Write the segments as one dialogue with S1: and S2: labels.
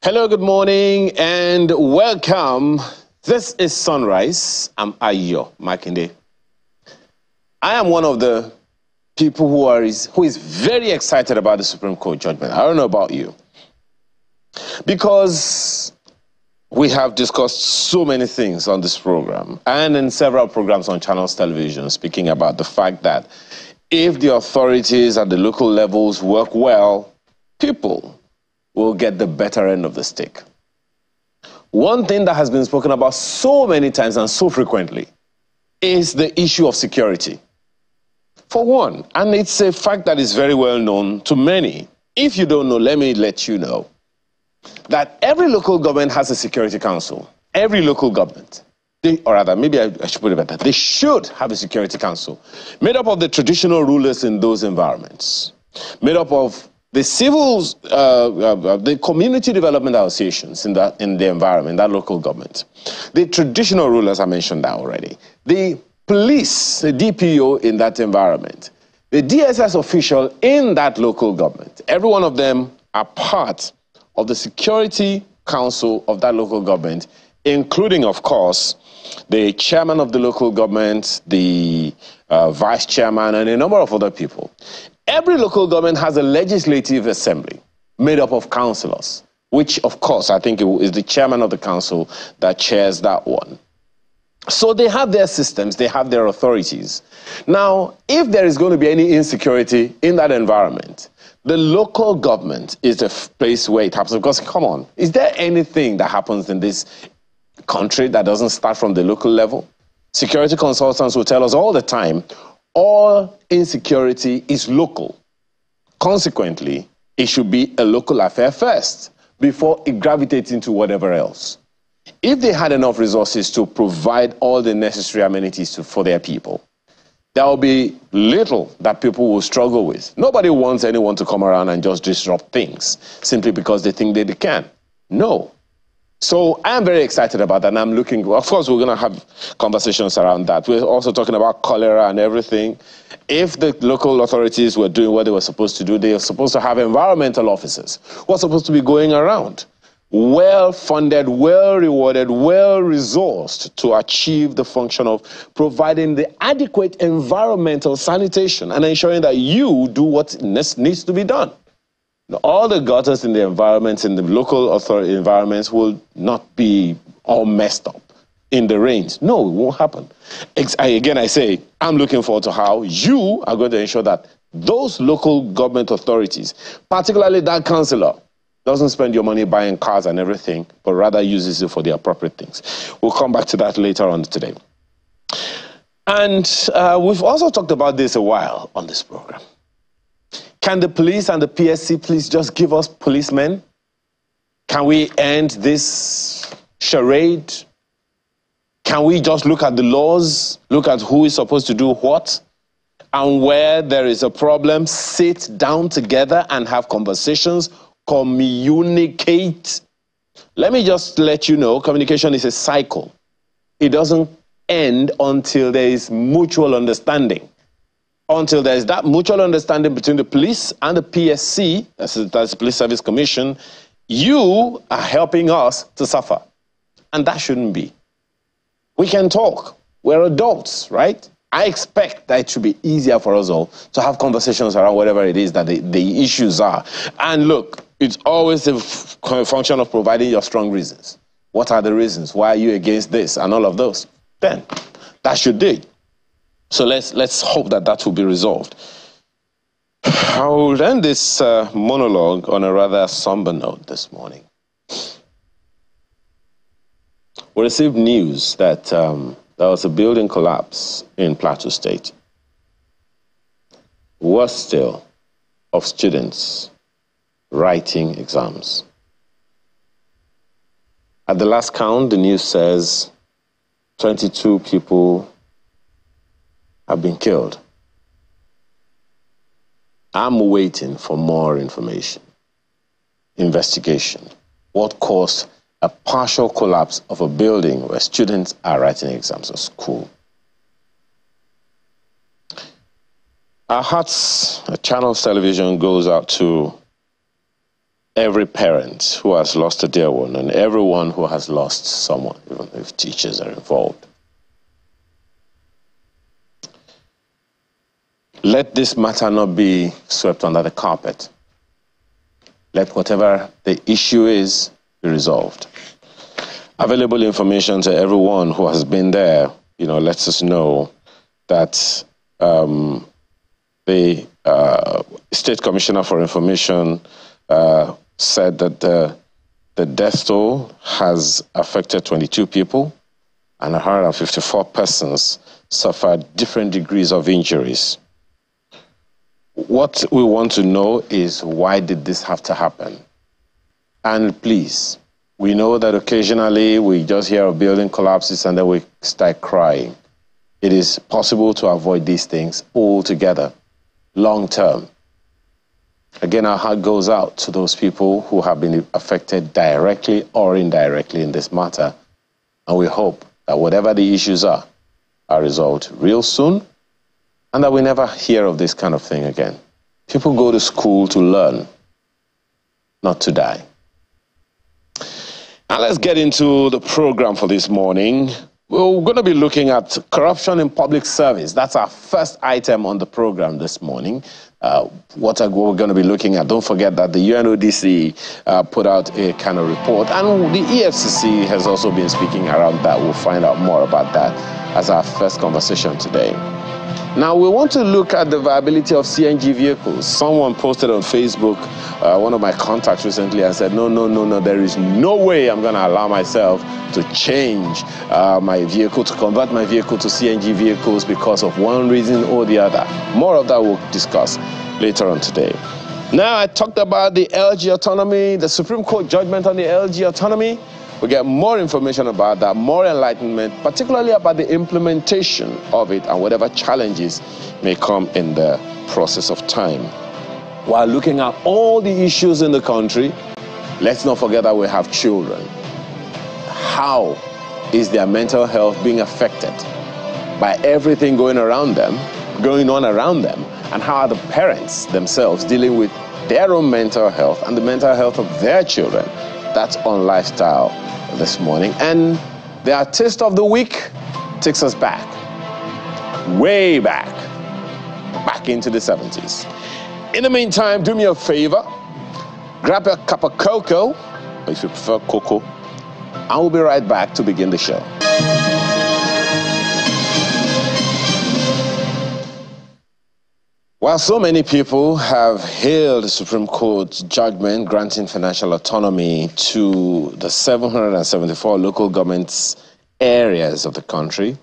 S1: Hello, good morning, and welcome. This is Sunrise. I'm Ayo Makinde. I am one of the people who is very excited about the Supreme Court judgment. I don't know about you. Because we have discussed so many things on this program and in several programs on Channels Television, speaking about the fact that if the authorities at the local levels work well, people will get the better end of the stick. One thing that has been spoken about so many times and so frequently is the issue of security. For one, and it's a fact that is very well known to many. If you don't know, let me let you know that every local government has a security council. Every local government. Or rather, maybe I should put it better. They should have a security council made up of the traditional rulers in those environments, made up of the civils, the community development associations in the environment, that local government, the traditional rulers, I mentioned that already, the police, the DPO in that environment, the DSS official in that local government. Every one of them are part of the security council of that local government, including, of course, the chairman of the local government, the vice chairman, and a number of other people. Every local government has a legislative assembly made up of councillors, which, of course, I think is the chairman of the council that chairs that one. So they have their systems, they have their authorities. Now, if there is going to be any insecurity in that environment, the local government is the place where it happens. Because, come on, is there anything that happens in this country that doesn't start from the local level? Security consultants will tell us all the time, all insecurity is local. Consequently, it should be a local affair first before it gravitates into whatever else. If they had enough resources to provide all the necessary amenities for their people, there will be little that people will struggle with. Nobody wants anyone to come around and just disrupt things simply because they think they can. No. So I'm very excited about that, and I'm looking, of course, we're going to have conversations around that. We're also talking about cholera and everything. If the local authorities were doing what they were supposed to do, they are supposed to have environmental officers who are supposed to be going around, well-funded, well-rewarded, well-resourced to achieve the function of providing the adequate environmental sanitation and ensuring that you do what needs to be done. All the gutters in the environments, in the local authority environments, will not be all messed up in the rains. No, it won't happen. Again, I say, I'm looking forward to how you are going to ensure that those local government authorities, particularly that councillor, doesn't spend your money buying cars and everything, but rather uses it for the appropriate things. We'll come back to that later on today. And we've also talked about this a while on this program. Can the police and the PSC please just give us policemen? Can we end this charade? Can we just look at the laws, look at who is supposed to do what? And where there is a problem, sit down together and have conversations, communicate. Let me just let you know, communication is a cycle. It doesn't end until there is mutual understanding. Until there is that mutual understanding between the police and the PSC, that's the Police Service Commission, you are helping us to suffer. And that shouldn't be. We can talk. We're adults, right? I expect that it should be easier for us all to have conversations around whatever it is that the issues are. And look, it's always a function of providing your strong reasons. What are the reasons? Why are you against this? And all of those. Then, that should do it. So let's hope that that will be resolved. I will end this monologue on a rather somber note this morning. We received news that there was a building collapse in Plateau State. Worse still, of students writing exams. At the last count, the news says 22 people have been killed. I'm waiting for more information, investigation. What caused a partial collapse of a building where students are writing exams at school? Our hearts at Channels Television goes out to every parent who has lost a dear one and everyone who has lost someone, even if teachers are involved. Let this matter not be swept under the carpet. Let whatever the issue is be resolved. Available information to everyone who has been there, lets us know that the State Commissioner for Information said that the death toll has affected 22 people and 154 persons suffered different degrees of injuries. What we want to know is, why did this have to happen? And please, we know that occasionally we just hear of building collapses and then we start crying. It is possible to avoid these things altogether, long term. Again, our heart goes out to those people who have been affected directly or indirectly in this matter. And we hope that whatever the issues are resolved real soon, and that we never hear of this kind of thing again. People go to school to learn, not to die. Now let's get into the program for this morning. We're going to be looking at corruption in public service. That's our first item on the program this morning. What we're going to be looking at. Don't forget that the UNODC put out a kind of report, and the EFCC has also been speaking around that. We'll find out more about that as our first conversation today. Now, we want to look at the viability of CNG vehicles. Someone posted on Facebook, one of my contacts recently, and said, no, there is no way I'm going to allow myself to change my vehicle, to convert my vehicle to CNG vehicles because of one reason or the other. More of that we'll discuss later on today. Now, I talked about the LG Autonomy, the Supreme Court judgment on the LG Autonomy. We get more information about that, more enlightenment, particularly about the implementation of it and whatever challenges may come in the process of time. While looking at all the issues in the country, let's not forget that we have children. How is their mental health being affected by everything going on around them, and how are the parents themselves dealing with their own mental health and the mental health of their children? That's on Lifestyle this morning. And the artist of the week takes us back, way back into the 70s. In the meantime, do me a favor, grab a cup of cocoa, or if you prefer cocoa, and we'll be right back to begin the show. While so many people have hailed the Supreme Court's judgment granting financial autonomy to the 774 local government areas of the country,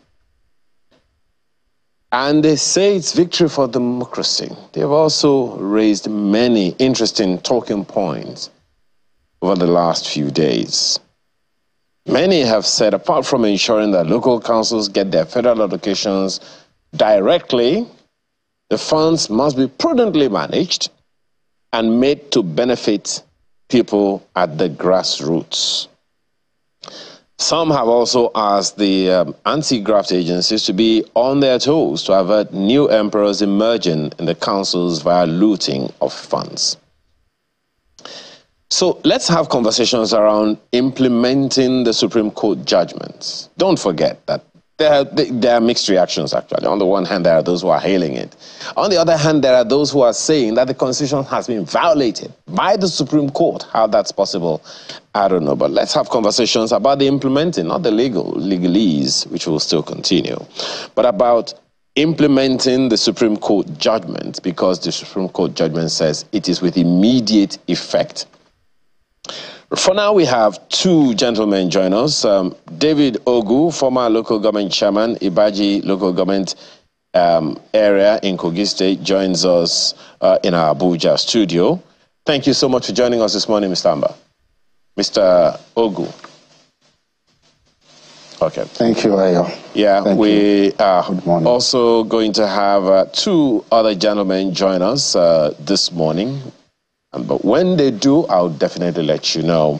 S1: and they say it's victory for democracy, they've also raised many interesting talking points over the last few days. Many have said, apart from ensuring that local councils get their federal allocations directly, the funds must be prudently managed and made to benefit people at the grassroots. Some have also asked the anti-graft agencies to be on their toes to avert new emperors emerging in the councils via looting of funds. So let's have conversations around implementing the Supreme Court judgments. Don't forget that there are mixed reactions, actually. On the one hand, there are those who are hailing it. On the other hand, there are those who are saying that the Constitution has been violated by the Supreme Court. How that's possible, I don't know. But let's have conversations about the implementing, not the legalese, which will still continue, but about implementing the Supreme Court judgment, because the Supreme Court judgment says it is with immediate effect. For now, we have two gentlemen join us. David Ogu, former local government chairman, Ibaji local government area in Kogi State, joins us in our Abuja studio. Thank you so much for joining us this morning, Mr. Amba. Mr. Ogu. Okay.
S2: Thank you, Ayo.
S1: Yeah, we are also going to have two other gentlemen join us this morning. But when they do, I'll definitely let you know.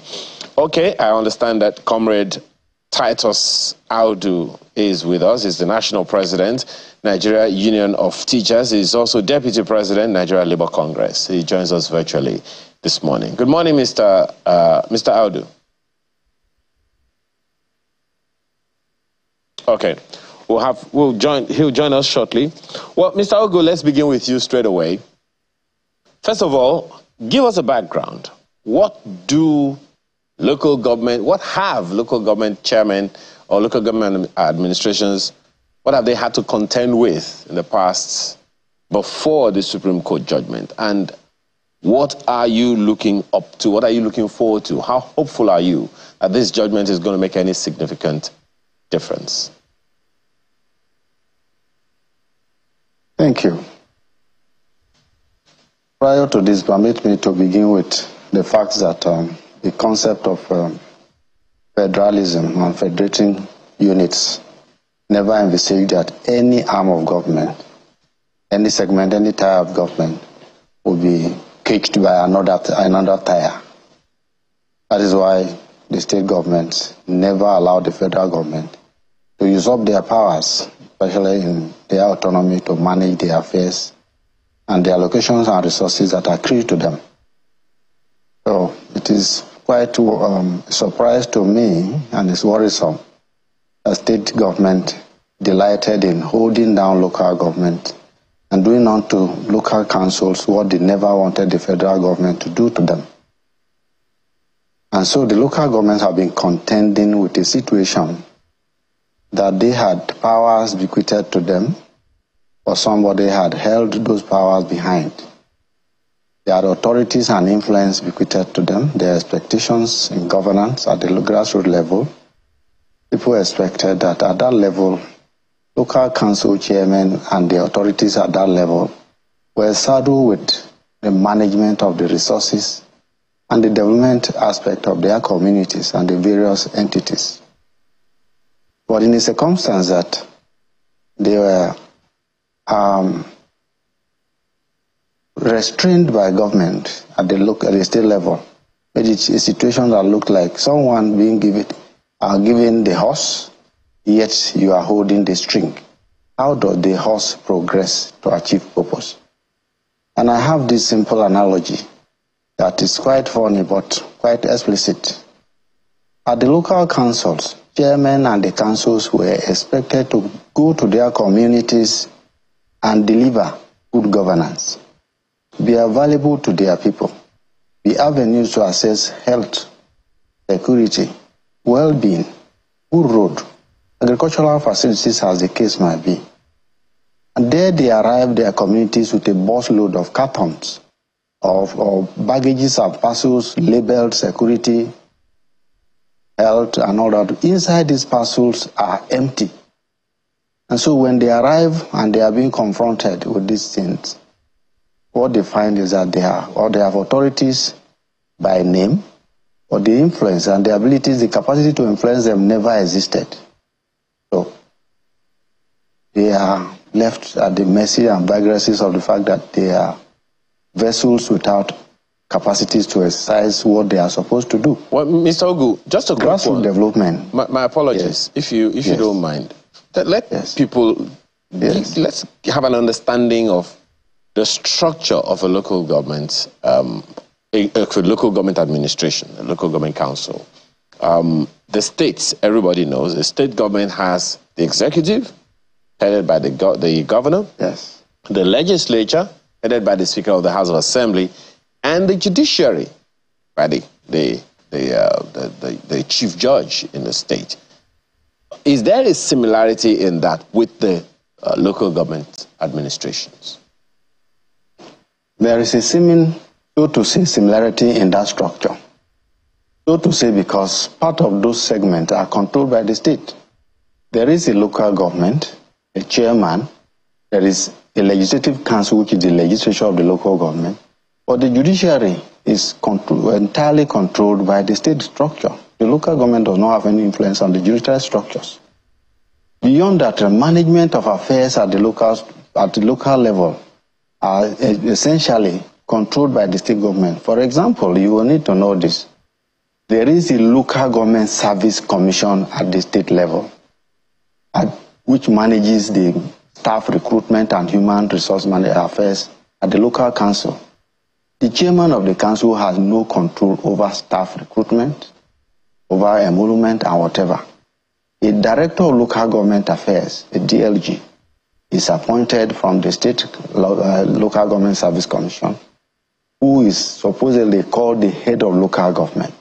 S1: Okay, I understand that Comrade Titus Audu is with us. He's the National President, Nigeria Union of Teachers. He's also Deputy President, Nigeria Labour Congress. He joins us virtually. this morning. Good morning, Mr. Audu. Okay, he'll join us shortly. Well, Mr. Audu, let's begin with you straight away. First of all, give us a background. What have local government chairmen or local government administrations, what have they had to contend with in the past before the Supreme Court judgment? And what are you looking up to? What are you looking forward to? How hopeful are you that this judgment is going to make any significant difference?
S2: Thank you. Prior to this, permit me to begin with the fact that the concept of federalism and federating units never envisaged that any arm of government, any segment, any tier of government will be caged by another tier. That is why the state governments never allowed the federal government to use up their powers, especially in their autonomy, to manage their affairs and the allocations and resources that are accrued to them. So it is quite a surprise to me, and it's worrisome, a state government delighted in holding down local government and doing unto local councils what they never wanted the federal government to do to them. And so the local governments have been contending with a situation that they had powers bequeathed to them, or somebody had held those powers behind. They had authorities and influence bequeathed to them, their expectations in governance at the grassroots level. People expected that at that level, local council chairmen and the authorities at that level were saddled with the management of the resources and the development aspect of their communities and the various entities. But in a circumstance that they were restrained by government at the state level, it is a situation that looked like someone being given the horse, yet you are holding the string. How does the horse progress to achieve purpose? And I have this simple analogy that is quite funny but quite explicit. At the local councils, chairmen and the councils were expected to go to their communities and deliver good governance, be available to their people, be avenues to access health, security, well-being, good road, agricultural facilities as the case might be. And there they arrive their communities with a busload of cartons, of baggages and parcels labeled security, health and all that. Inside these parcels are empty. And so when they arrive and they are being confronted with these things, what they find is that they have authorities by name, or the influence and the abilities, the capacity to influence them never existed. So they are left at the mercy and vagaries of the fact that they are vessels without capacities to exercise what they are supposed to do.
S1: Well, Mr. Ogu, just a quick one.
S2: Development.
S1: My apologies, if you don't mind. Let's have an understanding of the structure of a local government, a local government administration, a local government council. The states, everybody knows, the state government has the executive, headed by the governor,
S2: yes,
S1: the legislature, headed by the Speaker of the House of Assembly, and the judiciary, by the chief judge in the state. Is there a similarity in that with the local government administrations?
S2: There is a similarity in that structure. So to say, because part of those segments are controlled by the state. There is a local government, a chairman, there is a legislative council, which is the legislature of the local government, but the judiciary is entirely controlled by the state structure. The local government does not have any influence on the judicial structures. Beyond that, the management of affairs at the local level are essentially controlled by the state government. For example, you will need to know this. There is a local government service commission at the state level, which manages the staff recruitment and human resource affairs at the local council. The chairman of the council has no control over staff recruitment, over emolument and whatever. A director of local government affairs, a DLG, is appointed from the state local government service commission, who is supposedly called the head of local government.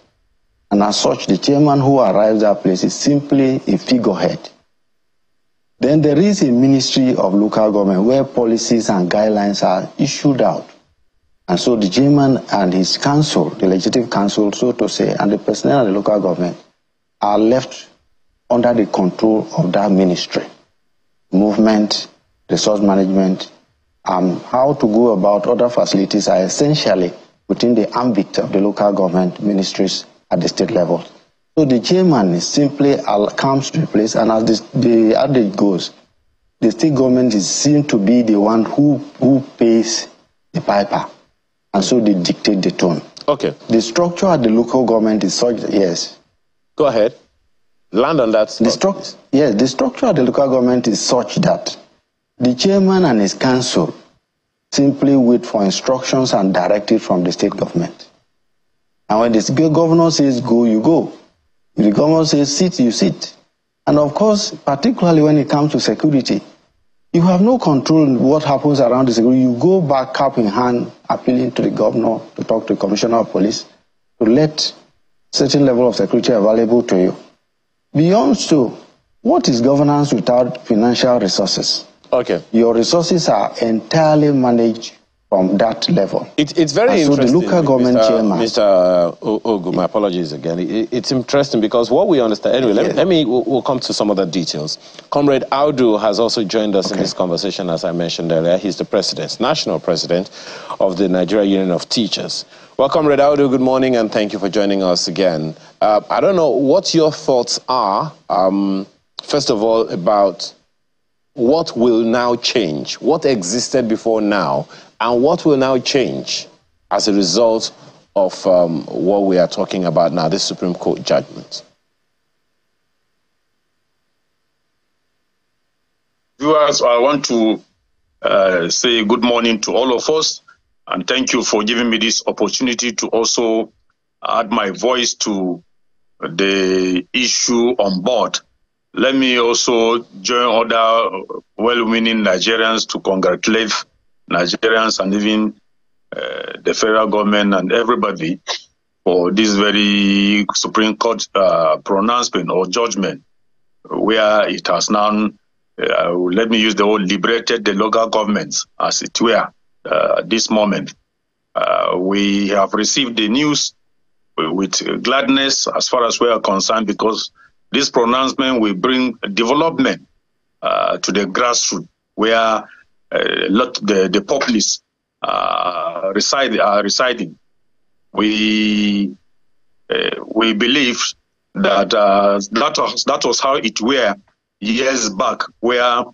S2: And as such, the chairman who arrives at that place is simply a figurehead. Then there is a ministry of local government where policies and guidelines are issued out. And so the chairman and his council, the legislative council, so to say, and the personnel of the local government are left under the control of that ministry. Movement, resource management, how to go about other facilities are essentially within the ambit of the local government ministries at the state level. So the chairman is simply comes to the place, and as the adage goes, the state government is seen to be the one who pays the piper, and so they dictate the tone.
S1: Okay.
S2: The structure at the local government is such that, yes.
S1: Go ahead. Land on that.
S2: The structure at the local government is such that the chairman and his council simply wait for instructions and directives from the state government. And when the governor says go, you go. If the governor says sit, you sit. And of course, particularly when it comes to security, you have no control on what happens around the security. You go back cap in hand, appealing to the governor, to talk to the commissioner of police, to let certain level of security available to you. Beyond so, what is governance without financial resources?
S1: Okay.
S2: Your resources are entirely managed from that level.
S1: It's very interesting.
S2: So the local government chairman.
S1: Mr. Ogu, my apologies again. It's interesting because what we understand. Anyway, we'll come to some other details. Comrade Audu has also joined us in this conversation, as I mentioned earlier. He's the president, national president of the Nigerian Union of Teachers. Well, Comrade Audu, good morning, and thank you for joining us again. I don't know what your thoughts are, first of all, about what will now change, what existed before now, and what will now change as a result of what we are talking about now, this Supreme Court judgment.
S3: Viewers, I want to say good morning to all of us, and thank you for giving me this opportunity to also add my voice to the issue on board. Let me also join other well-meaning Nigerians to congratulate Nigerians and even the federal government and everybody for this very Supreme Court pronouncement or judgment, where it has now, let me use the word, liberated the local governments, as it were, this moment. We have received the news with gladness as far as we are concerned, because this pronouncement will bring development to the grassroots, where the populace are residing. We believe that that was how it were years back, where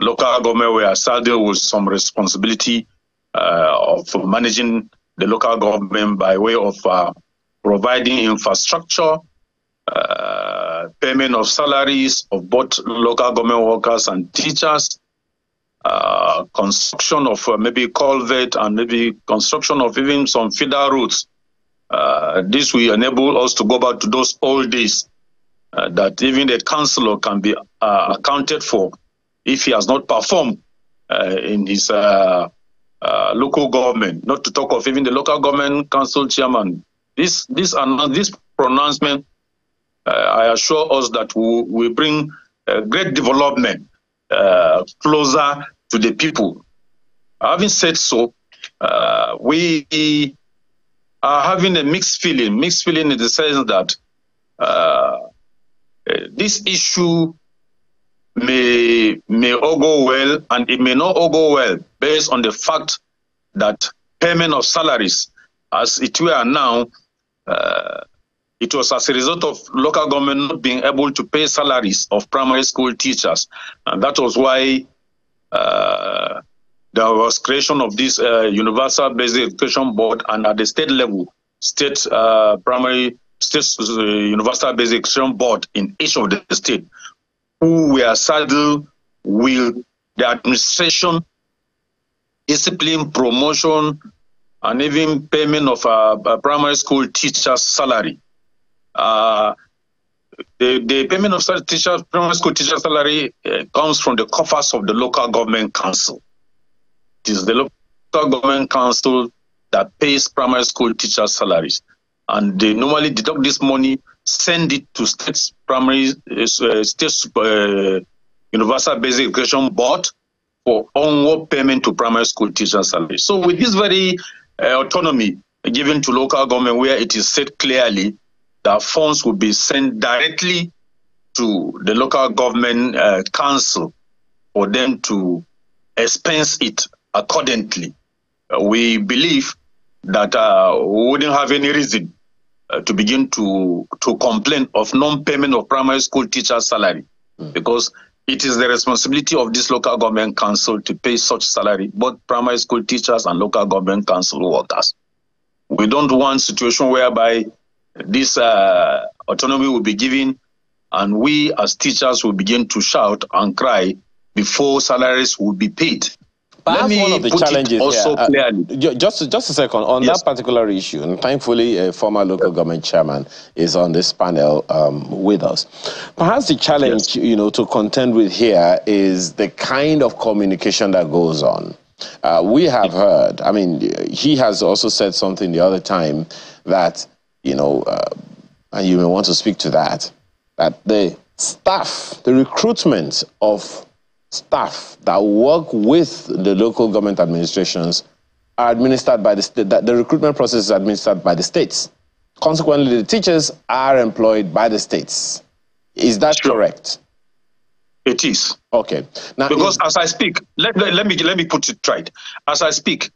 S3: local government were saddled with some responsibility of managing the local government by way of providing infrastructure, payment of salaries of both local government workers and teachers, construction of maybe culvert, and maybe construction of even some feeder roads. This will enable us to go back to those old days, that even the councillor can be accounted for if he has not performed in his local government, not to talk of even the local government council chairman. This pronouncement, I assure us that we bring great development closer to the people. Having said so, we are having a mixed feeling in the sense that this issue may all go well, and it may not all go well, based on the fact that payment of salaries, as it were now, it was as a result of local government not being able to pay salaries of primary school teachers. And that was why there was creation of this Universal Basic Education Board, and at the state level, state Universal Basic Education Board in each of the state, who were saddled with the administration, discipline, promotion, and even payment of primary school teachers' salary. The payment of primary school teachers' salary comes from the coffers of the local government council. It is the local government council that pays primary school teachers' salaries, and they normally deduct this money, send it to state universal basic education board for onward payment to primary school teachers' salaries. So with this very autonomy given to local government, where it is said clearly that funds will be sent directly to the local government council for them to expense it accordingly, we believe that we wouldn't have any reason to begin to complain of non-payment of primary school teachers' salary, because it is the responsibility of this local government council to pay such salary, both primary school teachers and local government council workers. We don't want a situation whereby this autonomy will be given and we as teachers will begin to shout and cry before salaries will be paid.
S1: Perhaps one of the challenges
S3: also
S1: here, just a second, on that particular issue, and thankfully a former local government chairman is on this panel with us. Perhaps the challenge, to contend with here is the kind of communication that goes on. We have heard, I mean, he has also said something the other time that, and you may want to speak to that, that the staff, the recruitment of staff that work with the local government administrations are administered by the state, that the recruitment process is administered by the states. Consequently, the teachers are employed by the states. Is that correct?
S3: It is.
S1: Okay. Now,
S3: because as I speak, let me put it right. As I speak,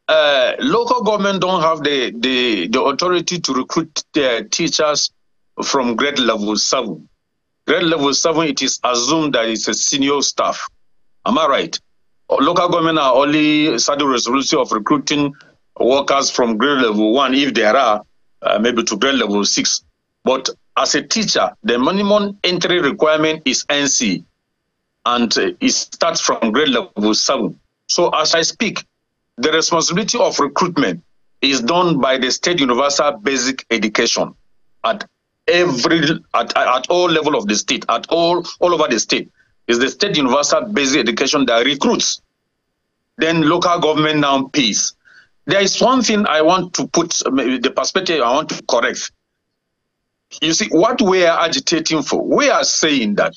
S3: local government don't have the authority to recruit their teachers from grade level 7. Grade level 7, it is assumed that it's a senior staff. Am I right? Local government are only saddle responsibility of recruiting workers from grade level 1, if there are, maybe to grade level 6. But as a teacher, the minimum entry requirement is NC, and it starts from grade level 7. So as I speak, the responsibility of recruitment is done by the state universal basic education at all level of the state, at all over the state. Is the state universal basic education that recruits. Then local government now pays. There is one thing I want to put, the perspective I want to correct. You see, what we are agitating for, we are saying that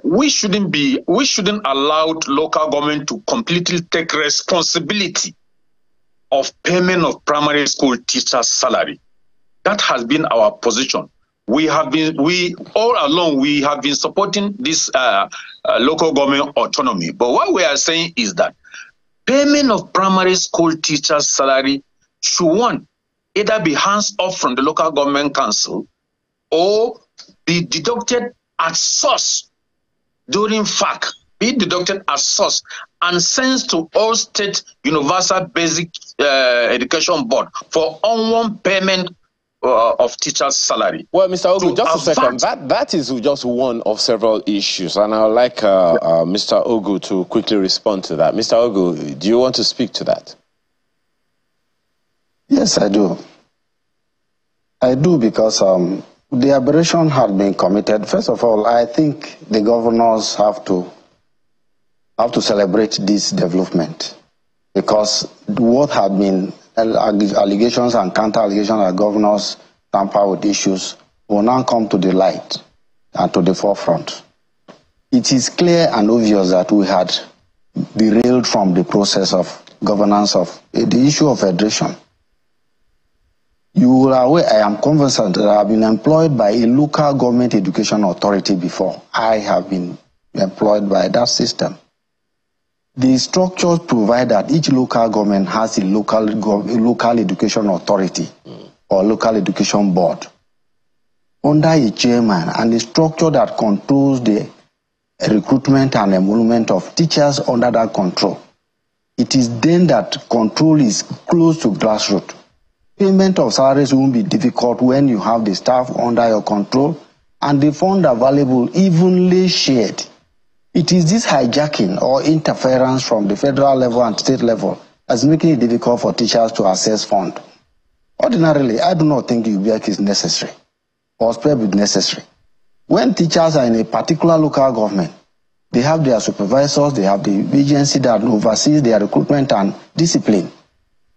S3: we shouldn't allow local government to completely take responsibility of payment of primary school teachers' salary. That has been our position. All along, we have been supporting this local government autonomy. But what we are saying is that payment of primary school teachers' salary should, either be hands off from the local government council or be deducted at source during FAC, be deducted at source and sent to all state universal basic education board for onward payment of teachers' salary.
S1: Well, Mr. Ogu, just a second. That is just one of several issues, and I would like Mr. Ogu to quickly respond to that. Mr. Ogu, do you want to speak to that?
S2: Yes, I do. I do, because the aberration had been committed. First of all, I think the governors have to celebrate this development, because what have been allegations and counter-allegations that governors tamper with issues will now come to the light and to the forefront. It is clear and obvious that we had derailed from the process of governance of the issue of federation. You are aware, I am conversant that I have been employed by a local government education authority before. I have been employed by that system. The structures provide that each local government has a local education authority or local education board under a chairman, and the structure that controls the recruitment and enrollment of teachers under that control. It is then that control is close to grassroots. Payment of salaries won't be difficult when you have the staff under your control and the funds available evenly shared. It is this hijacking or interference from the federal level and state level that's making it difficult for teachers to access funds. Ordinarily, I do not think UBEC is necessary or SPEB is necessary. When teachers are in a particular local government, they have their supervisors, they have the agency that oversees their recruitment and discipline.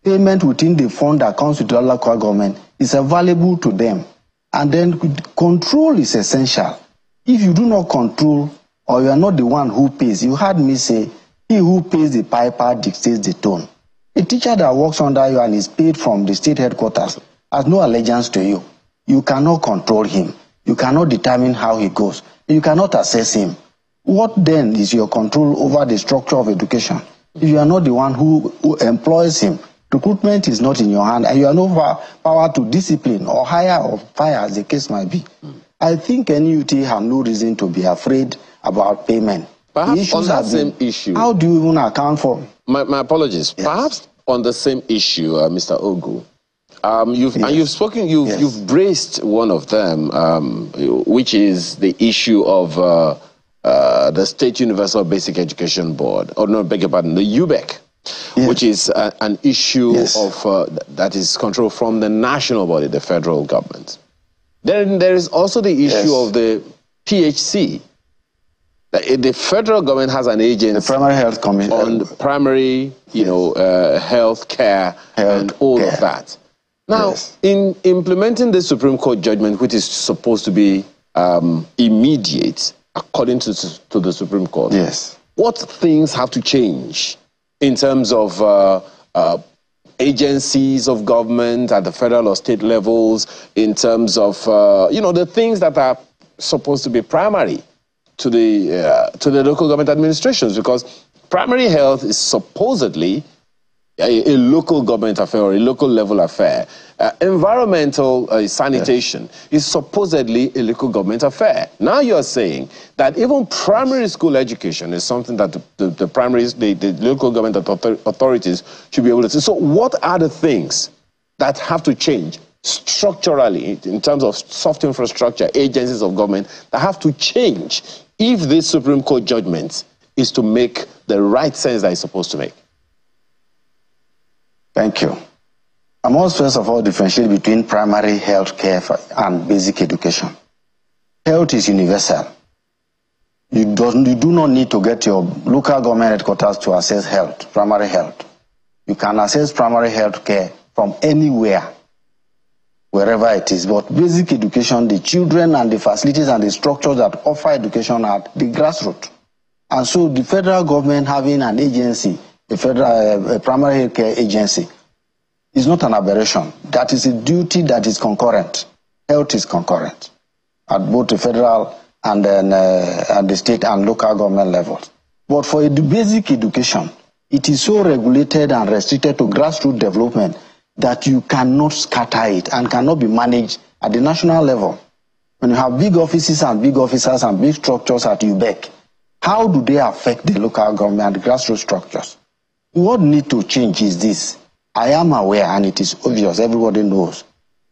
S2: Payment within the fund that comes with the local government is available to them. And then control is essential. If you do not control, or you are not the one who pays, you heard me say, he who pays the piper dictates the tone. A teacher that works under you and is paid from the state headquarters has no allegiance to you. You cannot control him. You cannot determine how he goes. You cannot assess him. What then is your control over the structure of education? If you are not the one who employs him, recruitment is not in your hand, and you have no power to discipline or hire or fire, as the case might be. I think NUT have no reason to be afraid about payment.
S1: Perhaps on that same issue.
S2: How do you even account for?
S1: My apologies. Yes. Perhaps on the same issue, Mr. Ogu, you've braced one of them, which is the issue of the State Universal Basic Education Board, or no, beg your pardon, the UBEC, which is an issue of that is controlled from the national body, the federal government. Then there is also the issue of the PHC. The federal government has an agency,
S2: the Primary Health Commission,
S1: on the primary, health care and all of that. Now, in implementing the Supreme Court judgment, which is supposed to be immediate, according to the Supreme Court, what things have to change in terms of agencies of government at the federal or state levels, in terms of the things that are supposed to be primary to the local government administrations, because primary health is supposedly a local government affair or a local level affair. Environmental sanitation is supposedly a local government affair. Now you're saying that even primary school education is something that the local government authorities should be able to do. So what are the things that have to change structurally in terms of soft infrastructure, agencies of government that have to change if this Supreme Court judgment is to make the right sense that it's supposed to make?
S2: Thank you. I must first of all differentiate between primary health care and basic education. Health is universal. You do not need to get your local government headquarters to access health, primary health. You can access primary health care from anywhere, wherever it is. But basic education, the children and the facilities and the structures that offer education are the grassroots. And so the federal government having an agency, a primary health care agency, is not an aberration. That is a duty that is concurrent. Health is concurrent at both the federal and then at the state and local government levels. But for the basic education, it is so regulated and restricted to grassroots development that you cannot scatter it and cannot be managed at the national level. When you have big offices and big officers and big structures at UBEC, how do they affect the local government and the grassroots structures? What needs to change is this. I am aware, and it is obvious, everybody knows.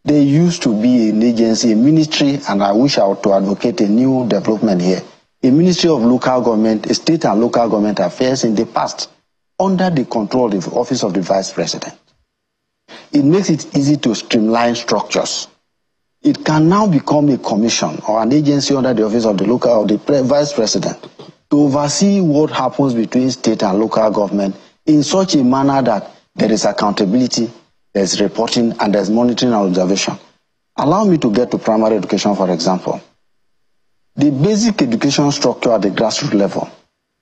S2: There used to be an agency, a ministry, and I wish I would to advocate a new development here. A ministry of local government, state and local government affairs in the past, under the control of the office of the vice president. It makes it easy to streamline structures. It can now become a commission or an agency under the office of the local or the vice president to oversee what happens between state and local government in such a manner that there is accountability, there is reporting, and there is monitoring and observation. Allow me to get to primary education, for example. The basic education structure at the grassroots level,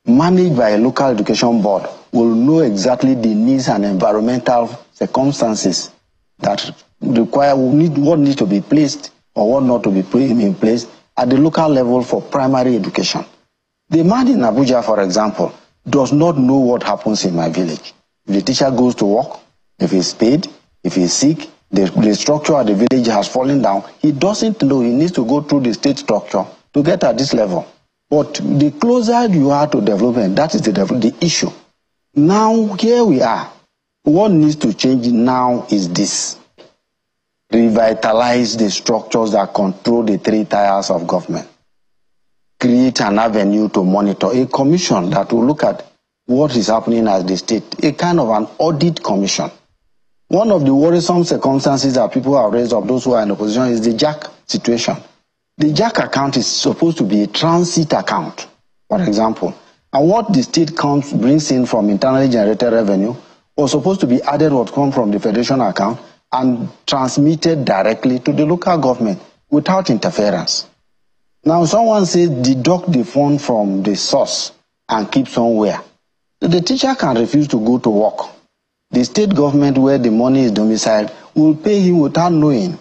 S2: managed by a local education board, will know exactly the needs and environmental circumstances that require what needs to be placed or what not to be put in place at the local level for primary education. The man in Abuja, for example, does not know what happens in my village. If the teacher goes to work, if he's paid, if he's sick, the structure at the village has fallen down, he doesn't know. He needs to go through the state structure to get at this level. But the closer you are to development, that is the issue. Now, here we are. What needs to change now is this. Revitalize the structures that control the three tiers of government. Create an avenue to monitor, a commission that will look at what is happening at the state, a kind of an audit commission. One of the worrisome circumstances that people have raised of those who are in opposition is the JAC situation. The JAC account is supposed to be a transit account, for example. And what the state brings in from internally generated revenue was supposed to be added what comes from the federation account and transmitted directly to the local government without interference. Now someone says deduct the fund from the source and keep somewhere. The teacher can refuse to go to work. The state government where the money is domiciled will pay him without knowing.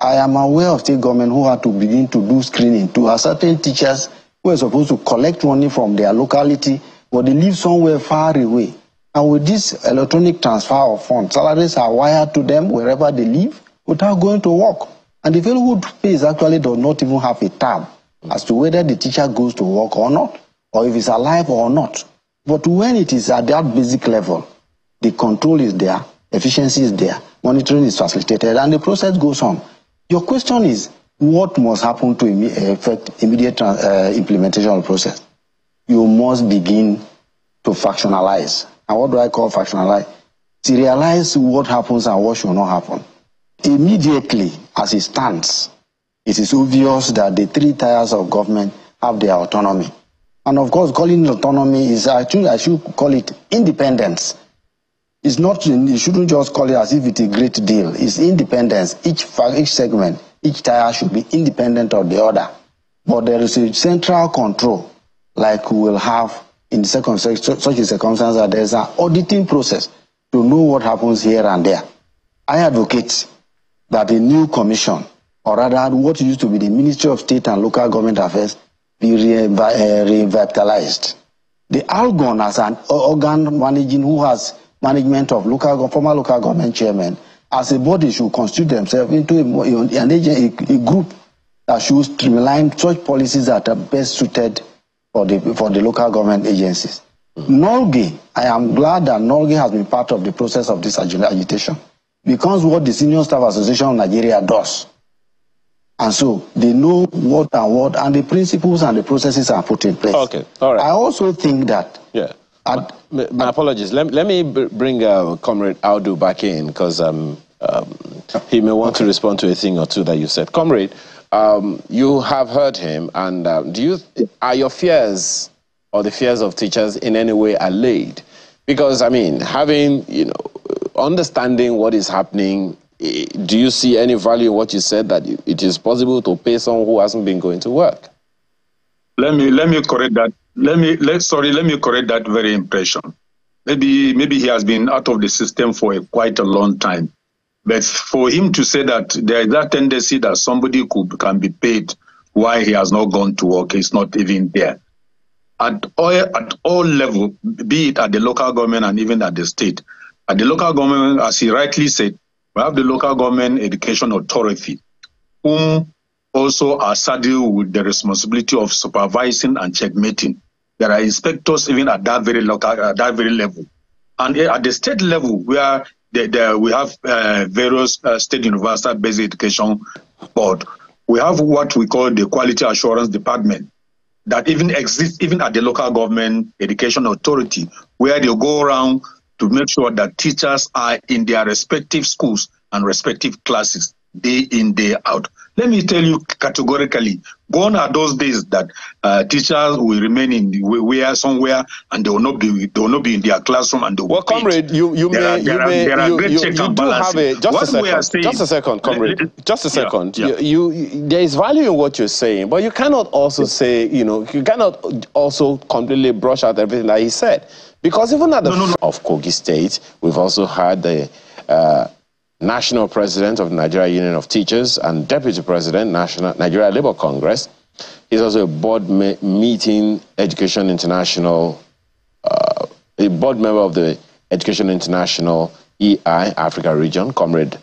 S2: I am aware of state government who had to begin to do screening to certain teachers who are supposed to collect money from their locality, but they live somewhere far away. And with this electronic transfer of funds, salaries are wired to them wherever they live without going to work. And the fellow who pays actually does not even have a tab as to whether the teacher goes to work or not, or if he's alive or not. But when it is at that basic level, the control is there, efficiency is there, monitoring is facilitated, and the process goes on. Your question is, what must happen to affect immediate implementation of the process? You must begin to factionalize. And what do I call factionalize? Serialize what happens and what should not happen. Immediately, as it stands, it is obvious that the three tiers of government have their autonomy. And of course, calling it autonomy is, I should call it independence. It's not, you shouldn't just call it as if it's a great deal. It's independence. Each segment, each tier should be independent of the other. But there is a central control, like we will have in such a circumstance that there is an auditing process to know what happens here and there. I advocate that a new commission, or rather what used to be the Ministry of State and Local Government Affairs, be revitalized. The ALGON as an organ managing who has management of former local government chairmen, as a body should constitute themselves into a group that should streamline such policies that are best suited for the local government agencies. NOLGI, I am glad that NOLGI has been part of the process of this agitation, because what the Senior Staff Association of Nigeria does. And so they know what, and the principles and the processes are put in place.
S1: Okay, all right.
S2: I also think that...
S1: Yeah. My apologies. Let me bring Comrade Audu back in, because he may want to respond to a thing or two that you said. Comrade, you have heard him, and are your fears or the fears of teachers in any way allayed? Because, I mean, understanding what is happening, do you see any value in what you said, that it is possible to pay someone who hasn't been going to work?
S3: Let me correct that. Let me correct that very impression. Maybe he has been out of the system for quite a long time. But for him to say that there is that tendency that somebody can be paid while he has not gone to work is not even there. At all levels, be it at the local government and even at the state. At the local government, as he rightly said, we have the local government education authority, whom also are saddled with the responsibility of supervising and checkmating. There are inspectors even at that very level. And at the state level, where we have various state universal basic education board, we have what we call the quality assurance department that even exists even at the local government education authority, where they go around to make sure that teachers are in their respective schools and respective classes day in, day out. Let me tell you categorically, gone are those days that teachers will remain in somewhere and they will not be in their classroom and they will.
S1: Well, comrade, there are great checks and balances. Just a second, comrade. Just a second. Yeah. There is value in what you're saying, but you cannot also say, you cannot also completely brush out everything that he said, because even at the of Kogi State, we've also had the National President of the Nigerian Union of Teachers and Deputy President, Nigeria Labour Congress. He's also a board meeting Education International, a board member of the Education International EI Africa region, Comrade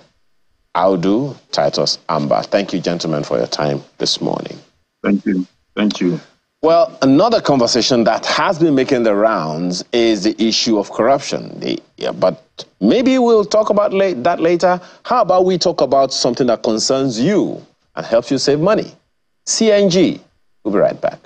S1: Audu Titus Amba. Thank you, gentlemen, for your time this morning.
S3: Thank you. Thank you.
S1: Well, another conversation that has been making the rounds is the issue of corruption. But maybe we'll talk about that later. How about we talk about something that concerns you and helps you save money? CNG. We'll be right back.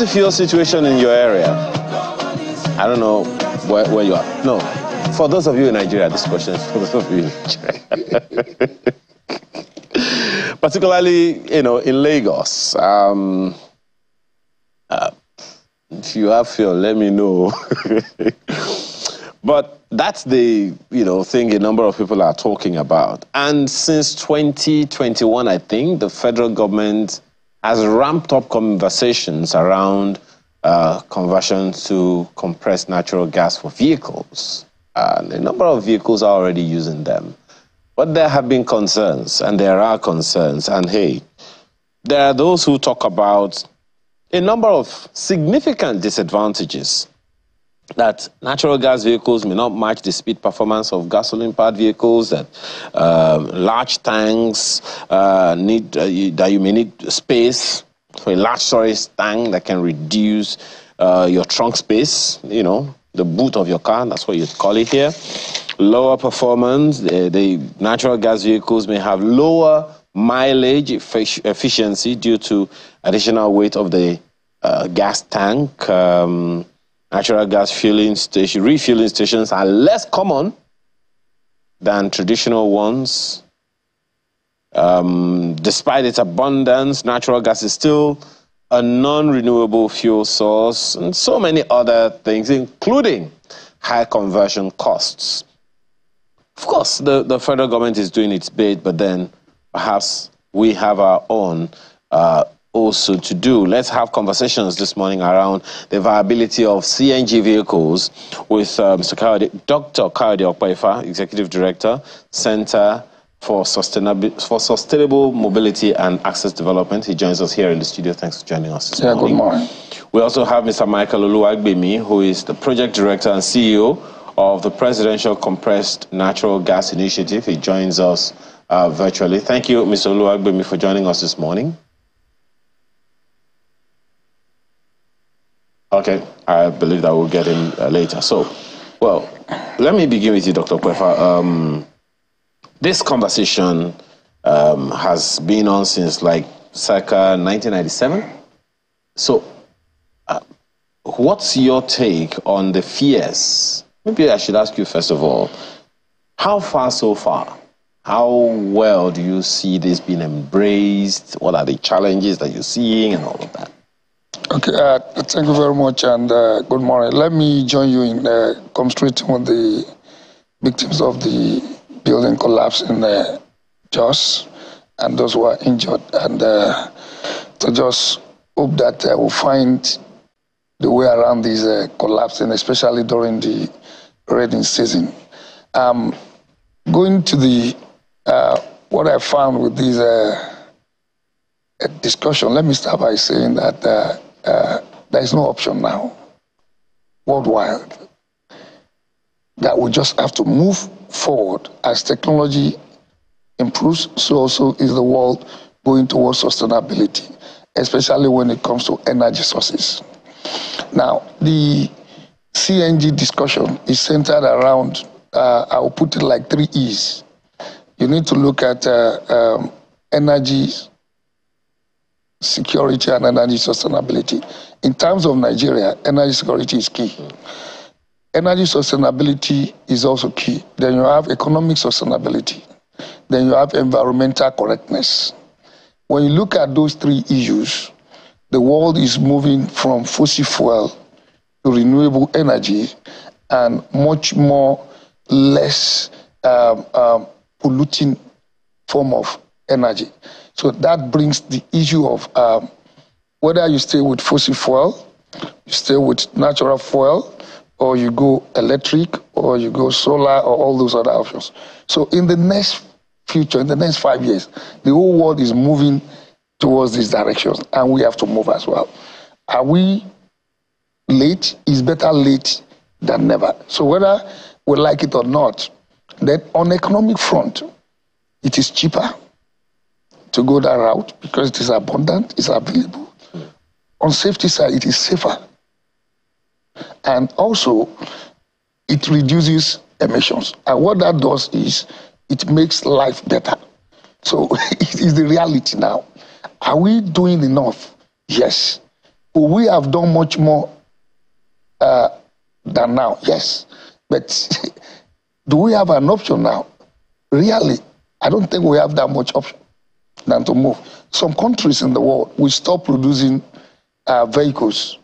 S1: the fuel situation in your area? I don't know where you are. No, for those of you in Nigeria, this question is for those of you in Nigeria. Particularly, in Lagos. If you have fuel, let me know. But that's the, thing a number of people are talking about. And since 2021, I think, the federal government has ramped up conversations around conversion to compressed natural gas for vehicles. And a number of vehicles are already using them. But there have been concerns, and there are concerns. And hey, there are those who talk about a number of significant disadvantages, that natural gas vehicles may not match the speed performance of gasoline-powered vehicles, that large tanks that you may need space for a large storage tank that can reduce your trunk space, the boot of your car, that's what you'd call it here. Lower performance, the natural gas vehicles may have lower mileage efficiency due to additional weight of the gas tank. Natural gas refueling stations are less common than traditional ones. Despite its abundance, natural gas is still a non-renewable fuel source, and so many other things, including high conversion costs. Of course, the federal government is doing its bit, but then perhaps we have our own also to do. Let's have conversations this morning around the viability of CNG vehicles with Dr. Kayode Okpaifa, Executive Director, Center for Sustainable Mobility and Access Development. He joins us here in the studio. Thanks for joining us this morning.
S4: Good morning.
S1: We also have Mr. Michael Oluwagbemi, who is the Project Director and CEO of the Presidential Compressed Natural Gas Initiative. He joins us virtually. Thank you, Mr. Oluwagbemi, for joining us this morning. Okay, I believe that we'll get him later. So, well, let me begin with you, Dr. Okpaifa. This conversation has been on since circa 1997. So, what's your take on the fears? Maybe I should ask you first of all, how far so far? How well do you see this being embraced? What are the challenges that you're seeing and all of that?
S4: Okay, thank you very much, and good morning. Let me join you in commiserating with the victims of the building collapse in Jos and those who are injured, and to just hope that we'll find the way around this collapsing, especially during the rainy season. Going to the what I found with this discussion, let me start by saying that there is no option now worldwide, that we just have to move forward. As technology improves, so also is the world going towards sustainability, especially when it comes to energy sources. Now, the CNG discussion is centered around, I will put it like 3 E's. You need to look at energy security and energy sustainability. In terms of Nigeria, energy security is key. Energy sustainability is also key. Then you have economic sustainability. Then you have environmental correctness. When you look at those 3 issues, the world is moving from fossil fuel to renewable energy and much more less polluting form of energy. So that brings the issue of whether you stay with fossil fuel, you stay with natural fuel, or you go electric, or you go solar, or all those other options. So in the next future, in the next 5 years, the whole world is moving towards these directions, and we have to move as well. Are we late? It's better late than never. So whether we like it or not, then on the economic front, it is cheaper to go that route because it is abundant, it's available. On safety side, it is safer. And also, it reduces emissions. And what that does is it makes life better. So it is the reality now. Are we doing enough? Yes. We have done much more than now, yes. But do we have an option now? Really, I don't think we have that much option than to move. Some countries in the world will stop producing vehicles.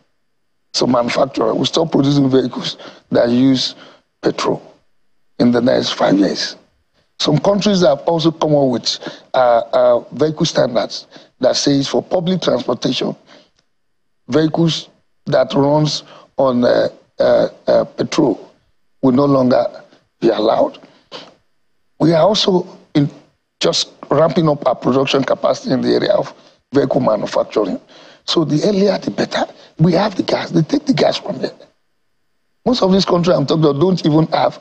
S4: Some manufacturers will stop producing vehicles that use petrol in the next 5 years. Some countries have also come up with vehicle standards that says for public transportation, vehicles that runs on petrol will no longer be allowed. We are also just ramping up our production capacity in the area of vehicle manufacturing. So the earlier, the better. We have the gas. They take the gas from there. Most of these countries I'm talking about don't even have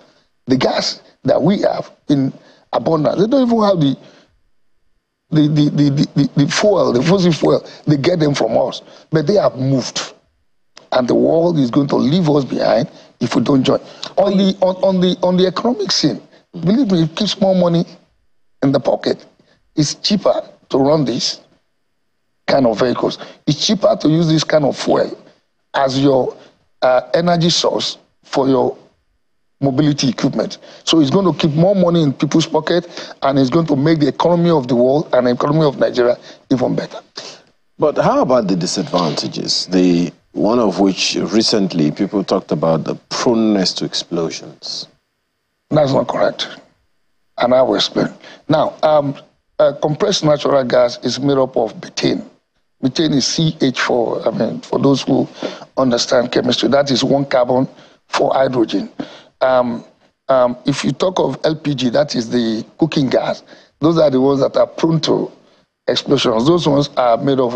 S4: the gas that we have in abundance. They don't even have the fuel, the fossil fuel. They get them from us. But they have moved. And the world is going to leave us behind if we don't join. On the economic scene, believe me, it keeps more money in the pocket. It's cheaper to run this kind of vehicles. It's cheaper to use this kind of fuel as your energy source for your mobility equipment. So it's going to keep more money in people's pocket, and it's going to make the economy of the world and the economy of Nigeria even better.
S1: But how about the disadvantages? One of which recently people talked about the proneness to explosions.
S4: That's not correct. And I will explain. Now, compressed natural gas is made up of methane. Methane is CH4. I mean, for those who understand chemistry, that is one carbon, 4 hydrogen. If you talk of LPG, that is the cooking gas. Those are the ones that are prone to explosions. Those ones are made of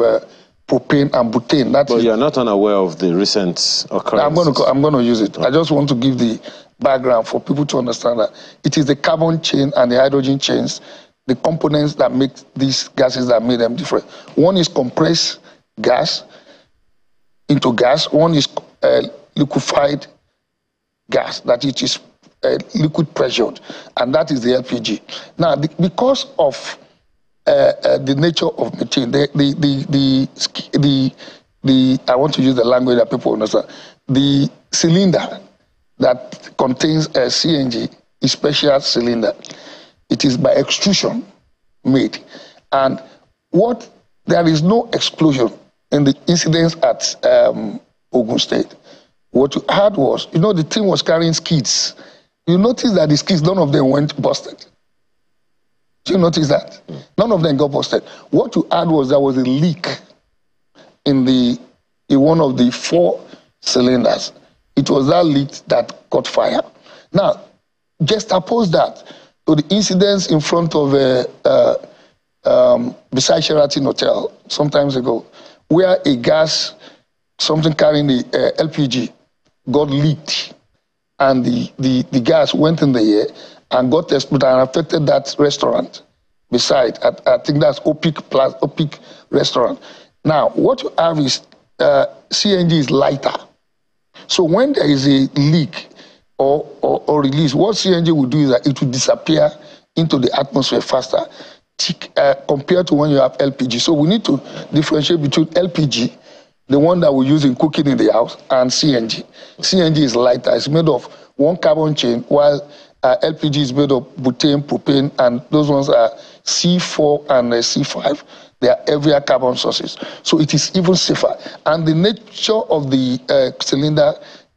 S4: propane and butane.
S1: But you're not unaware of the recent occurrence.
S4: I'm going to use it. I just want to give the background for people to understand that it is the carbon chain and the hydrogen chains, the components that make these gases that make them different. One is compressed gas into gas. One is liquefied gas, that it is liquid pressured, and that is the LPG. Now, because of the nature of methane, I want to use the language that people understand. The cylinder that contains a CNG is special cylinder. It is by extrusion made, and there is no explosion in the incidents at Ogun State. What you had was, the team was carrying skids. You notice that the skids, none of them went busted. Do you notice that? None of them got busted. What you had was there was a leak in one of the 4 cylinders. It was that leak that caught fire. Now, just oppose that to the incidents in front of beside Sheraton Hotel some times ago, where a gas, something carrying the LPG, got leaked, and the gas went in the air and got exploded and affected that restaurant beside. I think that's Opic restaurant. Now, what you have is CNG is lighter. So when there is a leak or release, what CNG will do is that it will disappear into the atmosphere faster compared to when you have LPG. So we need to differentiate between LPG, the one that we use in cooking in the house, and CNG. CNG is lighter. It's made of 1 carbon chain, while LPG is made of butane, propane, and those ones are C4 and C5. They are heavier carbon sources. So it is even safer. And the nature of the cylinder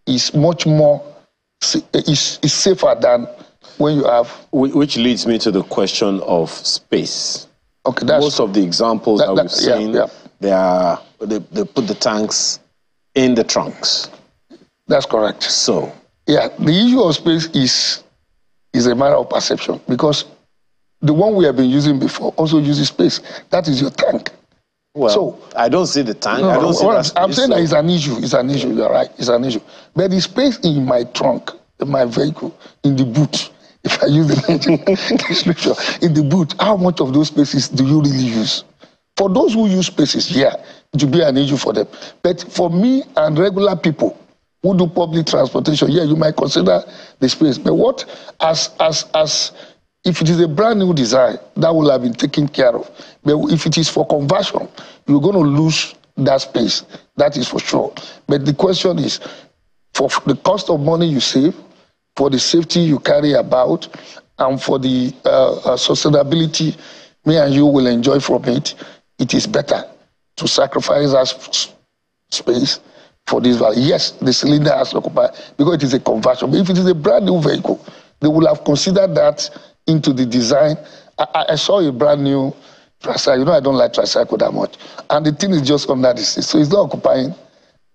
S4: is much more, is safer than when you have...
S1: Which leads me to the question of space.
S4: Okay,
S1: most of the examples that we've seen, they put the tanks in the trunks.
S4: That's correct.
S1: So...
S4: yeah, the issue of space is a matter of perception, because the one we have been using before also uses space. That is your tank.
S1: Well, so I don't see the tank. I don't see that space,
S4: I'm saying that it's an issue. It's an issue. You're right. It's an issue. But the space in my trunk, in my vehicle, in the boot, if I use the description, in the boot, how much of those spaces do you really use? For those who use spaces, yeah, it will be an issue for them. But for me and regular people who do public transportation, yeah, you might consider the space. But what, if it is a brand new design, that will have been taken care of. But if it is for conversion, you're going to lose that space. That is for sure. But the question is, for the cost of money you save, for the safety you carry about, and for the sustainability me and you will enjoy from it, it is better to sacrifice that space for this value. Yes, the cylinder has to occupy because it is a conversion. But if it is a brand new vehicle, they will have considered that into the design. I saw a brand new tricycle. You know, I don't like tricycle that much. And the thing is just under the seat. So it's not occupying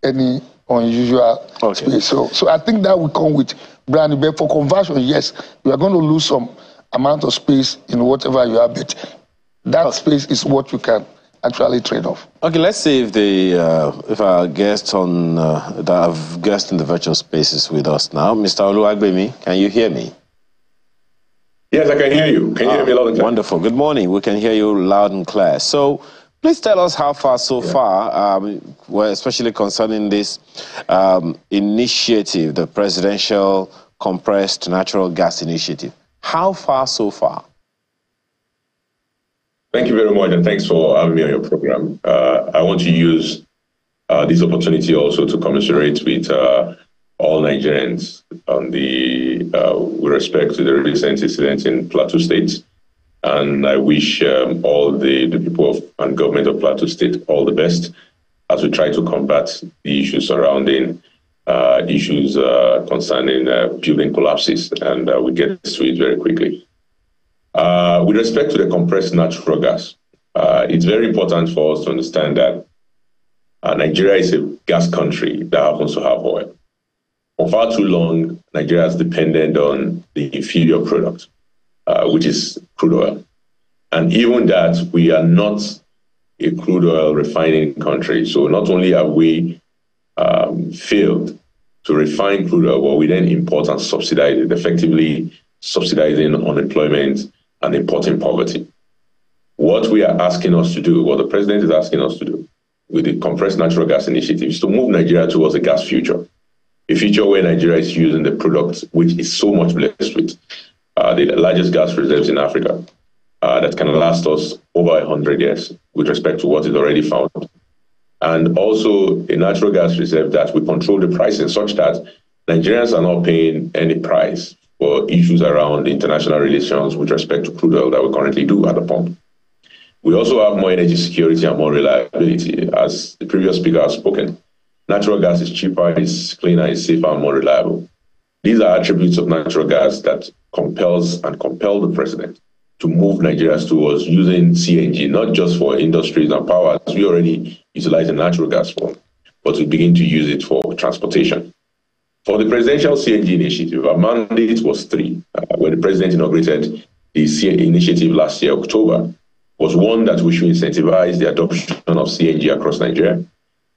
S4: any unusual space. So I think that will come with brand new. But for conversion, yes, you are going to lose some amount of space in whatever you have. But that space is what you can actually trade off.
S1: Okay, let's see if if our guests that have guests in the virtual space is with us now. Mr. Oluwagbemi, can you hear me?
S5: Yes, I can hear you. Can you hear me loud and clear?
S1: Wonderful. Good morning. We can hear you loud and clear. So please tell us how far so far, especially concerning this initiative, the Presidential Compressed Natural Gas Initiative. How far so far?
S5: Thank you very much, and thanks for having me on your program. I want to use this opportunity also to commiserate with all Nigerians on with respect to the recent incident in Plateau State. And I wish all the people and government of Plateau State all the best as we try to combat the issues surrounding issues concerning building collapses, and we get to it very quickly. With respect to the compressed natural gas, it's very important for us to understand that Nigeria is a gas country that happens to have oil. For far too long, Nigeria has depended on the inferior product, which is crude oil. And even that, we are not a crude oil refining country. So not only have we failed to refine crude oil, but we then import and subsidize it, effectively subsidizing unemployment and importing poverty. What we are asking us to do, what the president is asking us to do with the compressed natural gas initiative, is to move Nigeria towards a gas future. A future where Nigeria is using the product which is so much blessed with, the largest gas reserves in Africa, that can last us over 100 years with respect to what is already found. And also a natural gas reserve that we control the pricing such that Nigerians are not paying any price for issues around international relations with respect to crude oil that we currently do at the pump. We also have more energy security and more reliability. As the previous speaker has spoken, natural gas is cheaper, it's cleaner, it's safer, and more reliable. These are attributes of natural gas that compel the president to move Nigeria towards using CNG, not just for industries and power, as we already utilize the natural gas for, but to begin to use it for transportation. For the presidential CNG initiative, our mandate was 3. When the president inaugurated the CNG initiative last year, October, was 1, that we should incentivize the adoption of CNG across Nigeria.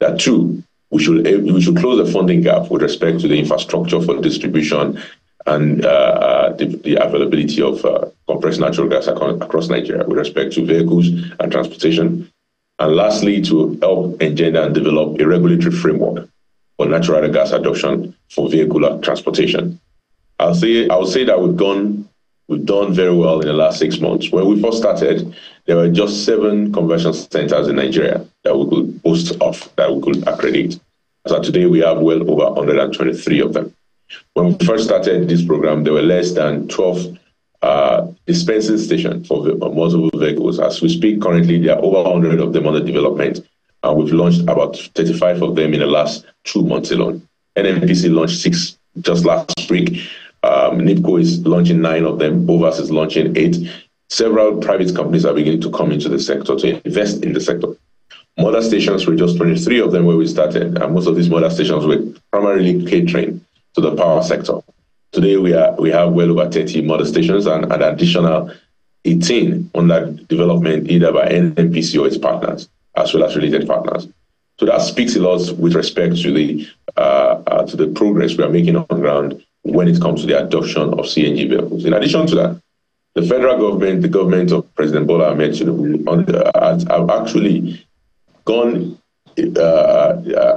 S5: That 2, we should close the funding gap with respect to the infrastructure for distribution and the availability of compressed natural gas across Nigeria with respect to vehicles and transportation. And lastly, to help engender and develop a regulatory framework for natural gas adoption for vehicular transportation. I'll say that we've done very well in the last 6 months. When we first started, there were just 7 conversion centers in Nigeria that we could boast of, that we could accredit. So today we have well over 123 of them. When we first started this program, there were less than 12 dispensing stations for multiple vehicles. As we speak, currently there are over 100 of them under development. We've launched about 35 of them in the last 2 months alone. NNPC launched 6 just last week. NIPCO is launching 9 of them. BOVAS is launching 8. Several private companies are beginning to come into the sector to invest in the sector. Mother stations were just 23 of them where we started, and most of these mother stations were primarily catering to the power sector. Today we have well over 30 mother stations and an additional 18 under development either by NNPC or its partners, as well as related partners. So that speaks a lot with respect to the progress we are making on the ground when it comes to the adoption of CNG vehicles. In addition to that, the federal government, the government of President Bola Ahmed Tinubu, have actually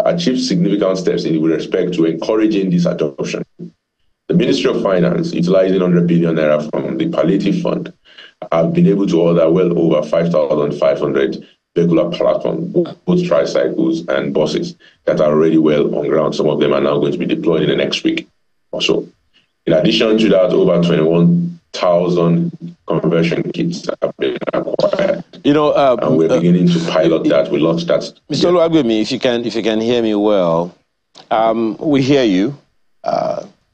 S5: achieved significant steps with respect to encouraging this adoption. The Ministry of Finance, utilizing 100 billion naira from the palliative fund, have been able to order well over 5,500 regular platform, both tricycles and buses that are already well on ground. Some of them are now going to be deployed in the next week or so. In addition to that, over 21,000 conversion kits have been acquired. And we're beginning to pilot that. We launched that.
S1: Mr. Oluwagbemi, if you can hear me well, we hear you.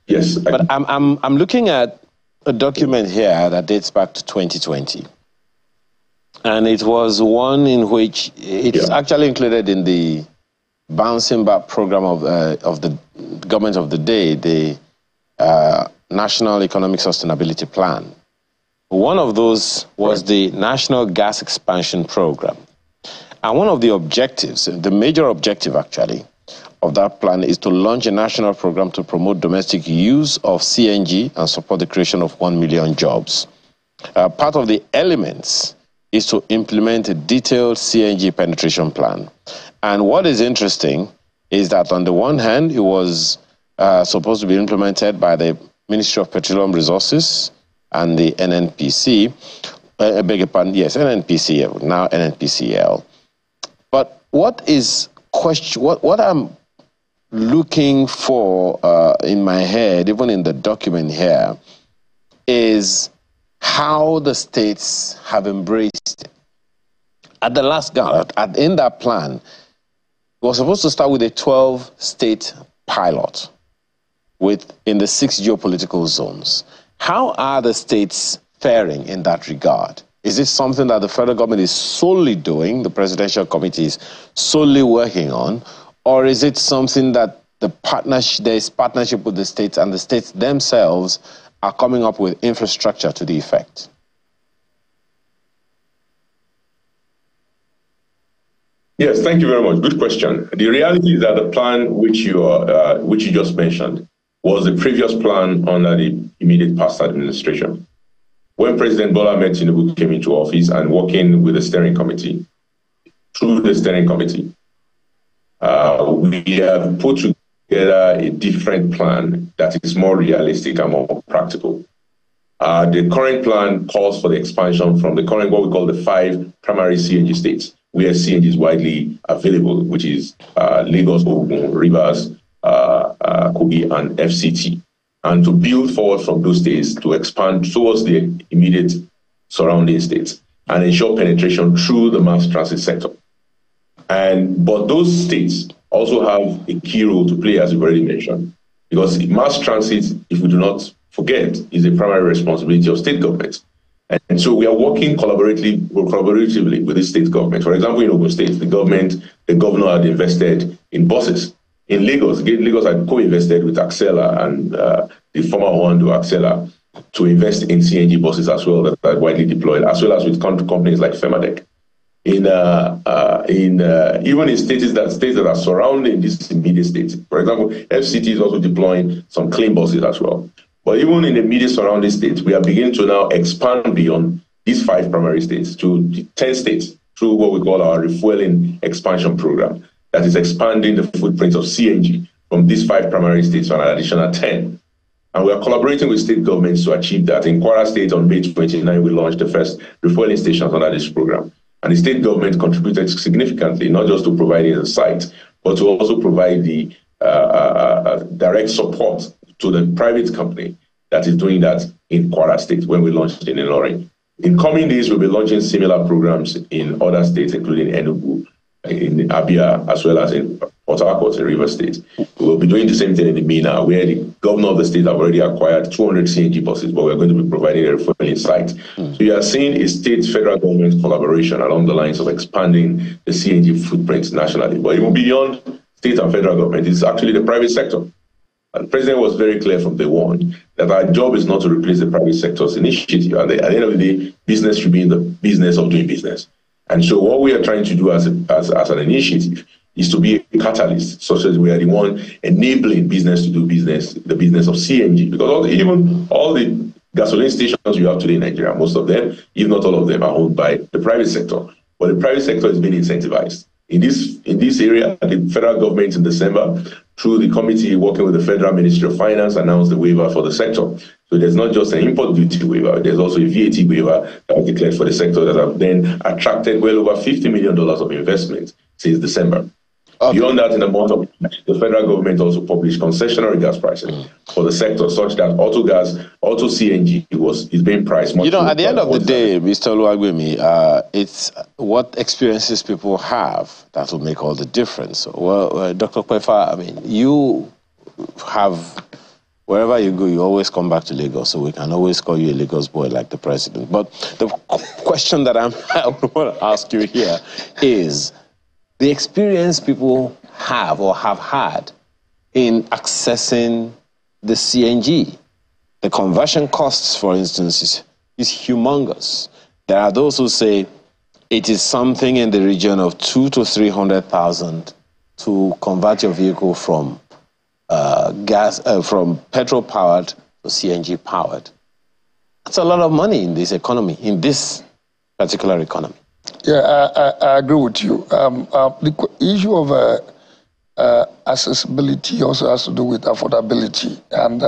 S5: Yes.
S1: But I'm looking at a document here that dates back to 2020. And it was one in which it's actually included in the bouncing back program of the government of the day, the National Economic Sustainability Plan. One of those was the National Gas Expansion Program. And one of the objectives, the major objective actually, of that plan is to launch a national program to promote domestic use of CNG and support the creation of 1 million jobs. Part of the elements is to implement a detailed CNG penetration plan. And what is interesting is that on the one hand, it was supposed to be implemented by the Ministry of Petroleum Resources and the NNPC, I beg your pardon, yes, NNPCL, now NNPCL. But what I'm looking for in my head, even in the document here, is how the states have embraced it. At the last in that plan, we were supposed to start with a 12-state pilot in the 6 geopolitical zones. How are the states faring in that regard? Is it something that the federal government is solely doing, the presidential committee is solely working on, or is it something that there is partnership with the states and the states themselves are coming up with infrastructure to the effect?
S5: Yes, thank you very much. Good question. The reality is that the plan which you just mentioned was the previous plan under the immediate past administration. When President Bola Ahmed Tinubu came into office and working with the steering committee, through the steering committee, we have put together a different plan that is more realistic and more practical. The current plan calls for the expansion from the current, what we call the 5 primary CNG states, where CNG is widely available, which is Lagos, Ogun, Rivers, Kogi, and FCT. And to build forward from those states to expand towards the immediate surrounding states and ensure penetration through the mass transit sector. But those states also have a key role to play, as you've already mentioned, because mass transit, if we do not forget, is a primary responsibility of state governments. And so we are working collaboratively with the state government. For example, in Ogun State, the governor had invested in buses. In Lagos had co-invested with Axela and the former Oando Axela to invest in CNG buses as well that are widely deployed, as well as with companies like Femadec. Even in states that are surrounding these immediate states. For example, FCT is also deploying some clean buses as well. But even in the immediate surrounding states, we are beginning to now expand beyond these 5 primary states to 10 states through what we call our refueling expansion program. That is expanding the footprint of CNG from these 5 primary states to an additional 10. And we are collaborating with state governments to achieve that. In Kwara State on May 29, we launched the first refueling stations under this program. And the state government contributed significantly, not just to providing the site, but to also provide the direct support to the private company that is doing that in Kwara State when we launched in Ilorin. In coming days, we'll be launching similar programs in other states, including Enugu, in Abia, as well as in Port Harcourt in Rivers State. We'll be doing the same thing in the MENA, where the governor of the state have already acquired 200 CNG buses, but we're going to be providing a refueling site. So you are seeing a state-federal government collaboration along the lines of expanding the CNG footprint nationally. But even beyond state and federal government, it's actually the private sector. And the president was very clear from day one that our job is not to replace the private sector's initiative. At the end of the day, business should be in the business of doing business. And so what we are trying to do as an initiative is to be a catalyst, such as we are the one enabling business to do business, the business of CNG. Because even all the gasoline stations you have today in Nigeria, most of them, if not all of them, are owned by the private sector. But the private sector is being incentivized. In this area, the federal government in December through the committee working with the Federal Ministry of Finance, announced the waiver for the sector. So there's not just an import duty waiver, there's also a VAT waiver that was declared for the sector that have then attracted well over $50 million of investment since December. Okay. Beyond that, in the month of March, the federal government also published concessionary gas prices for the sector, such that auto gas, auto CNG is being priced much.
S1: At the end of the day, Mr. Oluwagbemi, it's what experiences people have that will make all the difference. Well, Dr. Kwefa, I mean, you have, wherever you go, you always come back to Lagos, so we can always call you a Lagos boy like the president. But the question that I want to ask you here is, the experience people have or have had in accessing the CNG. The conversion costs, for instance, is humongous. There are those who say it is something in the region of 200,000 to 300,000 to convert your vehicle from from petrol-powered to CNG-powered. That's a lot of money in this economy, in this particular economy.
S4: Yeah, I agree with you. The issue of accessibility also has to do with affordability. And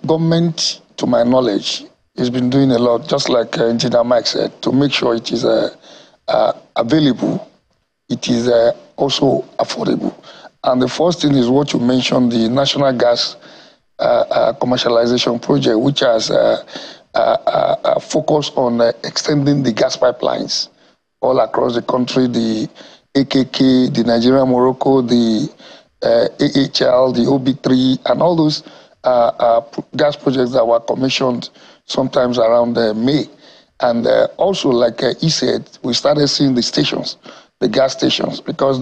S4: government, to my knowledge, has been doing a lot, just like Engineer Mike said, to make sure it is available, it is also affordable. And the first thing is what you mentioned, the National Gas Commercialization Project, which has focus on extending the gas pipelines all across the country, the AKK, the Nigerian Morocco, the AHL, the OB3, and all those gas projects that were commissioned sometimes around May. And also, like he said, we started seeing the stations, the gas stations, because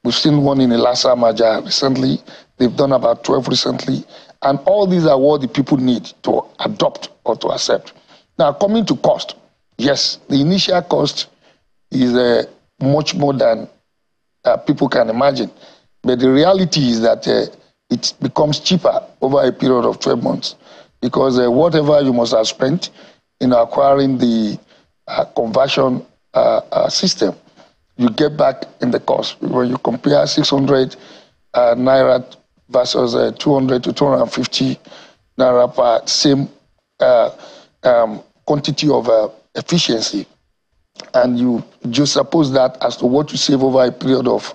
S4: we've seen one in Elasa Maja recently. They've done about 12 recently. And all these are what the people need to adopt or to accept. Now, coming to cost, yes, the initial cost is much more than people can imagine. But the reality is that it becomes cheaper over a period of 12 months because whatever you must have spent in acquiring the conversion system, you get back in the cost. When you compare 600 naira versus 200 to 250 naira per same quantity of efficiency, and you just suppose that as to what you save over a period of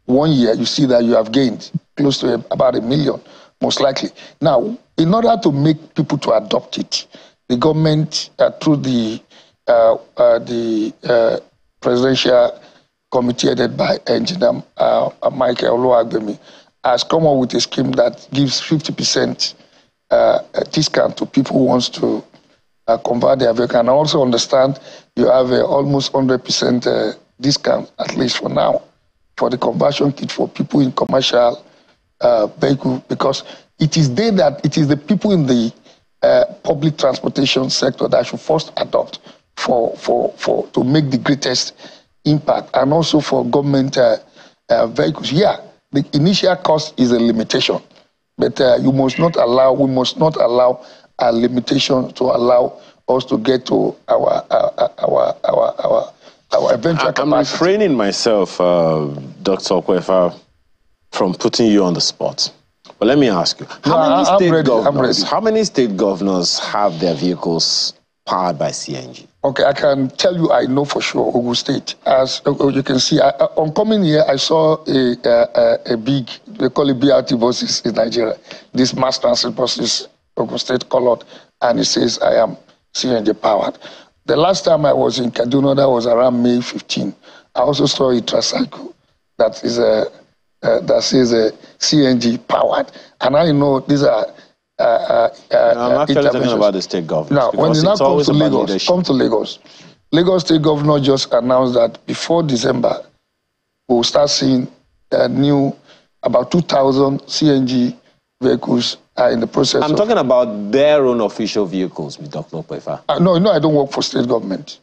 S4: 1 year, you see that you have gained close to about $1 million, most likely. Now, in order to make people to adopt it, the government, through the presidential committee headed by Engineer Michael Oluwagbemi, has come up with a scheme that gives 50% discount to people who wants to convert their vehicle. And I also understand you have almost 100% discount, at least for now, for the conversion kit for people in commercial vehicle, because it is the people in the public transportation sector that should first adopt to make the greatest impact, and also for government vehicles. Yeah, the initial cost is a limitation, but we must not allow a limitation to allow us to get to our eventual capacity.
S1: I'm refraining myself, Dr. Kwefa, from putting you on the spot. But let me ask you, how many state governors have their vehicles powered by CNG?
S4: Okay, I can tell you I know for sure Ogun State. As you can see, on coming here, I saw a big, they call it BRT buses in Nigeria. This mass transit buses, Ogun State colored, and it says I am CNG powered. The last time I was in Kaduna, that was around May 15. I also saw a tricycle that says CNG powered, and I know these are.
S1: I'm actually talking about the state government.
S4: Now, when it now comes to Lagos, Lagos State Governor just announced that before December, we'll start seeing about 2,000 CNG vehicles are in the process.
S1: I'm talking about their own official vehicles, with Dr. Kwefa.
S4: No, I don't work for state government.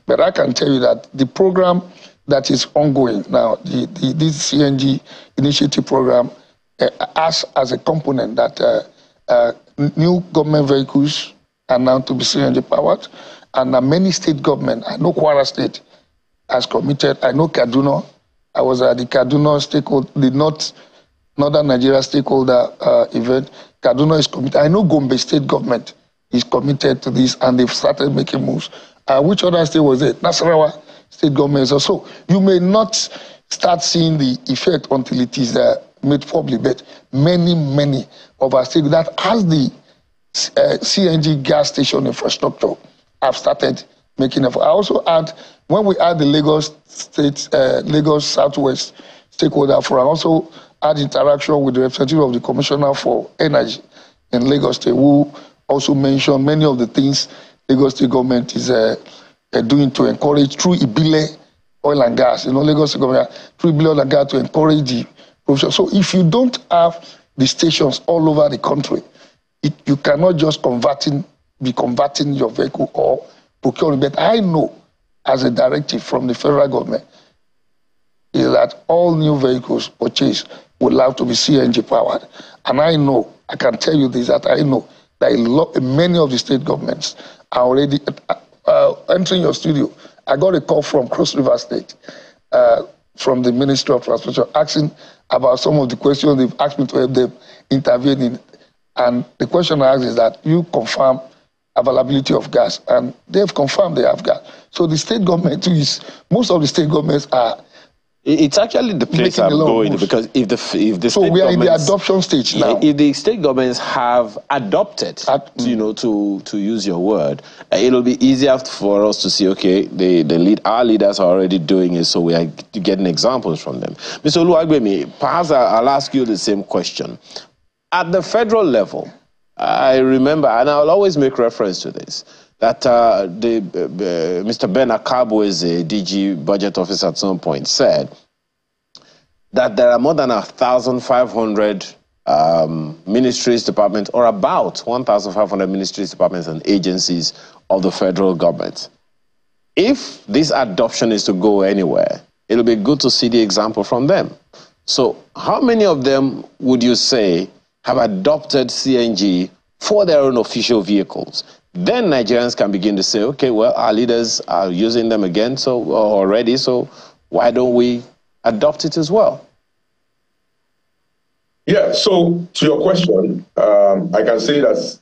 S4: But I can tell you that the program that is ongoing now, this CNG initiative program, as a component that new government vehicles are now to be CNG powered, and many state government, I know Kwara State has committed, I know Kaduna I was at the Kaduna stakeholder, the Northern Nigeria stakeholder event. Kaduna is committed. I know Gombe state government is committed to this, and they've started making moves. Which other state was it? Nasarawa state government also. You may not start seeing the effect until it is made public, but many of our states that has the CNG gas station infrastructure have started making effort. I also add, when we had the Lagos State, Lagos Southwest stakeholder forum, I also had interaction with the representative of the Commissioner for Energy in Lagos State, who also mentioned many of the things Lagos State government is doing to encourage through Ibile oil and gas. You know, Lagos State government through Ibile oil and gas to encourage the production. So if you don't have the stations all over the country, you cannot just be converting your vehicle or procuring. But I know, as a directive from the federal government, is that all new vehicles purchased will have to be CNG powered. And I know, I can tell you this, that I know that many of the state governments are already entering your studio. I got a call from Cross River State, from the Ministry of Transportation, asking about some of the questions they've asked me to help them intervene in. And the question I asked is that you confirm availability of gas, and they've confirmed they have gas. So the state government most of the state governments are.
S1: It's actually the place I'm going, because if the
S4: so we are in the adoption stage now.
S1: If the state governments have adopted, to use your word, it'll be easier for us to see. Okay, our leaders are already doing it, so we are getting examples from them. Mr. Oluwagbemi, perhaps I'll ask you the same question. At the federal level, I remember, and I'll always make reference to this, that Mr. Ben Akabo, is a DG budget officer at some point, said that there are more than 1,500 ministries, departments, or about 1,500 ministries, departments, and agencies of the federal government. If this adoption is to go anywhere, it'll be good to see the example from them. So how many of them would you say have adopted CNG for their own official vehicles? Then Nigerians can begin to say, okay, well, our leaders are using them again already, so why don't we adopt it as well?
S5: Yeah, so to your question, I can say that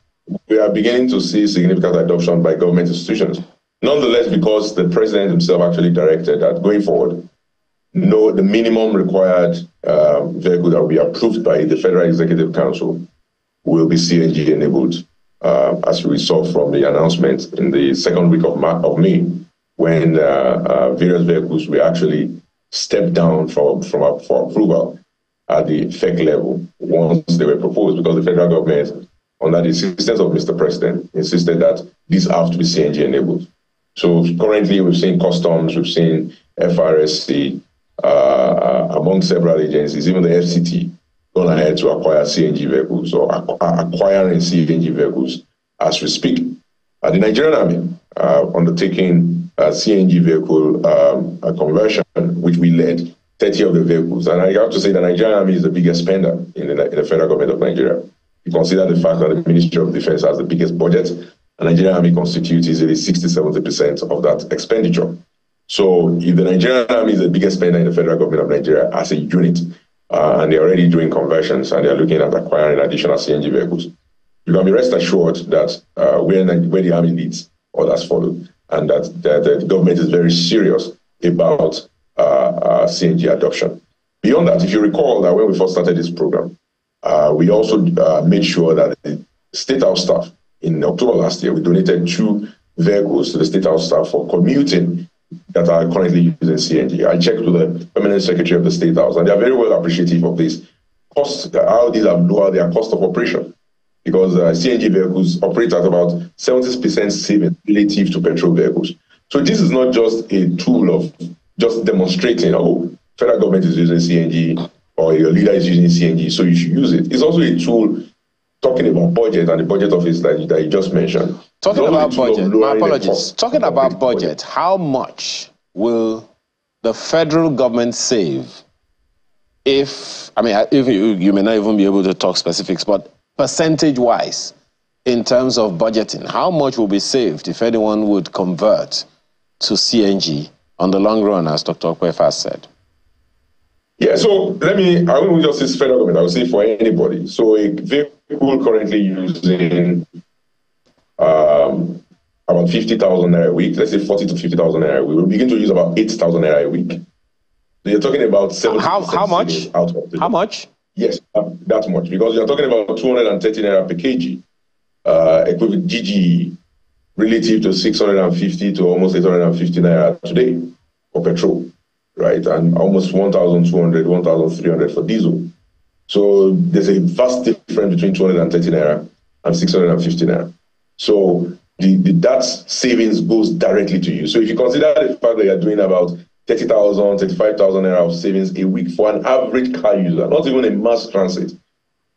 S5: we are beginning to see significant adoption by government institutions. Nonetheless, because the president himself actually directed that going forward, the minimum required vehicle that will be approved by the Federal Executive Council will be CNG enabled, as we saw from the announcement in the second week of May, when various vehicles were actually stepped down for approval at the FEC level once they were proposed, because the federal government, under the insistence of Mr. President, insisted that these have to be CNG enabled. So currently we've seen customs, we've seen FRSC, among several agencies, even the FCT, gone ahead to acquire CNG vehicles or acquiring CNG vehicles as we speak. The Nigerian Army undertaking CNG vehicle conversion, which we led 30 of the vehicles. And I have to say the Nigerian Army is the biggest spender in the federal government of Nigeria. You consider the fact that the Ministry of Defense has the biggest budget, and the Nigerian Army constitutes easily 60-70% of that expenditure. So if the Nigerian Army is the biggest spender in the federal government of Nigeria as a unit, and they're already doing conversions and they're looking at acquiring additional CNG vehicles, you can be rest assured that where the Army leads, others follow, and that the government is very serious about CNG adoption. Beyond that, if you recall that when we first started this program, we also made sure that the State House staff, in October last year, we donated 2 vehicles to the State House staff for commuting that are currently using CNG. I checked with the Permanent Secretary of the State House, and they are very well appreciative of this cost, how these have lowered their cost of operation, because CNG vehicles operate at about 70% saving relative to petrol vehicles. So this is not just a tool of just demonstrating, federal government is using CNG or your leader is using CNG, so you should use it. It's also a tool talking about budget and the budget office that you just mentioned.
S1: Talking about budget, my apologies. Talking about budget, how much will the federal government save if you may not even be able to talk specifics, but percentage-wise, in terms of budgeting, how much will be saved if anyone would convert to CNG on the long run, as Dr. Okwefa said?
S5: Yeah, so I won't just say federal government, I would say for anybody. So a vehicle currently using about 50,000 naira a week, let's say 40 to 50,000 naira a week, we'll begin to use about 8,000 naira a week. So you're talking about 70%
S1: how much?
S5: Out of the
S1: how much?
S5: Yes, that much, because you're talking about 230 naira per kg, equivalent GG, relative to 650 to almost 850 naira today for petrol, right? And almost 1,200, 1,300 for diesel. So there's a vast difference between 230 naira and 650 naira. So that savings goes directly to you. So if you consider the fact that you're doing about 30,000, 35,000 naira of savings a week for an average car user, not even a mass transit.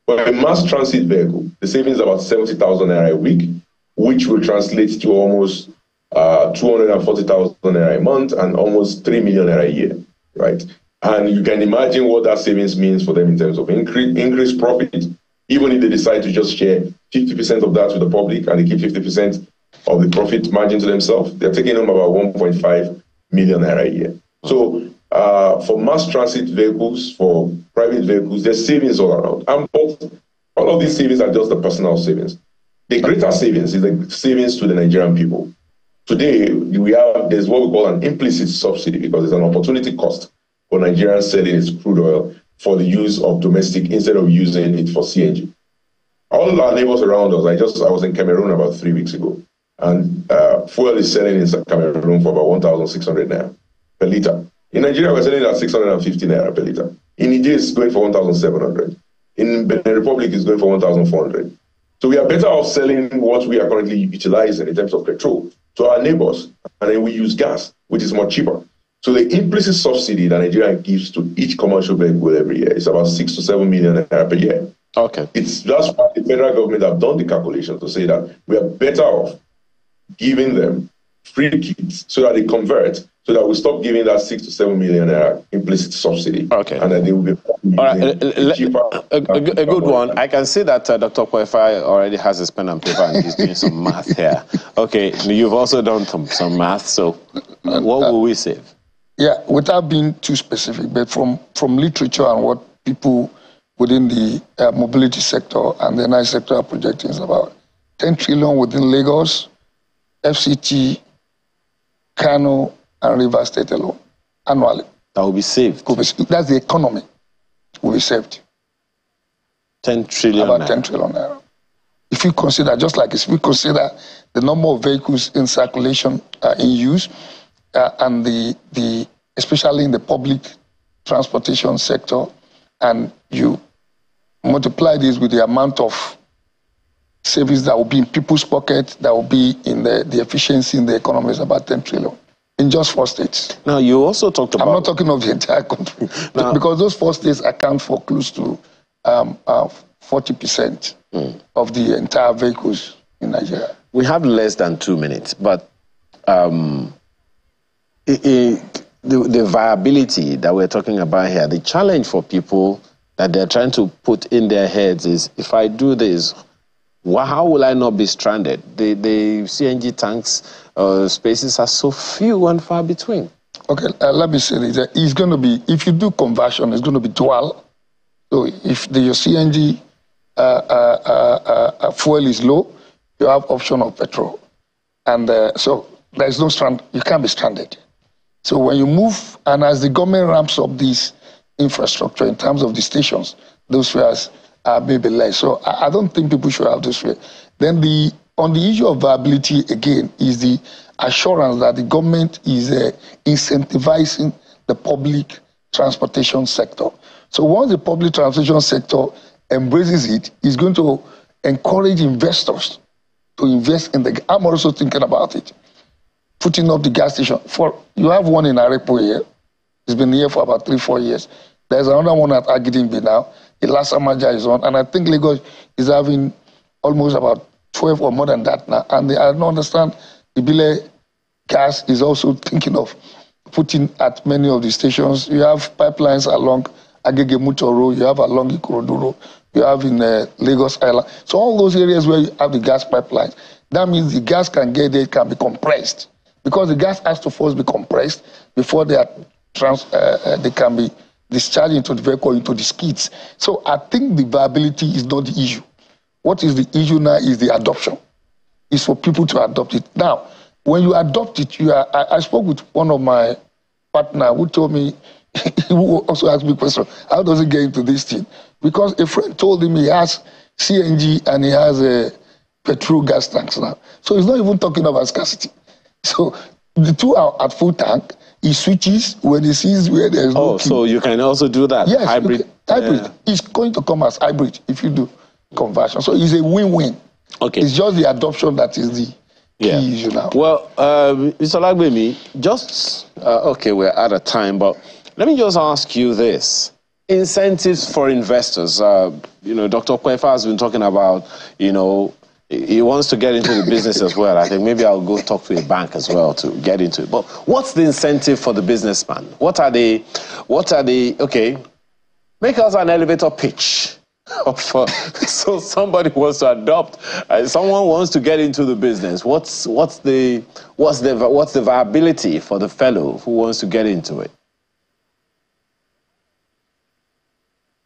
S5: For a mass transit vehicle, the savings is about 70,000 naira a week, which will translate to almost 240,000 naira a month and almost 3 million naira a year, right? And you can imagine what that savings means for them in terms of increased profit, even if they decide to just share 50% of that with the public and they keep 50% of the profit margin to themselves. They're taking home about 1.5 million naira a year. So for mass transit vehicles, for private vehicles, there's savings all around. And all of these savings are just the personal savings. The greater savings is the savings to the Nigerian people. Today, there's what we call an implicit subsidy, because it's an opportunity cost for Nigerians selling its crude oil for the use of domestic instead of using it for CNG. All our neighbors around us, I was in Cameroon about 3 weeks ago, and fuel is selling in Cameroon for about 1,600 naira per liter. In Nigeria, we're selling at 650 naira per liter. In Nigeria, it's going for 1,700. In Benin Republic, it's going for 1,400. So we are better off selling what we are currently utilizing in terms of petrol to our neighbors, and then we use gas, which is much cheaper. So the implicit subsidy that Nigeria gives to each commercial vehicle every year is about 6 to 7 million naira per year.
S1: Okay.
S5: That's why the federal government have done the calculation to say that we are better off giving them free kits so that they convert, so that we stop giving that 6 to 7 million naira implicit subsidy.
S1: Okay.
S5: And then they will be cheaper.
S1: A good one. I can see that Dr. Kwefai already has his pen and paper and he's doing some math here. Okay, you've also done some math, so what will we save?
S4: Yeah, without being too specific, but from literature and what people within the mobility sector and the energy sector are projecting is about 10 trillion within Lagos, FCT, Kano, and Rivers State alone annually.
S1: That will be saved.
S4: That's the economy will be saved.
S1: 10 trillion.
S4: About 10 trillion naira. If you consider, just like if we consider the number of vehicles in circulation in use, and the especially in the public transportation sector, and you multiply this with the amount of savings that will be in people's pockets, that will be in the efficiency in the economy, is about 10 trillion in just 4 states.
S1: Now, you also talked about...
S4: I'm not talking of the entire country, because those 4 states account for close to 40% of the entire vehicles in Nigeria.
S1: We have less than 2 minutes, but the viability that we're talking about here, the challenge for people that they're trying to put in their heads is, if I do this, how will I not be stranded? The CNG tanks spaces are so few and far between.
S4: Okay, let me say this. It's going to be, if you do conversion, it's going to be dual. So if your CNG fuel is low, you have option of petrol. And so there's no strand, you can't be stranded. So when you move, and as the government ramps up this infrastructure in terms of the stations, those fares are maybe less. So I don't think people should have this way. Then on the issue of viability, again, is the assurance that the government is incentivizing the public transportation sector. So once the public transportation sector embraces it, it's going to encourage investors to invest in the... I'm also thinking about it. Putting up the gas station. You have one in Arepo here. It's been here for about 3-4 years. There's another one at Agidingbi now. The last Amaja is on. And I think Lagos is having almost about 12 or more than that now. And I don't understand, Ibile Gas is also thinking of putting at many of the stations. You have pipelines along Agege Muto Road. You have along Ikorodu Road. You have in Lagos Island. So all those areas where you have the gas pipelines, that means the gas can get there, it can be compressed. Because the gas has to first be compressed before they can be discharge into the vehicle, into the skids. So I think the viability is not the issue. What is the issue now is the adoption. It's for people to adopt it. Now, when you adopt it, I spoke with one of my partner who told me, who also asked me a question, how does he get into this thing? Because a friend told him he has CNG and he has a petrol gas tanks now. So he's not even talking about scarcity. So the two are at full tank. He switches when he sees where there's no key.
S1: So you can also do that?
S4: Yes,
S1: hybrid.
S4: Hybrid. Yeah. It's going to come as hybrid if you do conversion. So it's a win-win.
S1: Okay.
S4: It's just the adoption that is the key issue now.
S1: Well, Mr. Lagbemi, just, okay, we're out of time, but let me just ask you this. Incentives for investors. Dr. Kwefa has been talking about, he wants to get into the business as well. I think maybe I'll go talk to a bank as well to get into it. But what's the incentive for the businessman? What are the, okay, make us an elevator pitch. So somebody wants to adopt, someone wants to get into the business. What's the viability for the fellow who wants to get into it?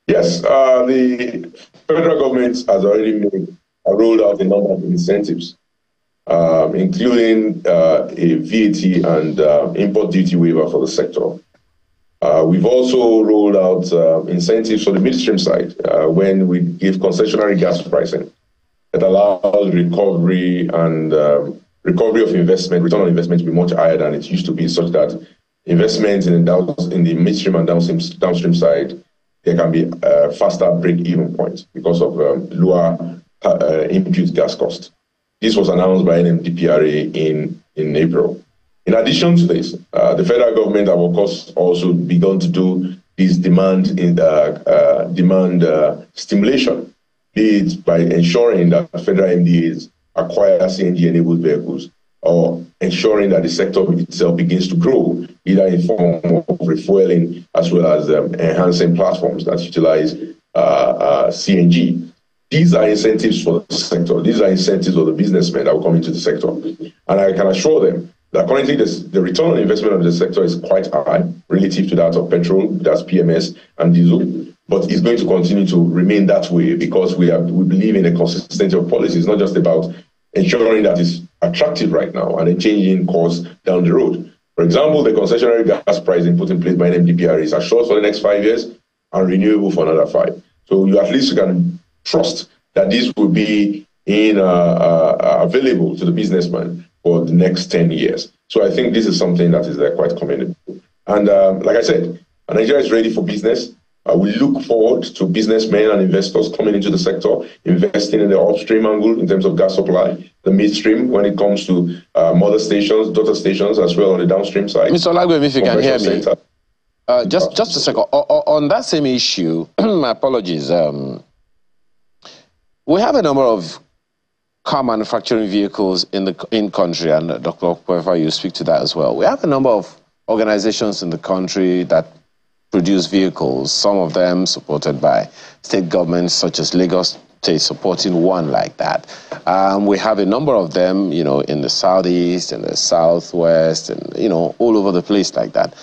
S5: Yes, the federal government has already rolled out a number of incentives, including a VAT and import duty waiver for the sector. We've also rolled out incentives for the midstream side when we give concessionary gas pricing that allows recovery and recovery of investment, return on investment to be much higher than it used to be, such that investments in the midstream and downstream side, there can be a faster break-even point because of lower input gas cost. This was announced by NMDPRA in April. In addition to this, the federal government have, of course, also begun to do this demand stimulation, be it by ensuring that federal MDAs acquire CNG-enabled vehicles, or ensuring that the sector itself begins to grow, either in form of refueling as well as enhancing platforms that utilize CNG. These are incentives for the sector. These are incentives for the businessmen that will come into the sector. And I can assure them that currently the return on investment of the sector is quite high relative to that of petrol, that's PMS and diesel, but it's going to continue to remain that way because we believe in a consistency of policy. It's not just about ensuring that it's attractive right now and then changing course down the road. For example, the concessionary gas pricing put in place by NMDPRA is assured for the next 5 years and renewable for another 5. So you at least can trust that this will be available to the businessman for the next 10 years. So I think this is something that is quite commendable. And like I said, Nigeria is ready for business. We look forward to businessmen and investors coming into the sector, investing in the upstream angle in terms of gas supply, the midstream when it comes to mother stations, daughter stations, as well on the downstream side. Mr.
S1: Lagbemi, if you can hear me. Just a second. On that same issue, my apologies. We have a number of car manufacturing vehicles in country, and Dr. Kwefa, you speak to that as well. We have a number of organizations in the country that produce vehicles, some of them supported by state governments, such as Lagos State supporting one like that. We have a number of them, in the southeast and the southwest and, all over the place like that.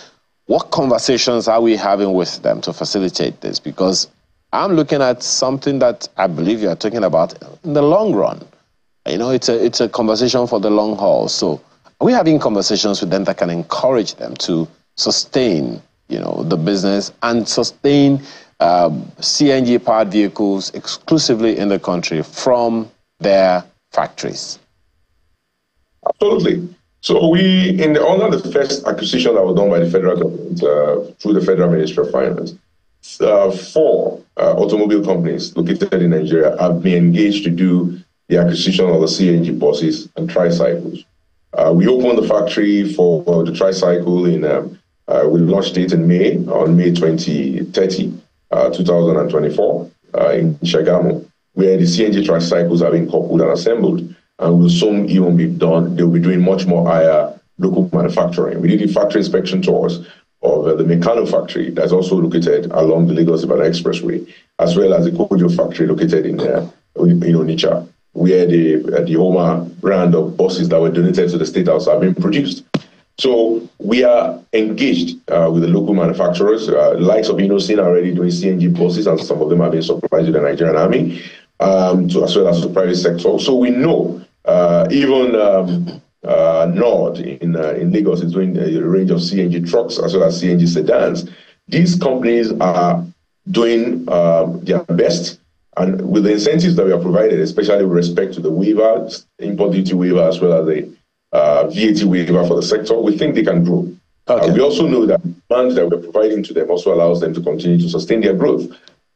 S1: What conversations are we having with them to facilitate this? Because I'm looking at something that I believe you are talking about in the long run. It's a conversation for the long haul. So are we having conversations with them that can encourage them to sustain the business and sustain CNG-powered vehicles exclusively in the country from their factories?
S5: Absolutely. So under the first acquisition that was done by the federal government through the Federal Ministry of Finance, 4 automobile companies located in Nigeria have been engaged to do the acquisition of the CNG buses and tricycles. We opened the factory for the tricycle we launched it in May, on May 2030, 2024, in Shagamu, where the CNG tricycles have been coupled and assembled, and will soon even be done. They'll be doing much more higher local manufacturing. We did the factory inspection tours of the Meccano factory that's also located along the Lagos-Ibadan Expressway, as well as the Kojo factory located in Onitsha, where the Homa brand of buses that were donated to the State House have been produced. So we are engaged with the local manufacturers, likes of Innocent already doing CNG buses, and some of them are being supplied to the Nigerian Army, as well as the private sector. So we know even Nord in Lagos is doing a range of CNG trucks as well as CNG sedans. These companies are doing their best, and with the incentives that we are provided, especially with respect to the waiver, import duty waiver, as well as the VAT waiver for the sector, we think they can grow. We also know that the demand that we're providing to them also allows them to continue to sustain their growth.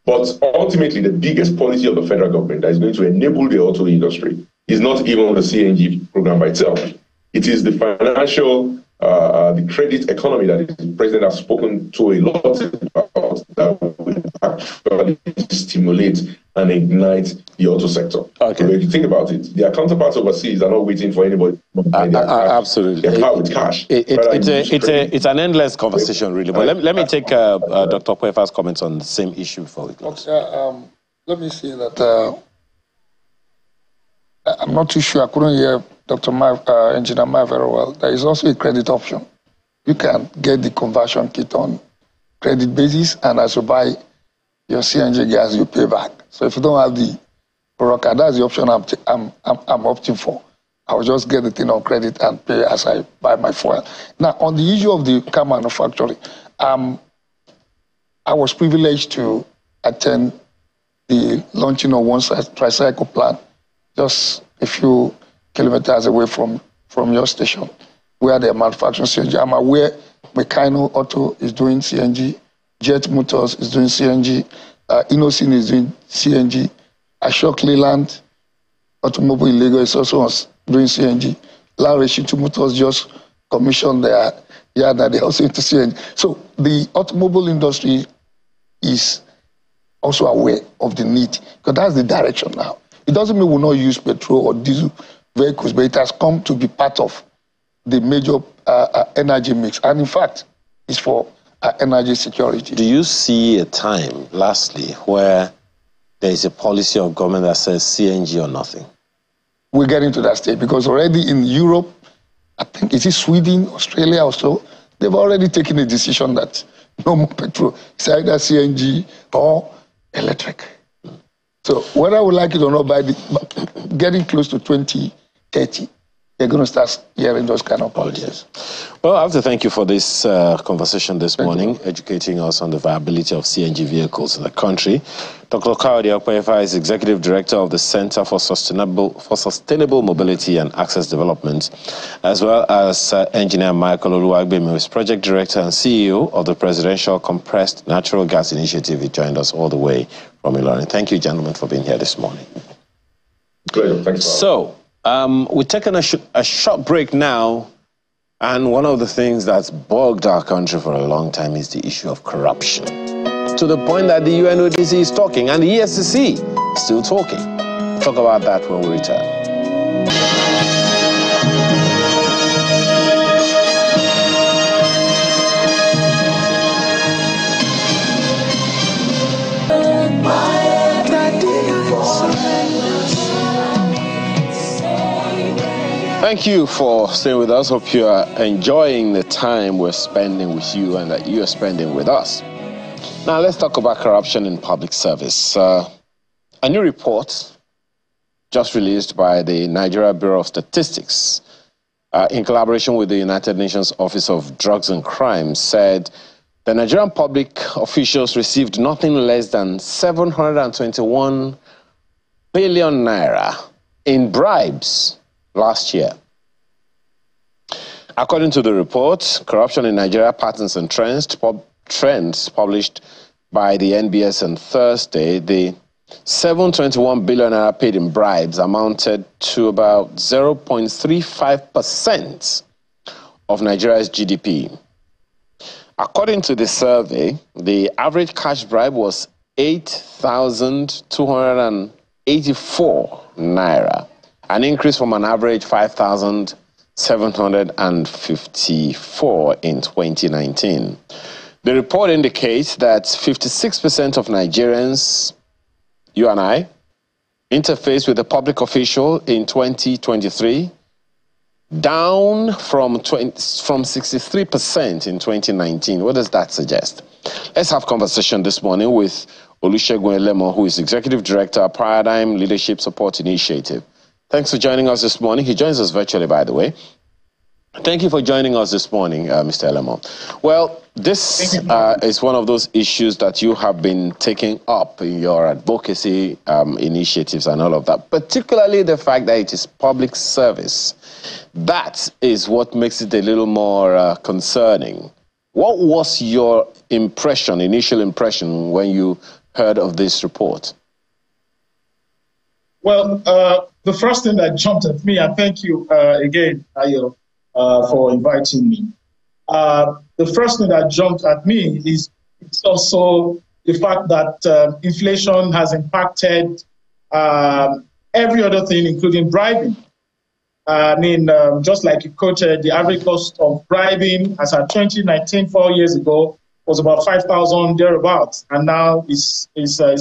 S5: But ultimately, the biggest policy of the federal government that is going to enable the auto industry is not even the CNG program by itself. It is the financial, the credit economy that the president has spoken to a lot about, that will actually stimulate and ignite the auto sector. So if you think about it, their counterparts overseas are not waiting for anybody.
S1: Absolutely.
S5: They're powered with cash.
S1: It's an endless conversation, really. But let me take Dr. Kwefa's comments on the same issue before we close.
S4: Let me say that I'm not too sure. I couldn't hear Dr. Engineer Mai very well. There is also a credit option. You can get the conversion kit on credit basis, and as you buy your CNG gas, you pay back. So if you don't have the product, that's the option I'm opting for. I'll just get the thing on credit and pay as I buy my fuel. Now, on the issue of the car manufacturing, I was privileged to attend the launching of one tricycle plant just a few kilometers away from your station, where they're manufacturing CNG. I'm aware Meccano Auto is doing CNG, Jet Motors is doing CNG, Innocent is doing CNG, Ashok Leyland Automobile in Lagos is also doing CNG. Larry Shitu Motors just commissioned their yard that they also into CNG. So the automobile industry is also aware of the need, because that's the direction now. It doesn't mean we'll not use petrol or diesel vehicles, but it has come to be part of the major energy mix. And in fact, it's for energy security.
S1: Do you see a time, lastly, where there is a policy of government that says CNG or nothing?
S4: We're getting to that stage, because already in Europe, I think it is Sweden, Australia or so, they've already taken a decision that no more petrol. It's either CNG or electric. So whether we like it or not, by getting close to 2030, they're going to start hearing those kind of policies.
S1: Well, I have to thank you for this conversation this morning, educating us on the viability of CNG vehicles in the country. Dr. Kayode Okwefa is Executive Director of the Center for Sustainable Mobility and Access Development, as well as Engineer Michael Oluwagbemi, who is Project Director and CEO of the Presidential Compressed Natural Gas Initiative. He joined us all the way from Ilorin. Thank you, gentlemen, for being here this morning.
S5: Pleasure. Thanks.
S1: So, we're taking a short break now, and one of the things that's bugged our country for a long time is the issue of corruption, to the point that the UNODC is talking and the EFCC is still talking. Talk about that when we return. Thank you for staying with us. Hope you are enjoying the time we're spending with you and that you are spending with us. Now, let's talk about corruption in public service. A new report just released by the Nigeria Bureau of Statistics in collaboration with the United Nations Office of Drugs and Crime said the Nigerian public officials received nothing less than 721 billion naira in bribes last year. According to the report, Corruption in Nigeria Patterns and Trends published by the NBS on Thursday, the 721 billion naira paid in bribes amounted to about 0.35% of Nigeria's GDP. According to the survey, the average cash bribe was 8,284 naira, an increase from an average 5,754 in 2019. The report indicates that 56% of Nigerians, you and I, interfaced with a public official in 2023, down from 63% in 2019. What does that suggest? Let's have conversation this morning with Olusegun Elemo, who is Executive Director, Paradigm Leadership Support Initiative. Thanks for joining us this morning. He joins us virtually, by the way. Thank you for joining us this morning, Mr. Elemo. Well, this is one of those issues that you have been taking up in your advocacy initiatives and all of that, particularly the fact that it is public service. That is what makes it a little more concerning. What was your impression, initial impression, when you heard of this report?
S6: Well, the first thing that jumped at me, and thank you again, Ayo, for inviting me. The first thing that jumped at me is it's also the fact that inflation has impacted every other thing, including bribing. I mean, just like you quoted, the average cost of bribing as at 2019, 4 years ago, was about 5,000 thereabouts, and now it's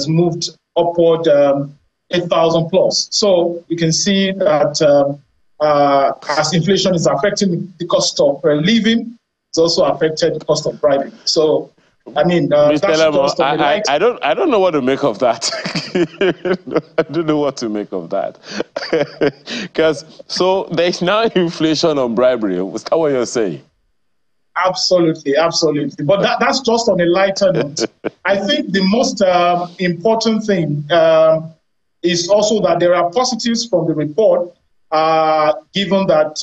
S6: moved upward 8,000 plus. So you can see that as inflation is affecting the cost of living, it's also affected the cost of bribing. So, I mean,
S1: Mr. Elemo, I don't know what to make of that. I don't know what to make of that. Because so there's now inflation on bribery. Is that what you're saying?
S6: Absolutely, absolutely. But that's just on a lighter note. I think the most important thing is also that there are positives from the report, given that,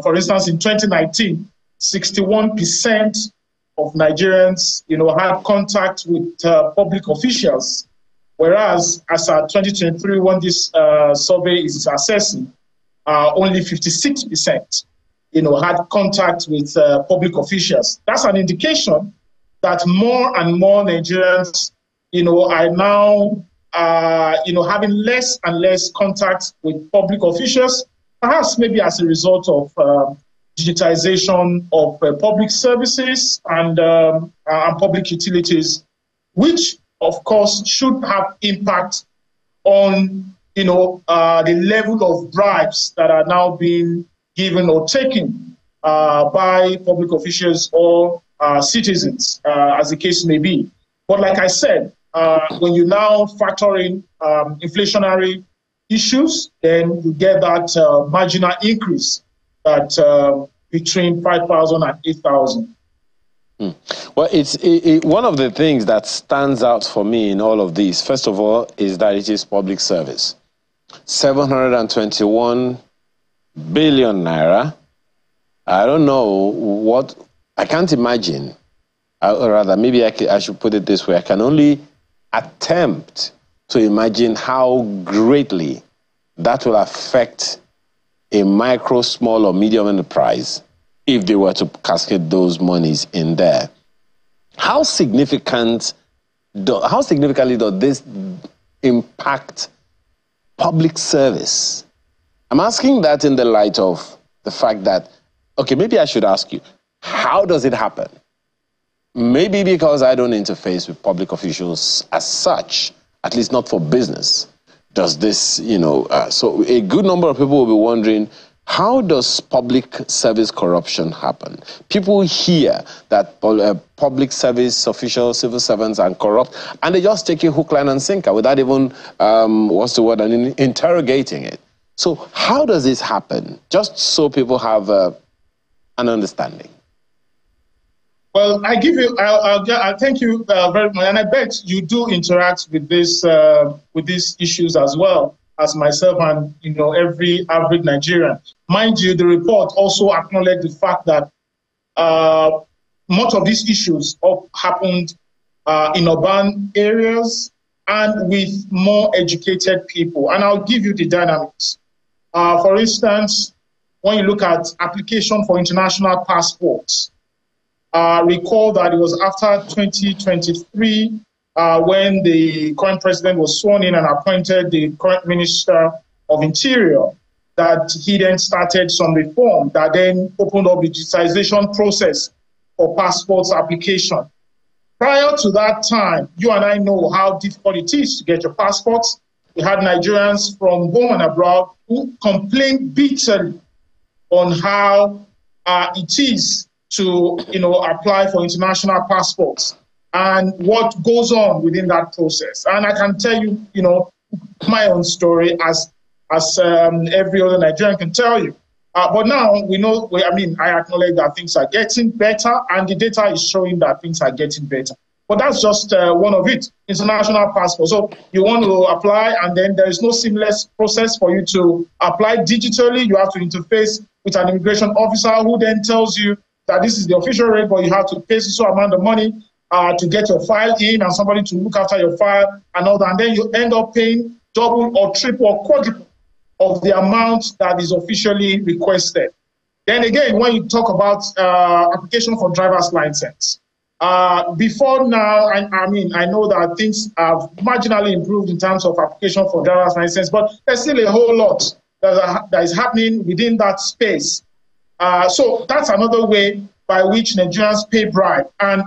S6: for instance, in 2019, 61% of Nigerians, had contact with public officials, whereas as at 2023, when this survey is assessing, only 56%, had contact with public officials. That's an indication that more and more Nigerians, are now, having less and less contact with public officials, perhaps maybe as a result of digitization of public services and public utilities, which, of course, should have impact on, the level of bribes that are now being given or taken by public officials or citizens, as the case may be. But like I said, when you now factor in inflationary issues, then you get that marginal increase that between 5,000 and 8,000.
S1: Well, it's one of the things that stands out for me in all of this, first of all, is that it is public service. 721 billion naira. I don't know what, I can't imagine, or rather, maybe I should put it this way, I can only attempt to imagine how greatly that will affect a micro, small, or medium enterprise if they were to cascade those monies in there. How significantly does this impact public service? I'm asking that in the light of the fact that, okay, maybe I should ask you, how does it happen? Maybe because I don't interface with public officials as such, at least not for business. Does this, so a good number of people will be wondering, how does public service corruption happen? People hear that public service officials, civil servants are corrupt, and they just take a hook, line, and sinker without even, interrogating it. So how does this happen? Just so people have an understanding.
S6: Well, I thank you very much, and I bet you do interact with these issues as well as myself and every average Nigerian. Mind you, the report also acknowledged the fact that much of these issues happened in urban areas and with more educated people. And I'll give you the dynamics. For instance, when you look at application for international passports, recall that it was after 2023 when the current president was sworn in and appointed the current Minister of Interior that he then started some reform that then opened up the digitization process for passports application. Prior to that time, you and I know how difficult it is to get your passports. We had Nigerians from home and abroad who complained bitterly on how it is to, apply for international passports and what goes on within that process. And I can tell you, my own story as every other Nigerian can tell you. But now we know, I acknowledge that things are getting better, and the data is showing that things are getting better. But that's just one of it, international passport. So you want to apply, and then there is no seamless process for you to apply digitally. You have to interface with an immigration officer who then tells you that this is the official rate, but you have to pay so amount of money to get your file in, and somebody to look after your file and all that. And then you end up paying double or triple or quadruple of the amount that is officially requested. Then again, when you talk about application for driver's license, before now, I know that things have marginally improved in terms of application for driver's license, but there's still a whole lot that is happening within that space. So that's another way by which Nigerians pay bribe. And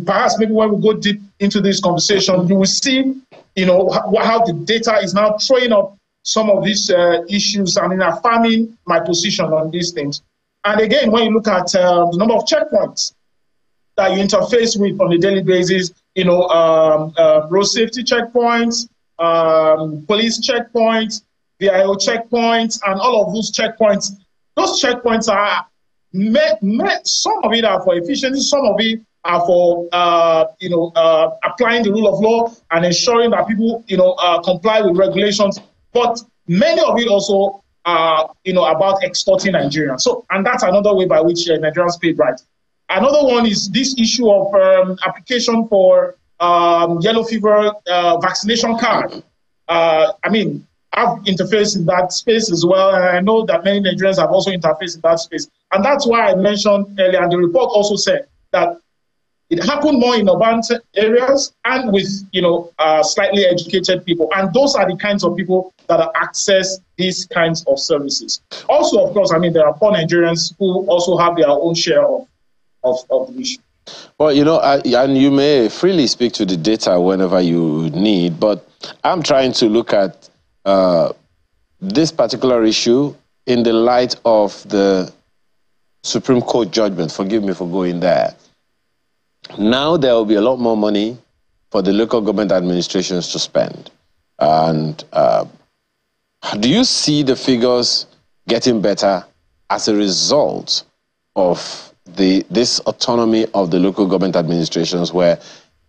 S6: perhaps maybe when we go deep into this conversation, you will see, how the data is now throwing up some of these issues and affirming my position on these things. And again, when you look at the number of checkpoints that you interface with on a daily basis, road safety checkpoints, police checkpoints, VIO checkpoints, and all of those checkpoints are some of it are for efficiency, some of it are for applying the rule of law and ensuring that people comply with regulations. But many of it also are about extorting Nigerians. So, and that's another way by which Nigerians pay bribes. Another one is this issue of application for yellow fever vaccination card. I've interfaced in that space as well, and I know that many Nigerians have also interfaced in that space. And that's why I mentioned earlier, and the report also said that it happened more in urban areas and with, slightly educated people. And those are the kinds of people that access these kinds of services. Also, of course, there are poor Nigerians who also have their own share of the issue.
S1: Well, and you may freely speak to the data whenever you need, but I'm trying to look at this particular issue in the light of the Supreme Court judgment. Forgive me for going there. Now there will be a lot more money for the local government administrations to spend. And do you see the figures getting better as a result of this autonomy of the local government administrations, where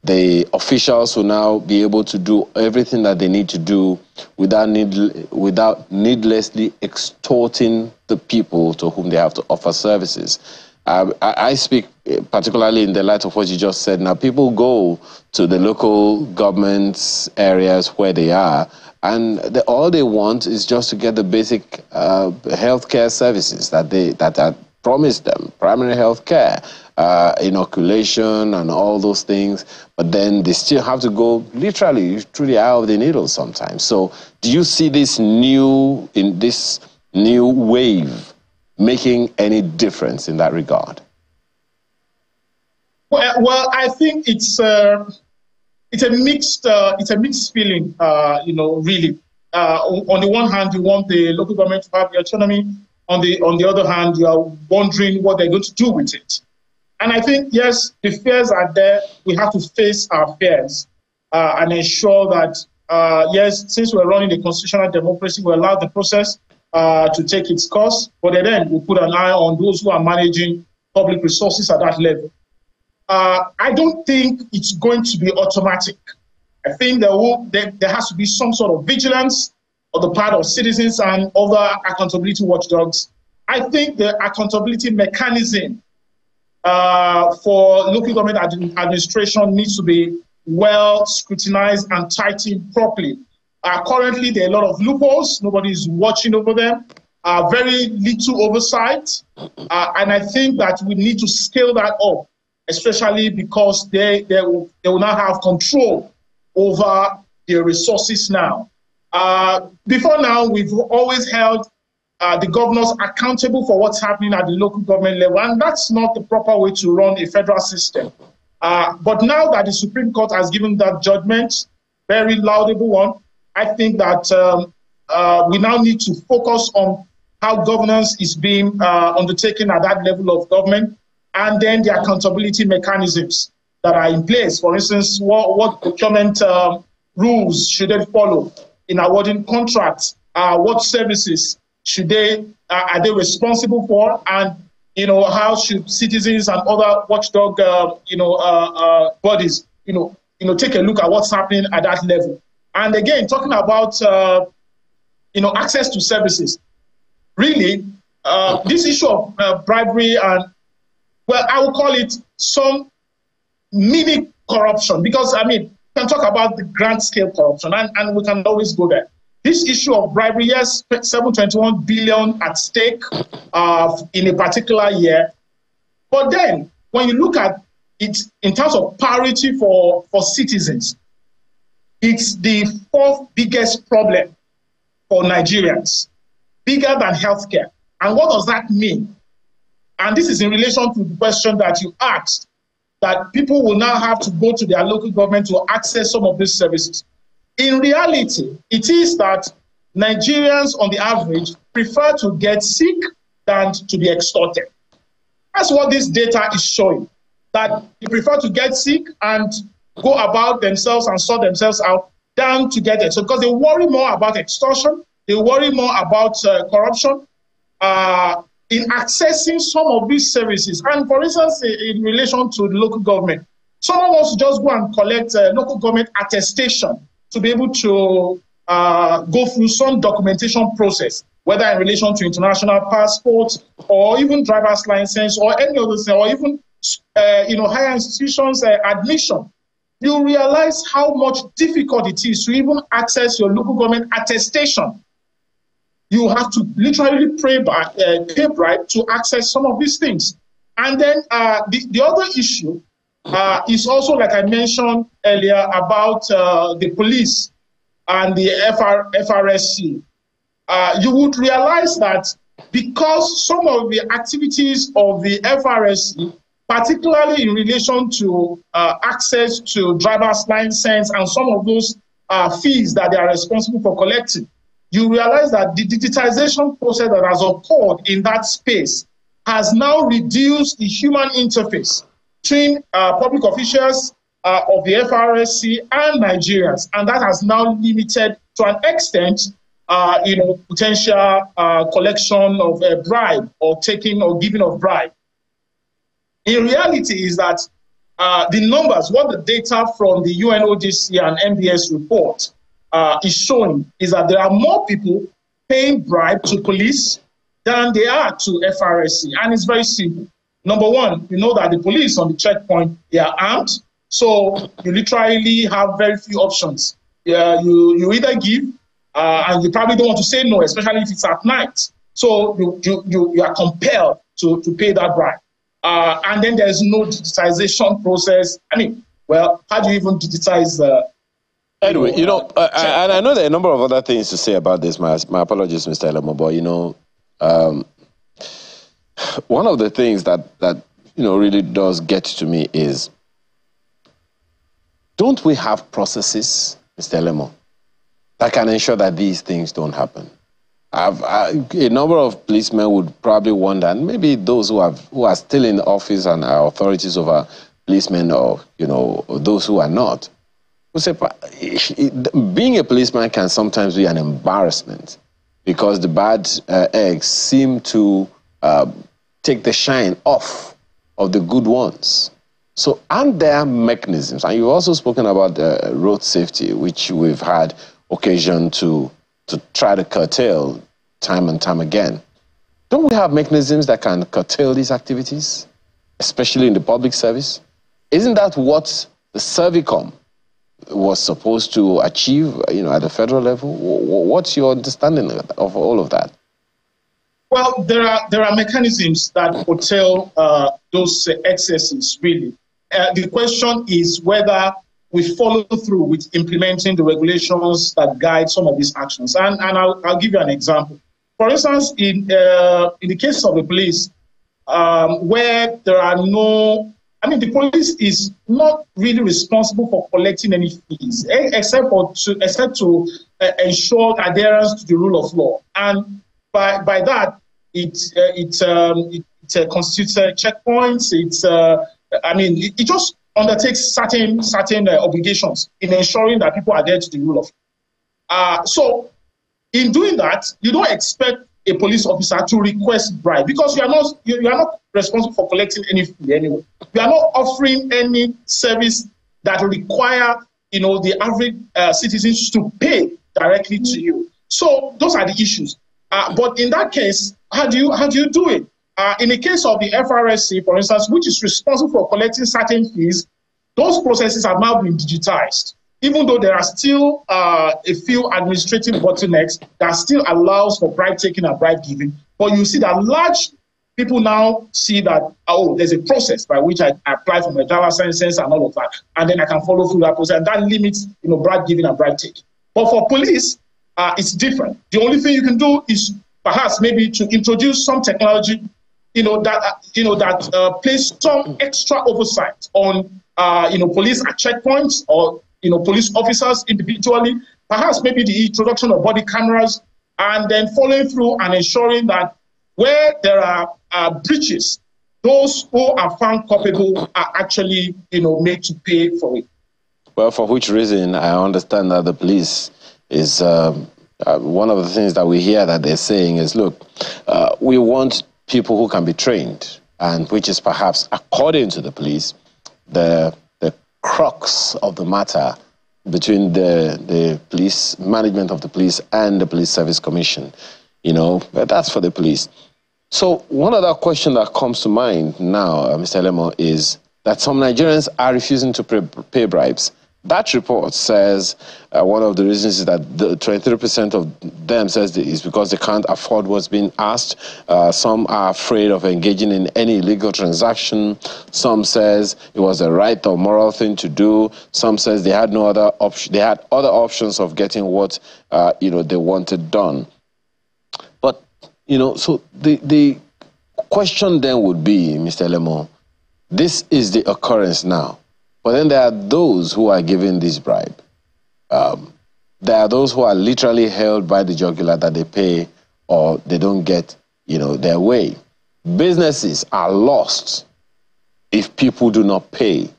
S1: the officials will now be able to do everything that they need to do without needlessly extorting the people to whom they have to offer services? I speak particularly in the light of what you just said. Now, people go to the local government areas where they are, and all they want is just to get the basic healthcare services that are promised them, primary health care, inoculation and all those things, but then they still have to go literally through the eye of the needle sometimes. So do you see this new wave making any difference in that regard?
S6: Well, I think it's a mixed feeling, really. On the one hand, you want the local government to have the autonomy. On the other hand, you are wondering what they're going to do with it. And I think, yes, the fears are there. We have to face our fears and ensure that, yes, since we're running a constitutional democracy, we allow the process to take its course, but then we put an eye on those who are managing public resources at that level. I don't think it's going to be automatic. I think there has to be some sort of vigilance on the part of citizens and other accountability watchdogs. I think the accountability mechanism for local government administration needs to be well scrutinized and tightened properly. Currently, there are a lot of loopholes. Nobody is watching over them. Very little oversight. And I think that we need to scale that up, especially because they will now have control over their resources now. Before now, we've always held the governors accountable for what's happening at the local government level, and that's not the proper way to run a federal system. But now that the Supreme Court has given that judgment, very laudable one, I think that we now need to focus on how governance is being undertaken at that level of government, and then the accountability mechanisms that are in place. For instance, what procurement rules should they follow in awarding contracts? What services should they are they responsible for? And how should citizens and other watchdog bodies take a look at what's happening at that level? And again, talking about access to services. Really, this issue of bribery and, well, I would call it some mini corruption, because we can talk about the grand scale corruption, and we can always go there. This issue of bribery, yes, 721 billion at stake in a particular year. But then, when you look at it in terms of priority for citizens, it's the fourth biggest problem for Nigerians, bigger than healthcare. And what does that mean? And this is in relation to the question that you asked, that people will now have to go to their local government to access some of these services. In reality, it is that Nigerians, on the average, prefer to get sick than to be extorted. That's what this data is showing, that they prefer to get sick and go about themselves and sort themselves out than to get it. So because they worry more about extortion, they worry more about corruption in accessing some of these services. And for instance, in relation to the local government, someone wants to just go and collect local government attestation to be able to go through some documentation process, whether in relation to international passports or even driver's license or any other thing, or even higher institutions admission. You realize how much difficult it is to even access your local government attestation. You have to literally pay bribe to access some of these things. And then the other issue is also, like I mentioned earlier, about the police and the FRSC. You would realize that because some of the activities of the FRSC, particularly in relation to access to driver's license and some of those fees that they are responsible for collecting, you realize that the digitization process that has occurred in that space has now reduced the human interface between public officials of the FRSC and Nigerians, and that has now limited to an extent potential collection of a bribe or taking or giving of bribe. In reality is that the numbers, what the data from the UNODC and MBS report is showing is that there are more people paying bribe to police than they are to FRSC. And it's very simple. Number one, you know that the police on the checkpoint, they are armed. So you literally have very few options. You either give, and you probably don't want to say no, especially if it's at night. So you are compelled to pay that bribe. And then there's no digitization process. How do you even digitize
S1: anyway, and I know there are a number of other things to say about this. My apologies, Mr. Elemo, but one of the things that really does get to me is, don't we have processes, Mr. Elemo, that can ensure that these things don't happen? A number of policemen would probably wonder, and maybe those who are still in office and are authorities over policemen, or those who are not, will say being a policeman can sometimes be an embarrassment because the bad eggs seem to take the shine off of the good ones. So aren't there mechanisms? And you've also spoken about road safety, which we've had occasion to try to curtail time and time again. Don't we have mechanisms that can curtail these activities, especially in the public service? Isn't that what the Servicom was supposed to achieve, at the federal level? What's your understanding of all of that?
S6: Well, there are mechanisms that curtail those excesses, really. The question is whether we follow through with implementing the regulations that guide some of these actions. And I'll give you an example. For instance, in the case of the police, where there are no, the police is not really responsible for collecting any fees, except to ensure adherence to the rule of law. And by that, it constitutes checkpoints. It just undertakes certain obligations in ensuring that people adhere to the rule of law. So in doing that, you don't expect a police officer to request bribe, because you are not responsible for collecting any fee anyway. You are not offering any service that require the average citizens to pay directly to you. So those are the issues. But in that case, how do you do it? In the case of the FRSC, for instance, which is responsible for collecting certain fees, those processes have now been digitized. Even though there are still a few administrative bottlenecks that still allows for bribe taking and bribe giving, but you see that large people now see that, there's a process by which I apply for my driver's license and all of that, and then I can follow through that process, and that limits bribe giving and bribe taking. But for police, it's different. The only thing you can do is perhaps maybe to introduce some technology, that place some extra oversight on police at checkpoints, or police officers individually, perhaps maybe the introduction of body cameras, and then following through and ensuring that where there are breaches, those who are found culpable are actually made to pay for it.
S1: Well, for which reason I understand that the police is one of the things that we hear that they're saying is, look, we want people who can be trained, and which is perhaps, according to the police, the crux of the matter between the police management of the police and the Police Service Commission. But that's for the police. So one other question that comes to mind now, Mr. Elemo, is that some Nigerians are refusing to pay bribes. That report says one of the reasons is that 23% of them says is because they can't afford what's being asked. Some are afraid of engaging in any illegal transaction. Some says it was a right or moral thing to do. Some says they had no other option. They had other options of getting what they wanted done. But so the question then would be, Mr. Elemo, this is the occurrence now. But then there are those who are giving this bribe. There are those who are literally held by the jugular that they pay or they don't get, their way. Businesses are lost if people do not pay,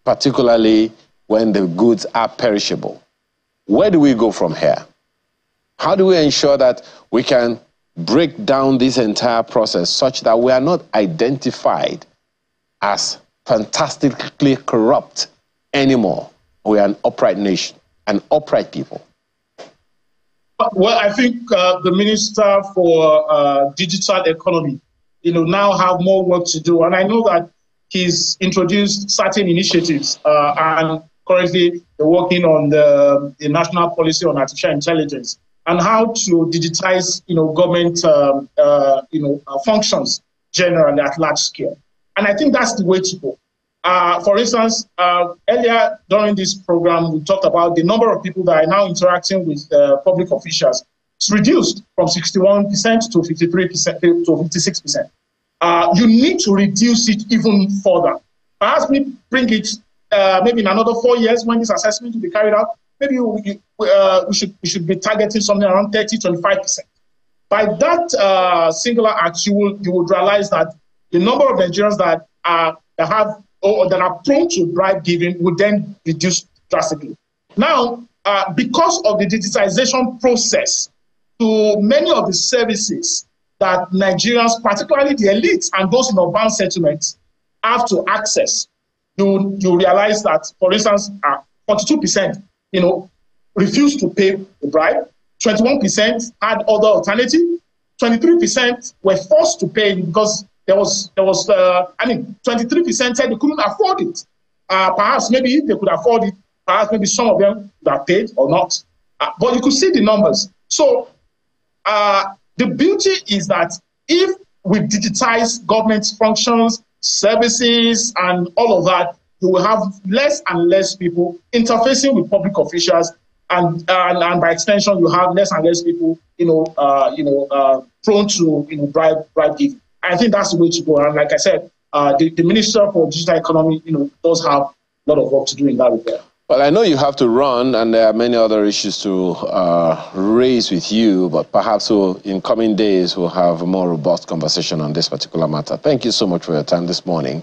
S1: particularly when the goods are perishable. Where do we go from here? How do we ensure that we can break down this entire process such that we are not identified as fantastically corrupt anymore? We are an upright nation, an upright people.
S6: Well, I think the Minister for Digital Economy, now have more work to do. And I know that he's introduced certain initiatives and currently they're working on the National Policy on Artificial Intelligence and how to digitize, government, functions generally at large scale. And I think that's the way to go. For instance, earlier during this program, we talked about the number of people that are now interacting with public officials. It's reduced from 61% to 53% to 56%. You need to reduce it even further. Perhaps we bring it maybe in another 4 years when this assessment will be carried out. Maybe we should be targeting something around 30-25%. By that singular act, you would realize that the number of Nigerians that are prone to bribe giving would then reduce drastically. Now, because of the digitization process, to many of the services that Nigerians, particularly the elites and those in urban settlements, have to access, you realize that, for instance, 42%, refused to pay the bribe. 21% had other alternative. 23% were forced to pay because there was 23% said they couldn't afford it. Perhaps maybe if they could afford it, perhaps maybe some of them would have paid or not. But you could see the numbers. So the beauty is that if we digitize government functions, services, and all of that, you will have less and less people interfacing with public officials, and by extension, you have less and less people, prone to bribe giving. I think that's the way to go. And like I said, the Minister for Digital Economy, does have a lot of work to do in that regard.
S1: Well, I know you have to run, and there are many other issues to raise with you, but perhaps in coming days we'll have a more robust conversation on this particular matter. Thank you so much for your time this morning.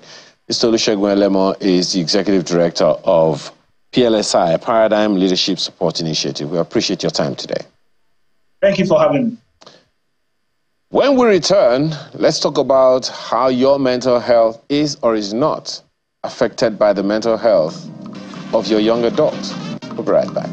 S1: Mr. Olusegun Elemo is the Executive Director of PLSI, Paradigm Leadership Support Initiative. We appreciate your time today.
S6: Thank you for having me.
S1: When we return, let's talk about how your mental health is or is not affected by the mental health of your young adults. We'll be right back.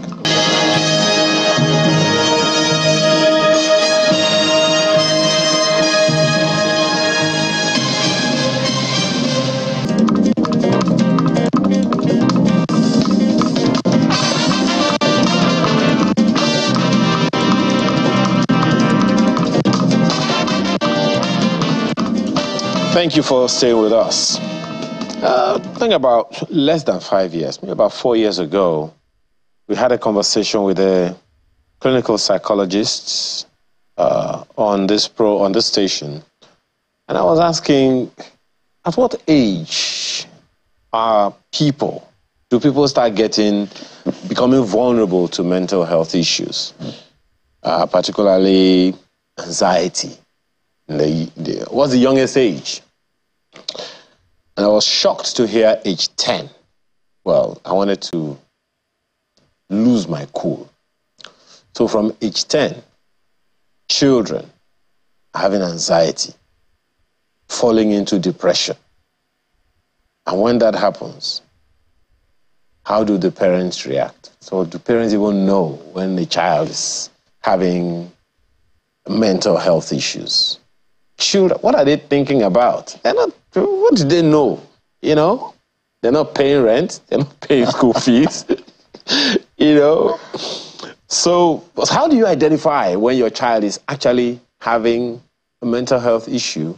S1: Thank you for staying with us. I think about less than 5 years, maybe about 4 years ago, we had a conversation with a clinical psychologist on this station, and I was asking, at what age do people start becoming vulnerable to mental health issues, particularly anxiety? What's the youngest age? And I was shocked to hear age 10. Well, I wanted to lose my cool. So from age 10, children are having anxiety, falling into depression. And when that happens, how do the parents react? So do parents even know when the child is having mental health issues? Children, what are they thinking about? What do they know? You know, they're not paying rent, they're not paying school fees. You know, so how do you identify when your child is actually having a mental health issue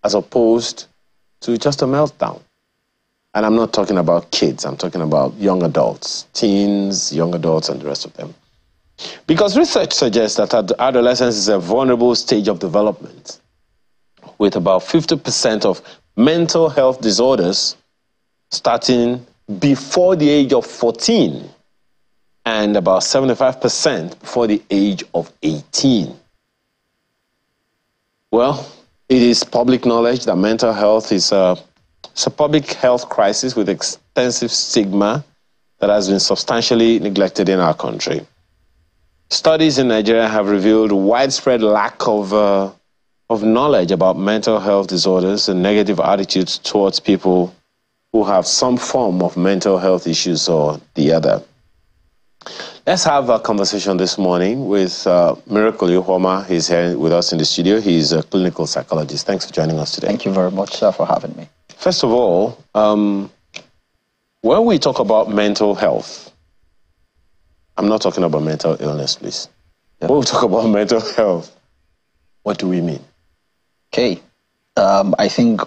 S1: as opposed to just a meltdown? And I'm not talking about kids, I'm talking about young adults, teens, young adults, and the rest of them. Because research suggests that adolescence is a vulnerable stage of development, with about 50% of mental health disorders starting before the age of 14 and about 75% before the age of 18. Well, it is public knowledge that mental health is a public health crisis with extensive stigma that has been substantially neglected in our country. Studies in Nigeria have revealed widespread lack of knowledge about mental health disorders and negative attitudes towards people who have some form of mental health issues or the other. Let's have a conversation this morning with Miracle Yuhoma. He's here with us in the studio. He's a clinical psychologist. Thanks for joining us today.
S7: Thank you very much, sir, for having me.
S1: First of all, when we talk about mental health, I'm not talking about mental illness, please. Yeah. When we talk about mental health, what do we mean?
S7: Okay. I think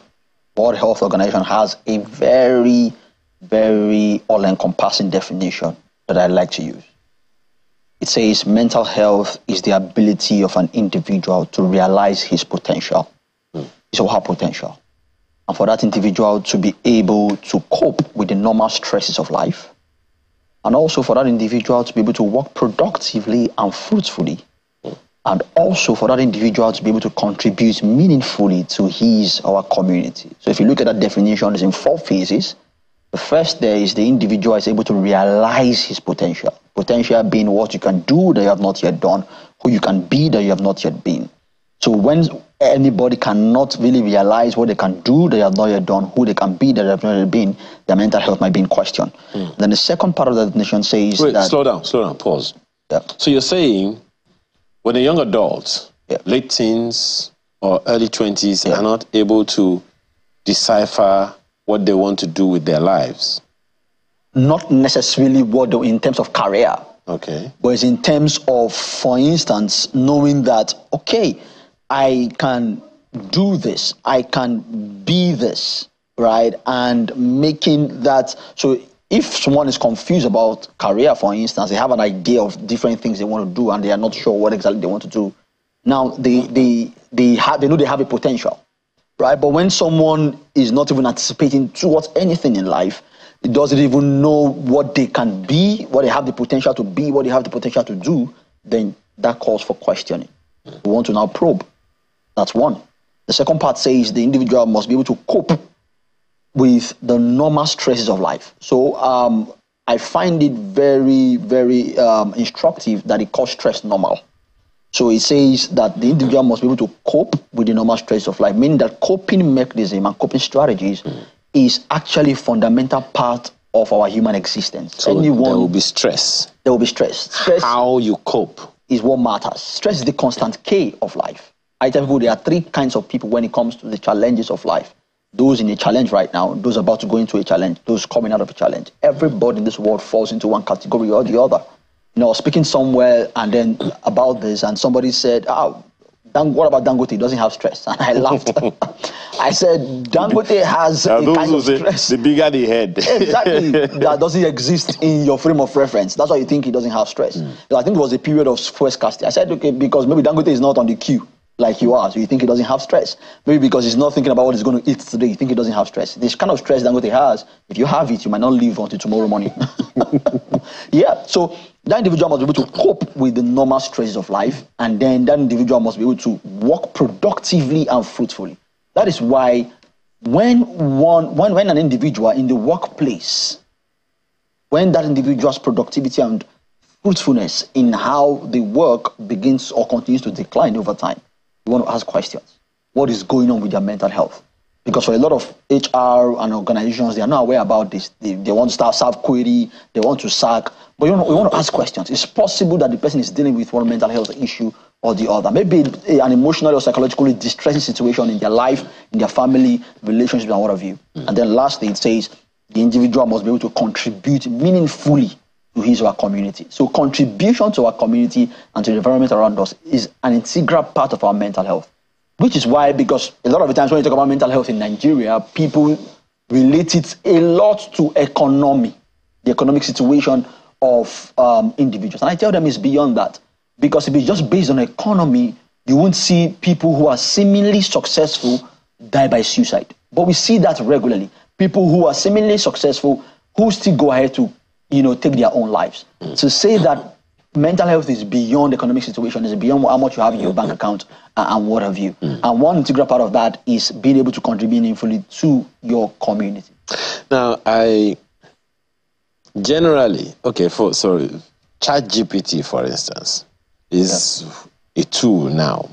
S7: World Health Organization has a very, very all-encompassing definition that I like to use. It says mental health is the ability of an individual to realize his potential, his or her potential. And for that individual to be able to cope with the normal stresses of life. And also for that individual to be able to work productively and fruitfully. And also for that individual to be able to contribute meaningfully to his or her community. So if you look at that definition, it's in 4 phases. The first there is the individual is able to realize his potential. Potential being what you can do that you have not yet done, who you can be that you have not yet been. So when anybody cannot really realize what they can do they have not yet done, who they can be that they have not yet been, their mental health might be in question. Then the second part of the definition says that...
S1: Slow down, pause.
S7: Yeah.
S1: So you're saying when a young adult, late teens or early 20s, are not able to decipher what they want to do with their lives?
S7: Not necessarily what they, in terms of career.
S1: Okay.
S7: But it's in terms of, for instance, knowing that, okay, I can do this, I can be this, right? And making that, so if someone is confused about career, for instance, they have an idea of different things they want to do and they are not sure what exactly they want to do. Now, they know they have a potential, right? But when someone is not even anticipating towards anything in life, it doesn't even know what they can be, what they have the potential to be, what they have the potential to do, then that calls for questioning. We want to now probe. That's one. The second part says the individual must be able to cope with the normal stresses of life. So I find it very, very instructive that it calls stress normal. So it says that the individual must be able to cope with the normal stresses of life, meaning that coping mechanism and coping strategies is actually a fundamental part of our human existence.
S1: So there will be stress.
S7: There will be stress. Stress.
S1: How you cope
S7: is what matters. Stress is the constant K of life. I tell people there are three kinds of people when it comes to the challenges of life. Those in a challenge right now, those about to go into a challenge, those coming out of a challenge. Everybody in this world falls into one category or the other. You know, I was speaking somewhere and then about this, and somebody said, what about Dangote? He doesn't have stress. And I laughed. I said, Dangote has a kind of stress.
S1: The bigger the head.
S7: Exactly. That doesn't exist in your frame of reference. That's why you think he doesn't have stress. I think it was a period of fuel scarcity. I said, okay, because maybe Dangote is not on the queue like you are, so you think he doesn't have stress. Maybe because he's not thinking about what he's going to eat today, you think he doesn't have stress. This kind of stress Dangote has, if you have it, you might not live until tomorrow morning. Yeah, so that individual must be able to cope with the normal stresses of life, and then that individual must be able to work productively and fruitfully. That is why when an individual in the workplace, when that individual's productivity and fruitfulness in how they work begins or continues to decline over time, you want to ask questions. What is going on with their mental health? Because for a lot of HR and organizations, they are not aware about this. They want to start self-query, they want to sack, but we want to ask questions. It's possible that the person is dealing with one mental health issue or the other. Maybe an emotional or psychologically distressing situation in their life, in their family, relationships, and what have you. And then lastly, it says the individual must be able to contribute meaningfully to his or her community. So contribution to our community and to the environment around us is an integral part of our mental health. Which is why, because a lot of the times when you talk about mental health in Nigeria, people relate it a lot to economy, the economic situation of individuals. And I tell them it's beyond that. Because if it's just based on economy, you won't see people who are seemingly successful die by suicide. But we see that regularly. People who are seemingly successful who still go ahead to, take their own lives. To say that mental health is beyond economic situation, is beyond how much you have in your bank account and what have you. And one integral part of that is being able to contribute meaningfully to your community.
S1: Now, ChatGPT, for instance, is a tool now.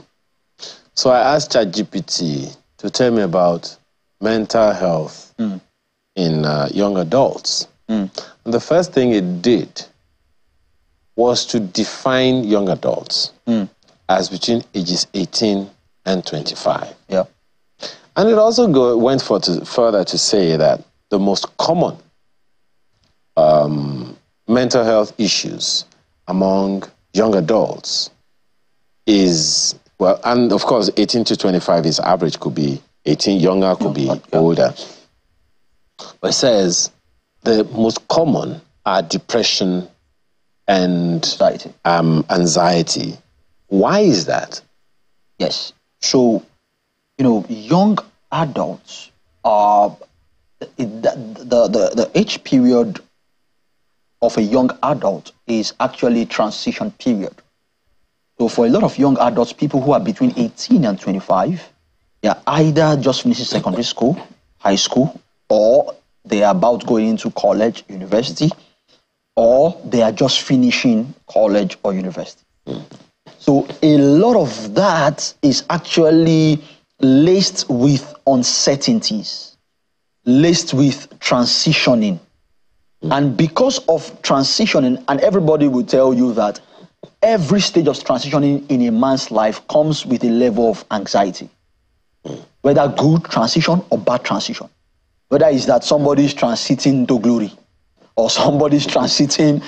S1: So I asked ChatGPT to tell me about mental health in young adults. And the first thing it did was to define young adults as between ages 18 and 25.
S7: Yeah.
S1: And it also went further to say that the most common mental health issues among young adults is, and of course 18 to 25 is average, could be 18 younger, could be older. But it says the most common are depression and anxiety. Why is that?
S7: Yes. So, young adults are the age period of a young adult is actually a transition period. So for a lot of young adults, people who are between 18 and 25, they are either just finishing secondary school, high school, or they are about going into college, university, or they are just finishing college or university. So a lot of that is actually laced with uncertainties, laced with transitioning. And because of transitioning, and everybody will tell you that every stage of transitioning in a man's life comes with a level of anxiety, whether good transition or bad transition. Whether it's that somebody's transiting to glory, or somebody's transiting,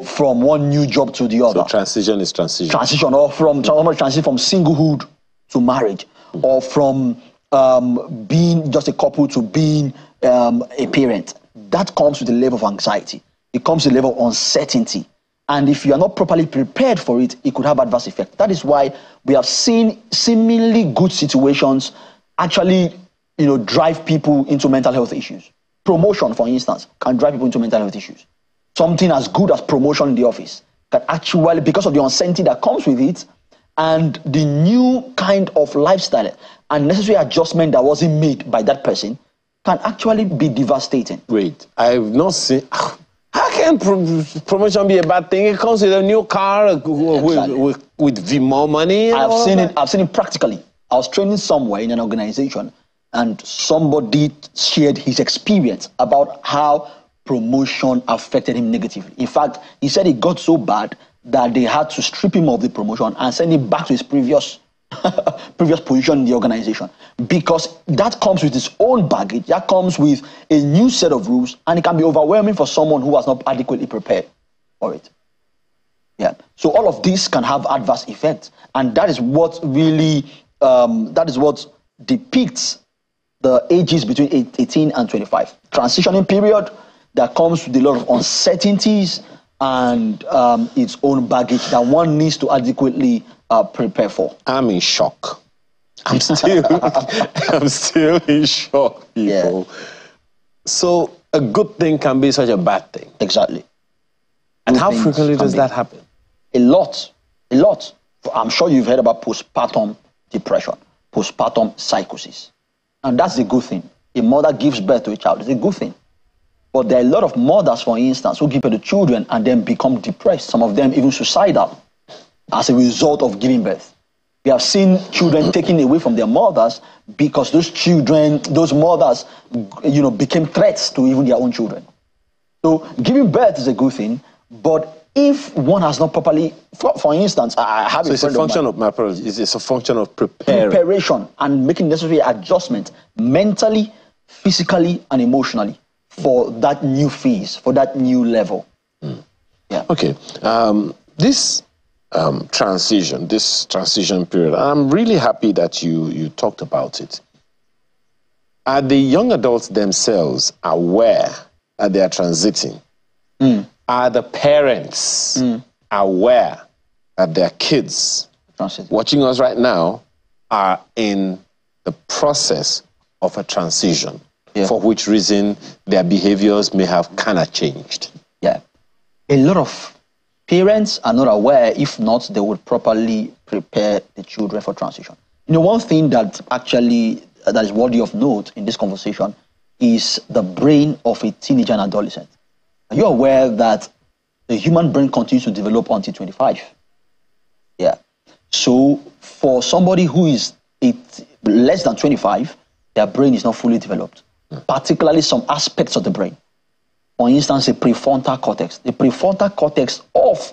S7: from one new job to the other.
S1: So transition is transition.
S7: Transition, or from somebody transiting from singlehood to marriage, or from being just a couple to being a parent. That comes with a level of anxiety. It comes with a level of uncertainty. And if you are not properly prepared for it, it could have adverse effects. That is why we have seen seemingly good situations actually, drive people into mental health issues. Promotion, for instance, can drive people into mental health issues. Something as good as promotion in the office can actually, because of the uncertainty that comes with it, and the new kind of lifestyle and necessary adjustment that wasn't made by that person, can actually be devastating.
S1: Wait, I've not seen... How can promotion be a bad thing? It comes with a new car, with more money.
S7: I've seen it practically. I was training somewhere in an organization, and somebody shared his experience about how promotion affected him negatively. In fact, he said it got so bad that they had to strip him of the promotion and send him back to his previous position in the organization, because that comes with its own baggage, that comes with a new set of rules, and it can be overwhelming for someone who has not adequately prepared for it. Yeah. So all of this can have adverse effects, and that is what really depicts the ages between 18 and 25. Transitioning period that comes with a lot of uncertainties and its own baggage that one needs to adequately prepare for.
S1: I'm in shock. I'm still in shock, people. Yeah. So a good thing can be such a bad thing.
S7: Exactly.
S1: And how frequently does that happen?
S7: A lot. I'm sure you've heard about postpartum depression, postpartum psychosis. And that's a good thing. A mother gives birth to a child. It's a good thing. But there are a lot of mothers, for instance, who give birth to children and then become depressed, some of them even suicidal, as a result of giving birth. We have seen children taken away from their mothers because those mothers, became threats to even their own children. So giving birth is a good thing, but if one has not properly, for instance, I have
S1: so
S7: a
S1: it's a function of my apologies. It's a function of preparation
S7: and making necessary adjustment mentally, physically, and emotionally for that new phase, for that new level. Yeah.
S1: Okay. This transition period, I'm really happy that you talked about it. Are the young adults themselves aware that they are transiting? Are the parents aware that their kids watching us right now are in the process of a transition, for which reason their behaviors may have kind of changed?
S7: Yeah. A lot of parents are not aware. If not, they would properly prepare the children for transition. One thing that is worthy of note in this conversation is the brain of a teenager and adolescent. Are you aware that the human brain continues to develop until 25? Yeah. So for somebody who is less than 25, their brain is not fully developed, particularly some aspects of the brain. For instance, the prefrontal cortex. The prefrontal cortex of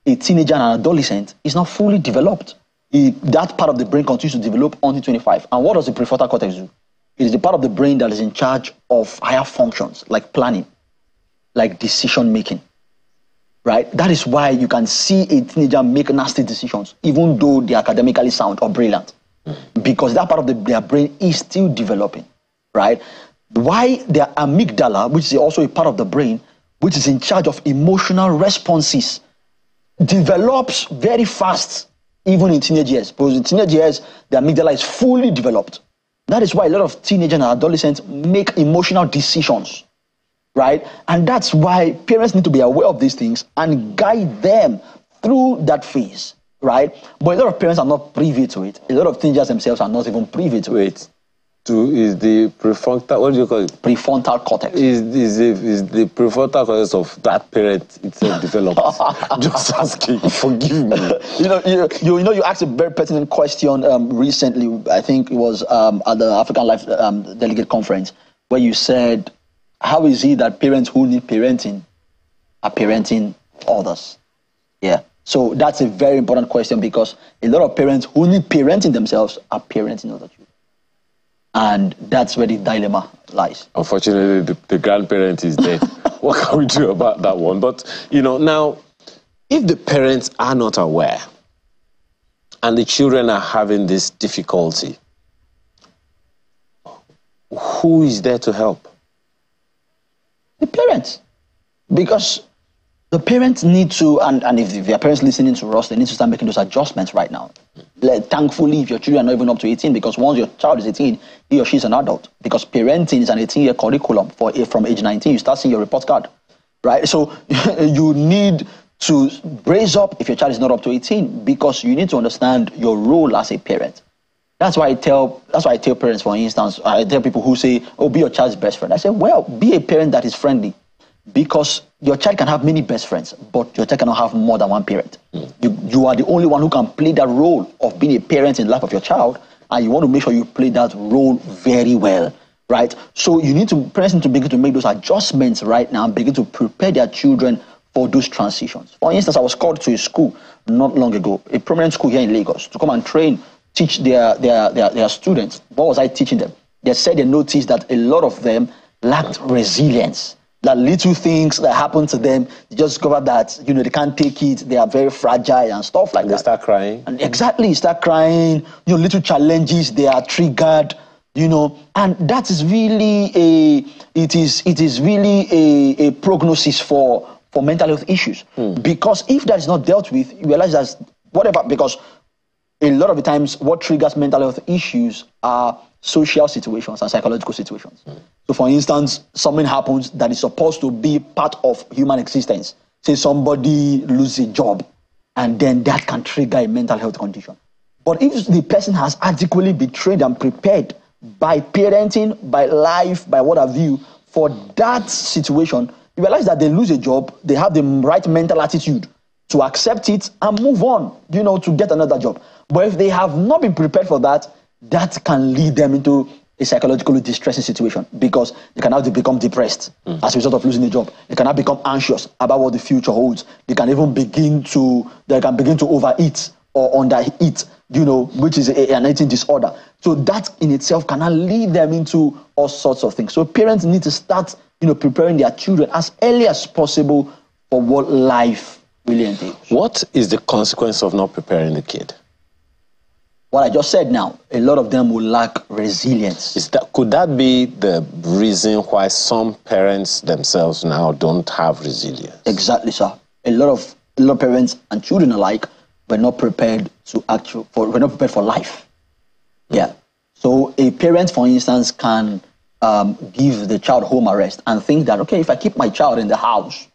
S7: a teenager and an adolescent is not fully developed. That part of the brain continues to develop until 25. And what does the prefrontal cortex do? It is the part of the brain that is in charge of higher functions, like planning, like decision making, right? That is why you can see a teenager make nasty decisions, even though they are academically sound or brilliant, because that part of their brain is still developing, right? Why their amygdala, which is also a part of the brain, which is in charge of emotional responses, develops very fast, even in teenage years. Because in teenage years, the amygdala is fully developed. That is why a lot of teenagers and adolescents make emotional decisions, right? And that's why parents need to be aware of these things and guide them through that phase, right? But a lot of parents are not privy to it. A lot of teenagers themselves are not even privy to it.
S1: Is the prefrontal, what do you call it?
S7: Prefrontal cortex.
S1: Is the prefrontal cortex of that parent itself developed? Just asking, forgive me.
S7: You asked a very pertinent question recently. I think it was at the African Life Delegate Conference, where you said, how is it that parents who need parenting are parenting others? Yeah. So that's a very important question, because a lot of parents who need parenting themselves are parenting other children. And that's where the dilemma lies.
S1: Unfortunately, the grandparent is dead. What can we do about that one? But, now, if the parents are not aware and the children are having this difficulty, who is there to help?
S7: The parents. Because the parents need to, and if their parents listening to us, they need to start making those adjustments right now. Thankfully, if your children are not even up to 18, because once your child is 18, he or she is an adult. Because parenting is an 18-year curriculum. From age 19, you start seeing your report card, right? So you need to brace up if your child is not up to 18, because you need to understand your role as a parent. That's why I tell parents, for instance, I tell people who say, oh, be your child's best friend. I say, well, be a parent that is friendly, because your child can have many best friends, but your child cannot have more than one parent. You are the only one who can play that role of being a parent in the life of your child, and you want to make sure you play that role very well, right? So parents need to begin to make those adjustments right now and begin to prepare their children for those transitions. For instance, I was called to a school not long ago, a prominent school here in Lagos, to come and teach their students. What was I teaching them? They said they noticed that a lot of them lacked resilience. That little things that happen to them, they just discover that, they can't take it, they are very fragile and stuff like that.
S1: They start crying.
S7: And exactly, start crying, little challenges, they are triggered, and that is really a prognosis for mental health issues. Because if that is not dealt with, you realize that because a lot of the times what triggers mental health issues are social situations and psychological situations. So for instance, something happens that is supposed to be part of human existence. Say somebody loses a job, and then that can trigger a mental health condition. But if the person has adequately been trained and prepared by parenting, by life, by what have you, for that situation, you realize that they lose a job, they have the right mental attitude to accept it and move on, to get another job. But if they have not been prepared for that, that can lead them into a psychologically distressing situation, because they can have to become depressed as a result of losing a job. They cannot become anxious about what the future holds. They can even begin to overeat or undereat, which is an eating disorder. So that in itself cannot lead them into all sorts of things. So parents need to start, preparing their children as early as possible for what life really entails.
S1: What is the consequence of not preparing the kid?
S7: What I just said now, a lot of them will lack resilience.
S1: Could that be the reason why some parents themselves now don't have resilience?
S7: Exactly, sir. A lot of parents and children alike were not prepared for life. Yeah. So a parent, for instance, can give the child home arrest and think that, okay, if I keep my child in the house,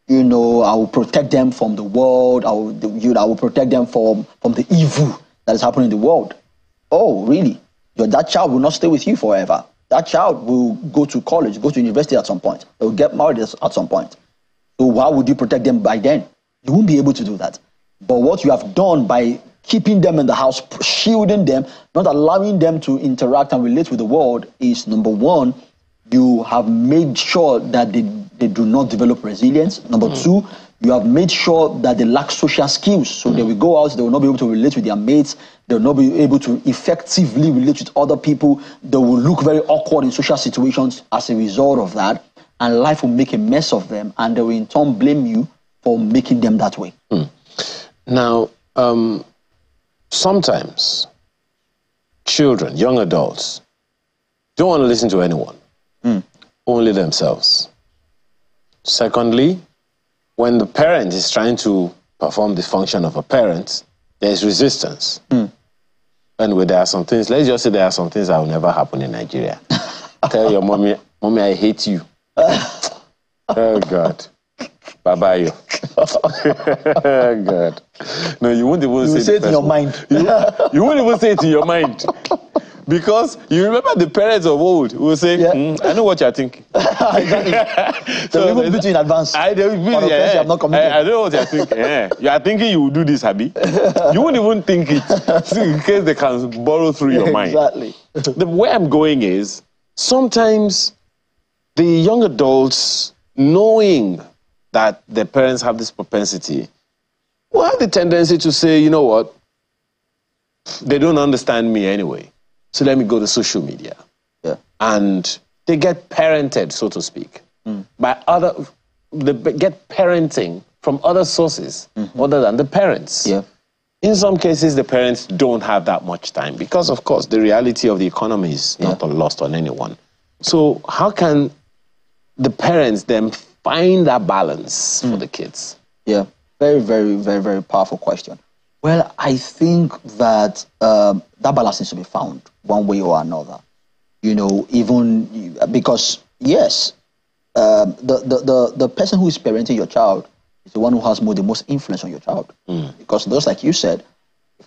S7: I will protect them from the world. I will protect them from the evil that is happening in the world. Oh, really? That child will not stay with you forever. That child will go to college, go to university at some point. They will get married at some point. So why would you protect them by then? You won't be able to do that. But what you have done by keeping them in the house, shielding them, not allowing them to interact and relate with the world is, number one, you have made sure that they do not develop resilience. Number two, you have made sure that they lack social skills. So they will go out, they will not be able to relate with their mates. They will not be able to effectively relate with other people. They will look very awkward in social situations as a result of that. And life will make a mess of them. And they will in turn blame you for making them that way.
S1: Now, sometimes children, young adults, don't want to listen to anyone. Only themselves. Secondly, when the parent is trying to perform the function of a parent, there's resistance. Anyway, there are some things, let's just say there are some things that will never happen in Nigeria. Tell your mommy, I hate you. Oh, God. Bye-bye. Oh, God. No, you won't even
S7: say it in your mind.
S1: You won't even say it in your mind. Because you remember the parents of old who will say, I know what you're thinking.
S7: Exactly. So they will beat you in advance.
S1: I don't know what you're thinking. You are thinking you will do this, Abi. You won't even think it in case they can borrow through your mind.
S7: Exactly.
S1: The way I'm going is, sometimes the young adults, knowing that their parents have this propensity, will have the tendency to say, you know what, they don't understand me anyway. So let me go to social media. And they get parented, so to speak, by they get parenting from other sources other than the parents. In some cases, the parents don't have that much time because, of course, the reality of the economy is not lost on anyone. So how can the parents then find that balance for the kids?
S7: Very, very, very, very powerful question. Well, I think that that balance needs to be found one way or another. You know, even because, yes, the person who is parenting your child is the one who has the most influence on your child. Because those, like you said,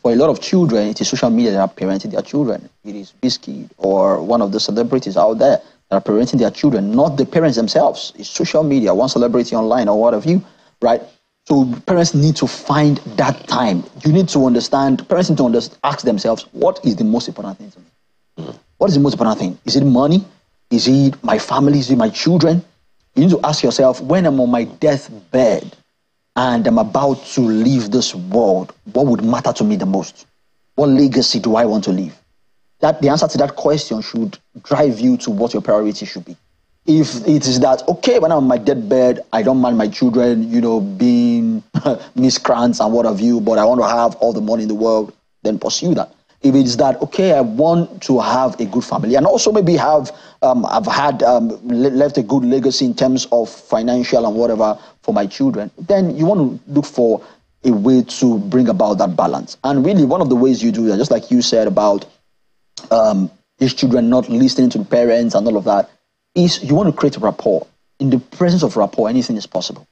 S7: for a lot of children, it is social media that are parenting their children. It is Biscuit or one of the celebrities out there that are parenting their children, not the parents themselves. It's social media, one celebrity online or what have you, right? So parents need to find that time. You need to understand, parents need to ask themselves, what is the most important thing to me? What is the most important thing? Is it money? Is it my family? Is it my children? You need to ask yourself, when I'm on my deathbed and I'm about to leave this world, what would matter to me the most? What legacy do I want to leave? The answer to that question should drive you to what your priority should be. If it is that, okay, when I'm on my deathbed, I don't mind my children, you know, being miscreants and what have you, but I want to have all the money in the world, then pursue that. If it's that, okay, I want to have a good family and also maybe I've left a good legacy in terms of financial and whatever for my children, then you want to look for a way to bring about that balance. And really, one of the ways you do that, just like you said about these children not listening to the parents and all of that, is you want to create rapport. In the presence of rapport, anything is possible.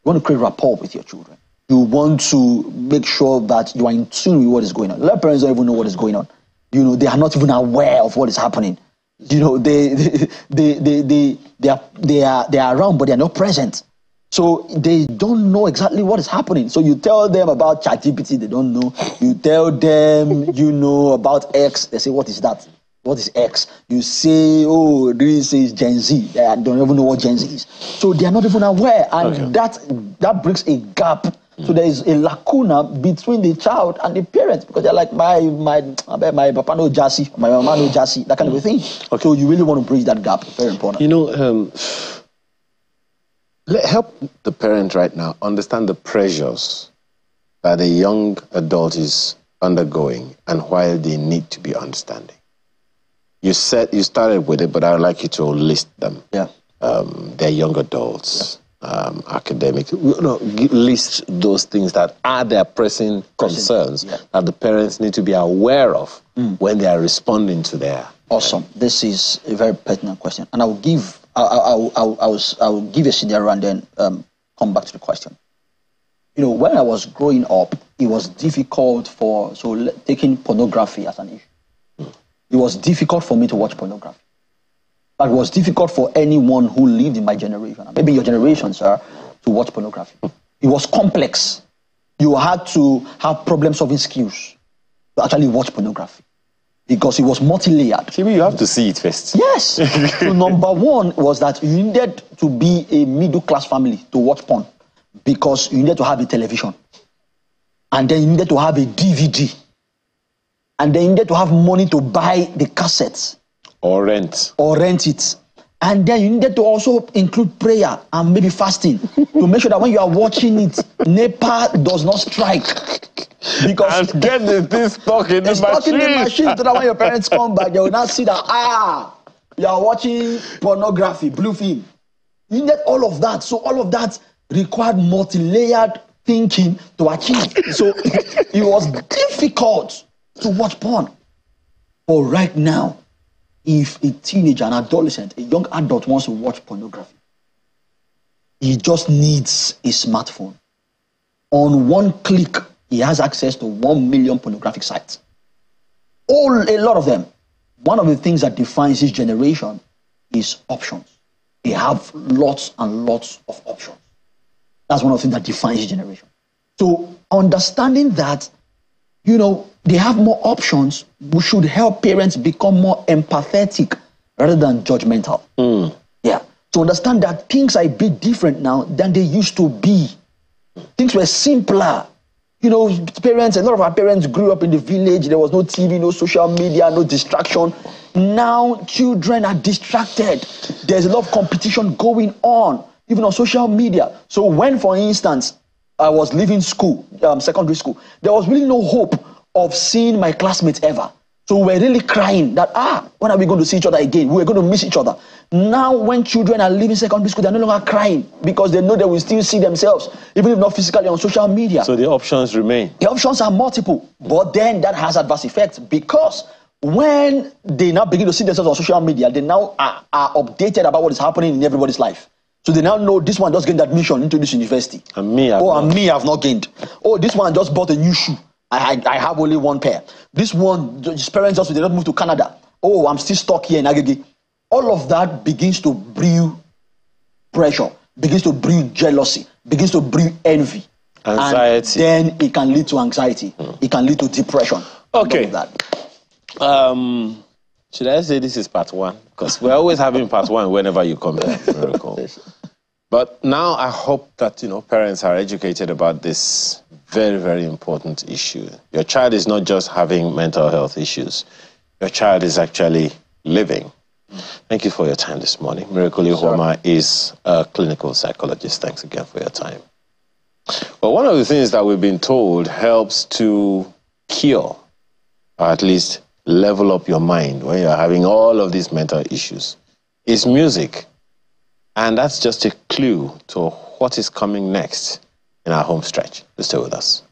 S7: You want to create rapport with your children. You want to make sure that you are in tune with what is going on. A lot of parents don't even know what is going on. You know, they are not even aware of what is happening. You know, they are around, but they are not present. So they don't know exactly what is happening. So you tell them about ChatGPT, they don't know. You tell them, you know, about X, they say, what is that? What is X? You say, oh, this is Gen Z. They don't even know what Gen Z is. So they are not even aware. And that brings a gap. So there is a lacuna between the child and the parents because they're like, my papa no Jassy, my mama no Jassy, that kind of a thing. Okay. So you really want to bridge that gap. Very important.
S1: You know, help the parent right now understand the pressures that a young adult is undergoing and why they need to be understanding. You said you started with it, but I would like you to list them.
S7: Yeah.
S1: They're young adults. Yeah. Academic, list those things that are their pressing concerns that the parents need to be aware of when they are responding to their.
S7: Awesome. This is a very pertinent question, and I will give a scenario and then come back to the question. You know, when I was growing up, it was difficult taking pornography as an issue. It was difficult for me to watch pornography. But it was difficult for anyone who lived in my generation, maybe your generation, sir, to watch pornography. It was complex. You had to have problem-solving skills to actually watch pornography because it was multi-layered.
S1: Chibi, you have to see it first.
S7: Yes. So number one was that you needed to be a middle-class family to watch porn because you needed to have a television. And then you needed to have a DVD. And then you needed to have money to buy the cassettes.
S1: Or rent
S7: it. And then you needed to also include prayer and maybe fasting to make sure that when you are watching it, NEPA does not strike. Because
S1: and get the thing stuck in the machine.
S7: Stuck in the machine so that when your parents come back, they will not see that, you are watching pornography, blue film. You needed all of that. So all of that required multi-layered thinking to achieve. So it was difficult to watch porn. But right now, if a teenager, an adolescent, a young adult wants to watch pornography, he just needs a smartphone. On one click, he has access to 1 million pornographic sites. A lot of them. One of the things that defines this generation is options. They have lots and lots of options. That's one of the things that defines this generation. So understanding that, you know, they have more options, we should help parents become more empathetic rather than judgmental. Yeah. To understand that things are a bit different now than they used to be. Things were simpler. You know, a lot of our parents grew up in the village. There was no TV, no social media, no distraction. Now children are distracted. There's a lot of competition going on, even on social media. So when, for instance, I was leaving school, secondary school, there was really no hope of seeing my classmates ever. So we were really crying that, when are we going to see each other again? We were going to miss each other. Now, when children are leaving secondary school, they're no longer crying because they know they will still see themselves, even if not physically, on social media.
S1: So the options remain.
S7: The options are multiple, but then that has adverse effects because when they now begin to see themselves on social media, they now are updated about what is happening in everybody's life. So they now know this one just gained admission into this university.
S1: And me,
S7: I've not gained. Oh, this one just bought a new shoe. I have only one pair. This one, his parents just did not move to Canada. Oh, I'm still stuck here in Agege. All of that begins to brew pressure, begins to brew jealousy, begins to brew envy.
S1: Anxiety.
S7: And then it can lead to anxiety. It can lead to depression.
S1: Okay. Should I say this is part one? Because we're always having part one whenever you come here. Miracle. But now I hope that, parents are educated about this very, very important issue. Your child is not just having mental health issues. Your child is actually living. Thank you for your time this morning. Miracle Ihoma is a clinical psychologist. Thanks again for your time. Well, one of the things that we've been told helps to cure, or at least level up your mind when you're having all of these mental issues, is music. And that's just a clue to what is coming next in our home stretch. Please stay with us.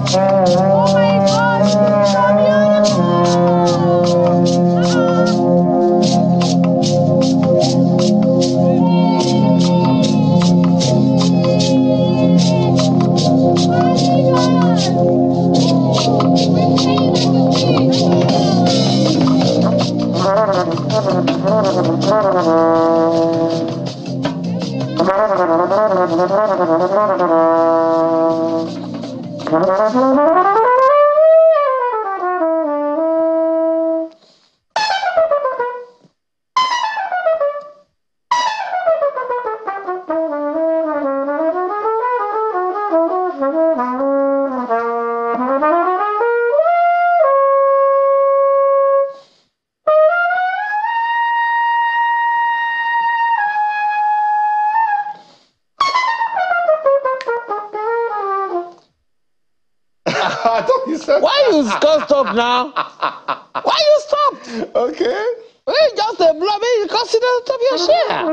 S8: Oh my God!
S1: Why you stop now? Why you stopped?
S4: Okay.
S1: Well, just a blobby, you consider stop your share.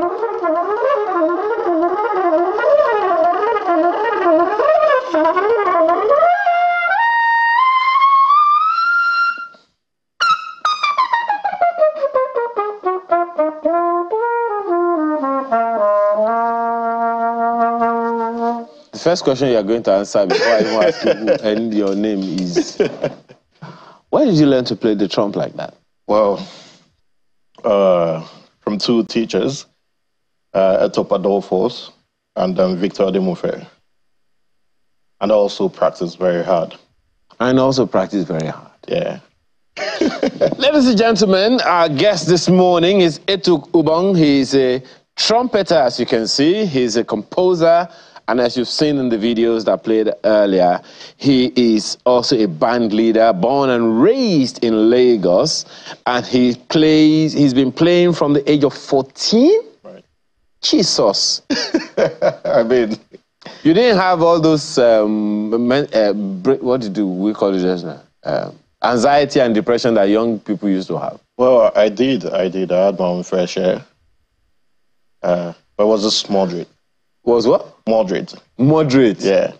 S1: The first question you are going to answer before I even ask you who and your name is, where did you learn to play the trump like that?
S9: Well, from two teachers, Eto Padolfos and Victor Ademufe. And I also practice very hard. Yeah.
S1: Ladies and gentlemen, our guest this morning is Etu Ubong. He's a trumpeter, as you can see. He's a composer. And as you've seen in the videos that played earlier, he is also a band leader, born and raised in Lagos. And he's been playing from the age of 14?
S9: Right.
S1: Jesus.
S9: I mean,
S1: you didn't have all those, what did we call it just now? Anxiety and depression that young people used to have.
S9: well, I did. I had my own fair share. But it was just moderate.
S1: Was what?
S9: Moderate.
S1: Moderate.
S9: Yeah.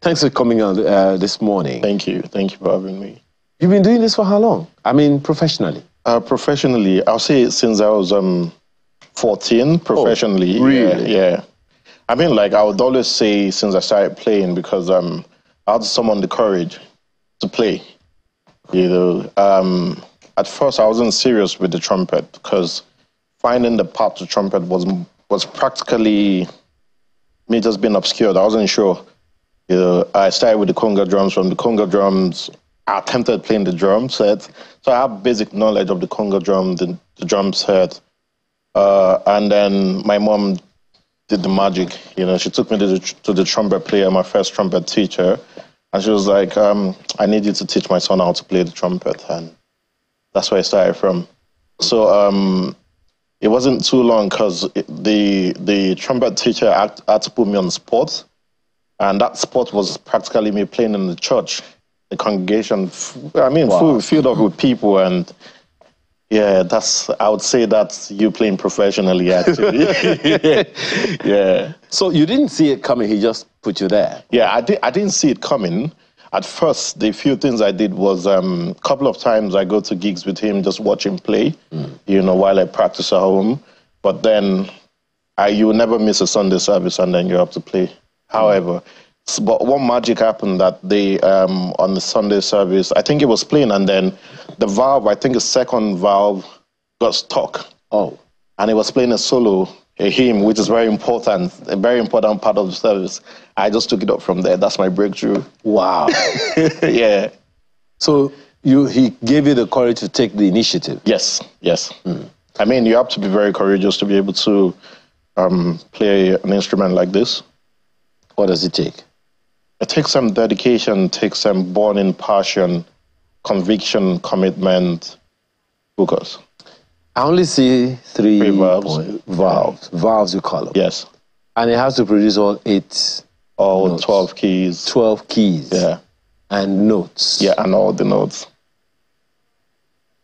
S1: Thanks for coming on this morning.
S9: Thank you. Thank you for having me.
S1: You've been doing this for how long? I mean, professionally.
S9: Professionally, I'll say since I was 14, professionally.
S1: Oh, really?
S9: Yeah. I mean, like, I would always say since I started playing because I had to summon the courage to play. At first, I wasn't serious with the trumpet because finding the part to trumpet was practically me just being obscured. I wasn't sure. I started with the conga drums. From the conga drums, I attempted playing the drum set. So I have basic knowledge of the conga drum, the drum set. And then my mom did the magic. She took me to the trumpet player, my first trumpet teacher. And she was like, I need you to teach my son how to play the trumpet. And that's where I started from. So it wasn't too long because the trumpet teacher had to put me on the spot. And that spot was practically me playing in the church, the congregation, filled up with people. And yeah, I would say that's you playing professionally, actually. Yeah.
S1: So you didn't see it coming, he just put you there?
S9: Yeah, I didn't see it coming. At first, the few things I did was a couple of times I go to gigs with him, just watch him play, while I practice at home. But then you never miss a Sunday service and then you have to play. However, but one magic happened that day on the Sunday service. I think it was playing, and then the valve, I think the second valve got stuck.
S1: Oh.
S9: And it was playing a solo, a hymn, which is very important, a very important part of the service. I just took it up from there. That's my breakthrough.
S1: Wow.
S9: Yeah.
S1: So he gave you the courage to take the initiative?
S9: Yes. I mean, you have to be very courageous to be able to play an instrument like this.
S1: What does it take?
S9: It takes some dedication, it takes some burning passion, conviction, commitment, focus.
S1: I only see three
S9: valves.
S1: Valves, you call them.
S9: Yes.
S1: And it has to produce all 8 notes.
S9: 12 keys.
S1: 12 keys.
S9: Yeah.
S1: And notes.
S9: Yeah, and all the notes.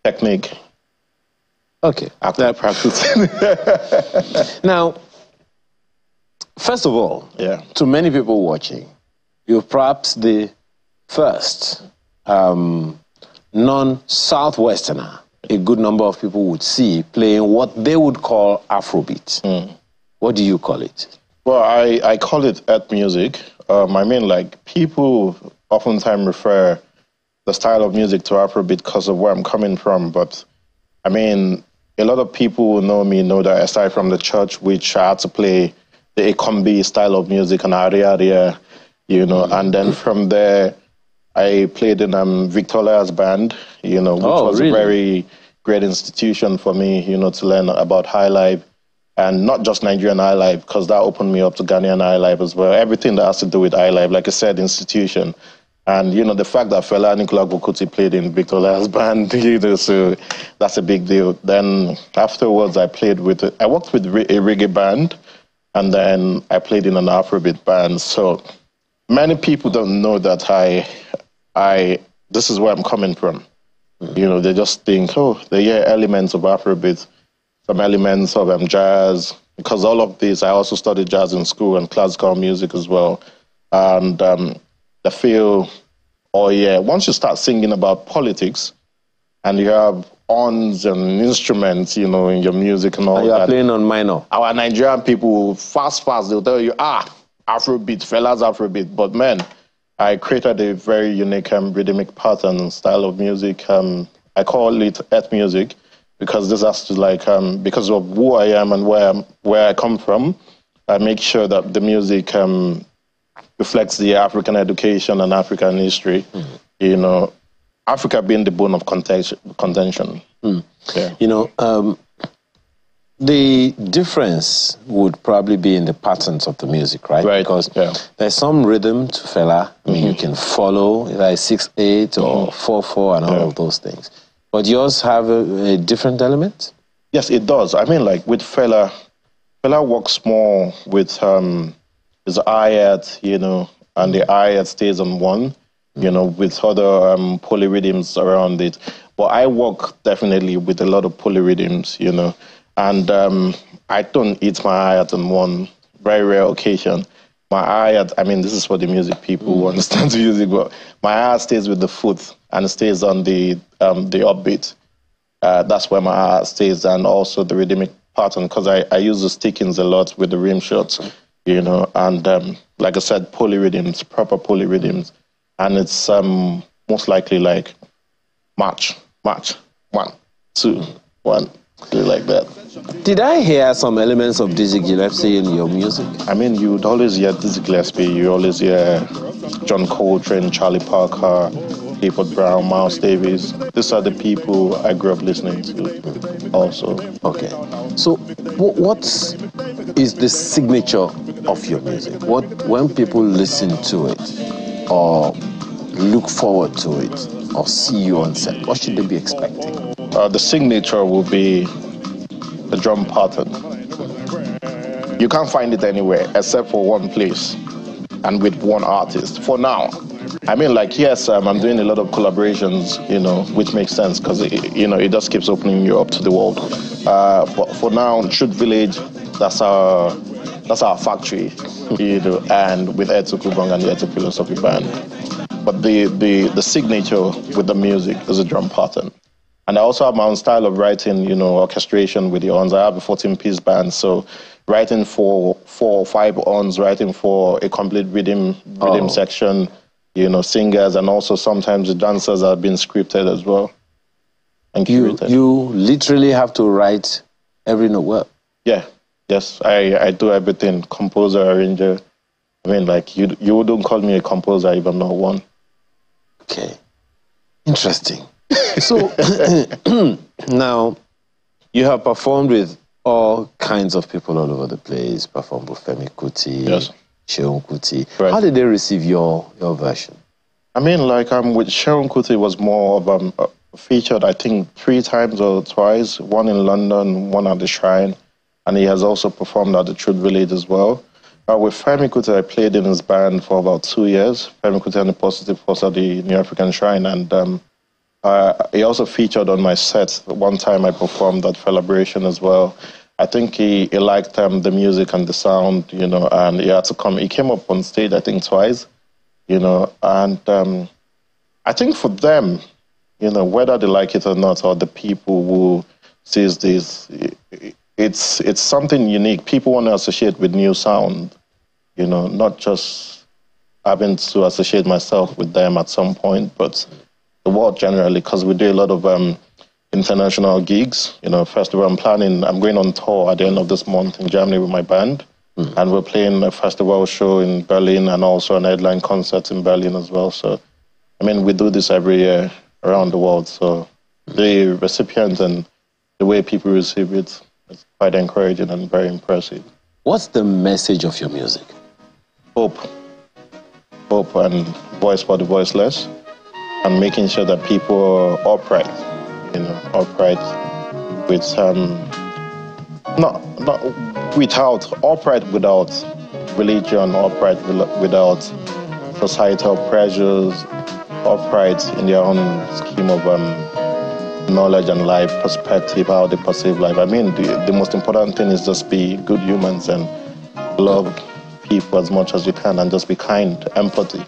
S9: Technique.
S1: Okay.
S9: After practice.
S1: Now, first of all, to many people watching, you're perhaps the first non-Southwesterner a good number of people would see playing what they would call Afrobeat. What do you call it?
S9: Well, I call it earth music. I mean, like, people oftentimes refer the style of music to Afrobeat because of where I'm coming from. But, I mean, a lot of people who know me know that I started from the church, which I had to play the Ekombi style of music and aria, and then from there, I played in Victoria's band, which was a very great institution for me, to learn about high life, and not just Nigerian high life, because that opened me up to Ghanaian high life as well. Everything that has to do with high life, like I said, institution. And, the fact that Fela Anikulapo Kuti played in Victoria's band, so that's a big deal. Then afterwards, I worked with a reggae band, and then I played in an Afrobeat band. So many people don't know that this is where I'm coming from. They just think, they hear elements of Afrobeat, some elements of jazz, because all of this, I also studied jazz in school and classical music as well. And I feel, once you start singing about politics and you have horns and instruments, in your music and all that.
S1: You are playing on minor.
S9: Our Nigerian people, fast, they'll tell you, Afrobeat, Fela's Afrobeat. But man, I created a very unique rhythmic pattern and style of music. I call it earth music because this has to because of who I am and where I come from. I make sure that the music reflects the African education and African history. Africa being the bone of contention.
S1: Yeah. The difference would probably be in the patterns of the music, right?
S9: Right.
S1: Because there's some rhythm to Fela. I mean, you can follow, like 6/8 or 4/4 and all of those things. But yours have a different element?
S9: Yes, it does. I mean, like with Fela works more with his hi-hat, and the hi-hat stays on one, with other polyrhythms around it. But I work definitely with a lot of polyrhythms, and I don't eat my hi-hat on one very rare occasion. My hi-hat, I mean, this is for the music people who understand the music, but my hi-hat stays with the foot and it stays on the upbeat. That's where my hi-hat stays, and also the rhythmic pattern, because I use the stickings a lot with the rim shots, and like I said, polyrhythms, proper polyrhythms, and it's most likely like march, 1, 2, 1. Like that.
S1: Did I hear some elements of Dizzy Gillespie in your music?
S9: I mean, you would always hear Dizzy Gillespie, you always hear John Coltrane, Charlie Parker, Clifford Brown, Miles Davis. These are the people I grew up listening to also.
S1: Okay. So what is the signature of your music? When people listen to it or look forward to it or see you on set, what should they be expecting?
S9: The signature will be the drum pattern. You can't find it anywhere except for one place. and with one artist for now. I mean, like, yes, I'm doing a lot of collaborations, which makes sense because, it just keeps opening you up to the world. But for now, Truth Village, that's our factory, and with Eto Kubong and the Eto Philosophy Band. But the signature with the music is a drum pattern. And I also have my own style of writing, orchestration with the horns. I have a 14-piece band, so writing for 4 or 5 horns, writing for a complete rhythm section, singers, and also sometimes the dancers have been scripted as well. And curated. You
S1: literally have to write every note well.
S9: Yeah, yes, I do everything, composer, arranger. I mean, like, you wouldn't call me a composer if I'm not one.
S1: Okay, interesting. So now you have performed with all kinds of people all over the place. Performed with Femi Kuti,
S9: yes,
S1: Seun Kuti.
S9: Right.
S1: How did they receive your version?
S9: I mean, like, with Seun Kuti was more of featured, I think, 3 times or twice. One in London, one at the Shrine, and he has also performed at the Truth Village as well. With Femi Kuti, I played in his band for about 2 years. Femi Kuti and the Positive Force at the New African Shrine, and he also featured on my set. One time I performed at Celebration as well. I think he liked the music and the sound, and he had to come. He came up on stage, I think, twice, and I think for them, whether they like it or not, or the people who sees this, it's something unique. People want to associate with new sound, not just having to associate myself with them at some point, but the world generally, because we do a lot of international gigs. First of all, I'm going on tour at the end of this month in Germany with my band, and we're playing a festival show in Berlin and also an headline concert in Berlin as well. So, I mean, we do this every year around the world. So the recipient and the way people receive it is quite encouraging and very impressive.
S1: What's the message of your music?
S9: Hope and voice for the voiceless, and making sure that people are upright, upright with upright without religion, upright without societal pressures, upright in their own scheme of knowledge and life perspective, how they perceive life. I mean, the most important thing is just be good humans and love people as much as you can, and just be kind, empathy.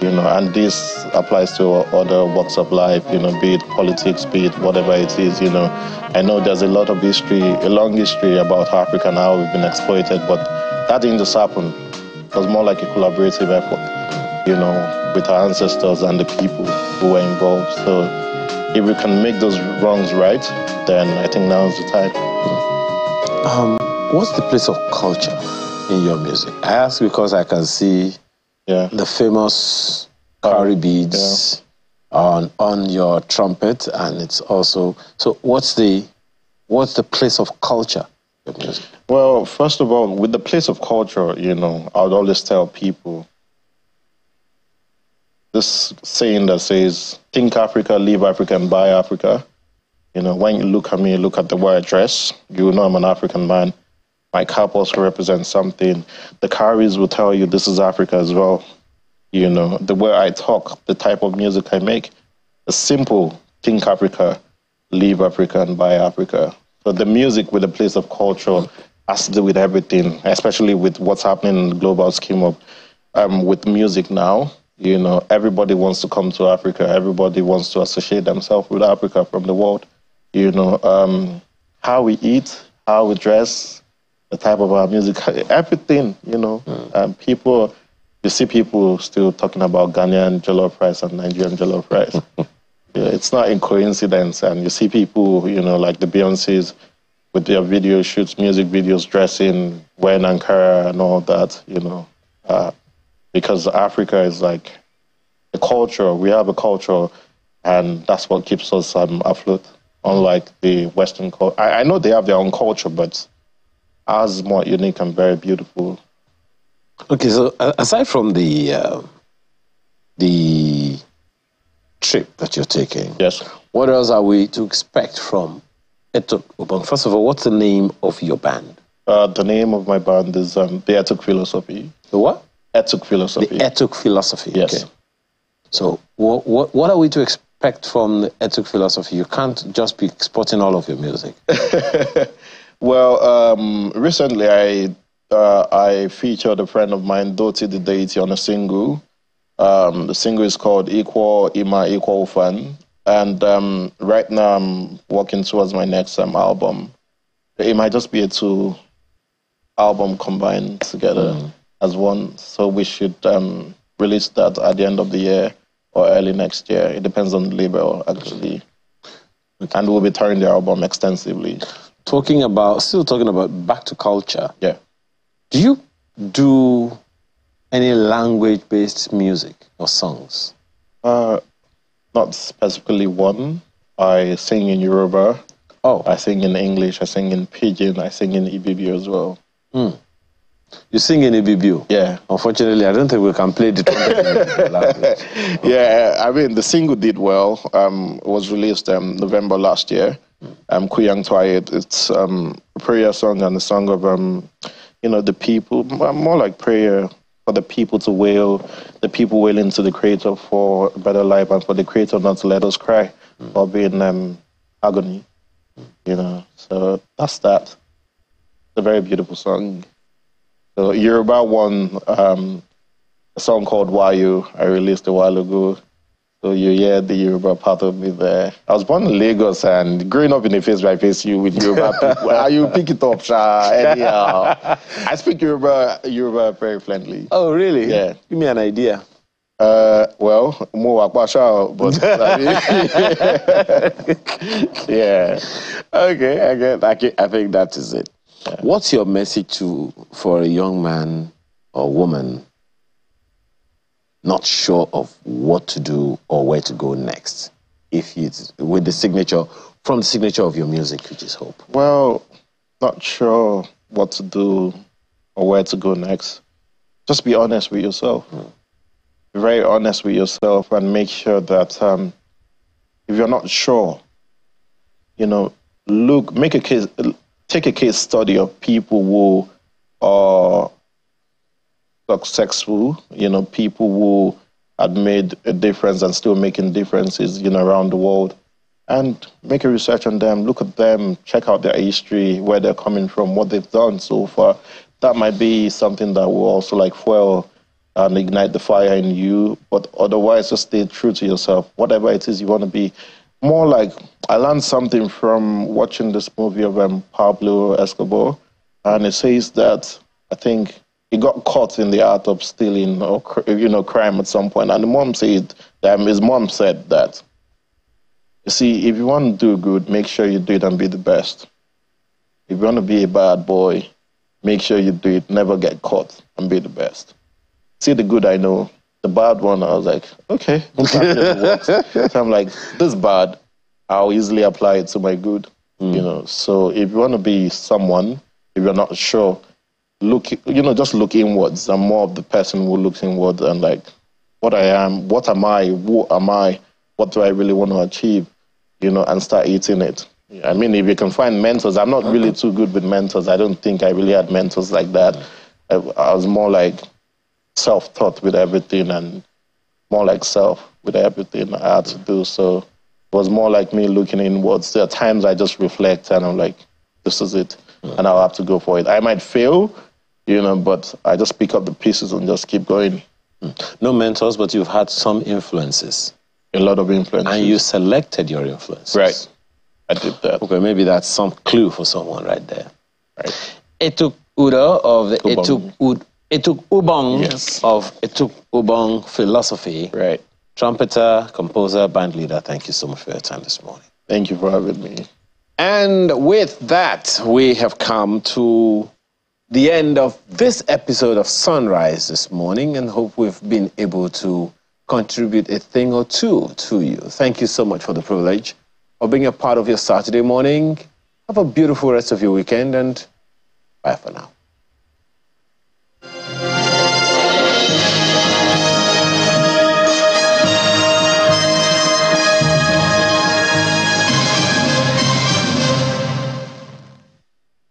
S9: And this applies to other walks of life, be it politics, be it whatever it is, I know there's a lot of history, a long history about Africa and how we've been exploited, but that didn't just happen. It was more like a collaborative effort, with our ancestors and the people who were involved. So if we can make those wrongs right, then I think now is the time.
S1: What's the place of culture in your music? I ask because I can see the famous cowrie beads on your trumpet, and it's also, so what's the place of culture in your music?
S9: Well, first of all, with the place of culture, I would always tell people this saying that says, think Africa, live Africa, and buy Africa. When you look at me, look at the way I dress, you know I'm an African man. My cap also represents something. The cowries will tell you this is Africa as well. The way I talk, the type of music I make, it's simple. Think Africa, live Africa, and buy Africa. So the music with a place of culture has to do with everything, especially with what's happening in the global scheme of with music now. Everybody wants to come to Africa. Everybody wants to associate themselves with Africa from the world. How we eat, how we dress, the type of our music, everything, people, you see people still talking about Ghanaian jollof rice and Nigerian jollof rice. It's not a coincidence. And you see people, like the Beyoncés with their video shoots, music videos, dressing, wearing Ankara and all that, because Africa is like a culture. We have a culture, and that's what keeps us afloat, unlike the Western culture. I know they have their own culture, but ours is more unique and very beautiful.
S1: Okay, so aside from the trip that you're taking,
S9: yes,
S1: what else are we to expect from Eto Ubong? First of all, what's the name of your band?
S9: The name of my band is the Eto Philosophy.
S1: The what?
S9: Etuk philosophy.
S1: The Etuk philosophy.
S9: Yes.
S1: Okay. So what are we to expect from the Etuk philosophy? You can't just be exporting all of your music.
S9: Well, recently I featured a friend of mine, Doti the Deity, on a single. The single is called Equal Ima Equal Fun. And right now I'm working towards my next album. It might just be a 2 album combined together as one. So we should release that at the end of the year or early next year. It depends on the label, actually. Okay. And we'll be touring the album extensively. Still
S1: talking about back to culture.
S9: Yeah.
S1: Do you do any language-based music or songs?
S9: Not specifically one. I sing in Yoruba.
S1: Oh.
S9: I sing in English. I sing in Pidgin. I sing in Ibibio as well.
S1: You sing in Ibibio?
S9: Yeah.
S1: Unfortunately, I don't think we can play the trumpet language.
S9: Yeah, I mean, the single did well. It was released November last year. Kuyang Twayet. It's a prayer song and a song of, the people, more like prayer for the people to wail, the people wailing to the Creator for a better life and for the Creator not to let us cry or be in agony, So that's that. It's a very beautiful song. So Yoruba won a song called Wayo. I released a while ago. So you hear the Yoruba part of me there. I was born in Lagos and growing up in a face-by-face you with Yoruba people. You pick it up, anyhow. I speak Yoruba very fluently.
S1: Oh, really?
S9: Yeah.
S1: Give me an idea.
S9: Well, more Akbasha, but yeah.
S1: Okay, I think that is it. Yeah. What's your message for a young man or woman not sure of what to do or where to go next? From the signature of your music, which is Hope.
S9: Well, not sure what to do or where to go next. Just be honest with yourself. Be very honest with yourself and make sure that if you're not sure, take a case study of people who are successful, people who had made a difference and still making differences, around the world, and make a research on them, look at them, check out their history, where they're coming from, what they've done so far. That might be something that will also fuel and ignite the fire in you, but otherwise just stay true to yourself, whatever it is you want to be. More like, I learned something from watching this movie of Pablo Escobar, and it says that, I think, he got caught in the act of stealing or, crime at some point. And his mom said that, you see, if you want to do good, make sure you do it and be the best. If you want to be a bad boy, make sure you do it, never get caught, and be the best. See the good I know. The bad one, I was like, okay. So I'm like, this bad, I'll easily apply it to my good. So if you want to be someone, if you're not sure, just look inwards. I'm more of the person who looks inwards and what I am, what am I, who am I, what do I really want to achieve, and start eating it. I mean, if you can find mentors, I'm not really too good with mentors. I don't think I really had mentors like that. I was more like self-taught with everything and more like self with everything I had to do. So it was more like me looking inwards. There are times I just reflect and I'm like, this is it. And I'll have to go for it. I might fail, but I just pick up the pieces and just keep going.
S1: No mentors, but you've had some influences.
S9: A lot of influences.
S1: And you selected your influences.
S9: Right. I did that.
S1: Okay, maybe that's some clue for someone right there. Right. Etuk Udo of the Etuk Ubong of Etuk Ubong philosophy.
S9: Right.
S1: Trumpeter, composer, band leader. Thank you so much for your time this morning.
S9: Thank you for having me.
S1: And with that, we have come to the end of this episode of Sunrise this morning, and hope we've been able to contribute a thing or two to you. Thank you so much for the privilege of being a part of your Saturday morning. Have a beautiful rest of your weekend, and bye for now.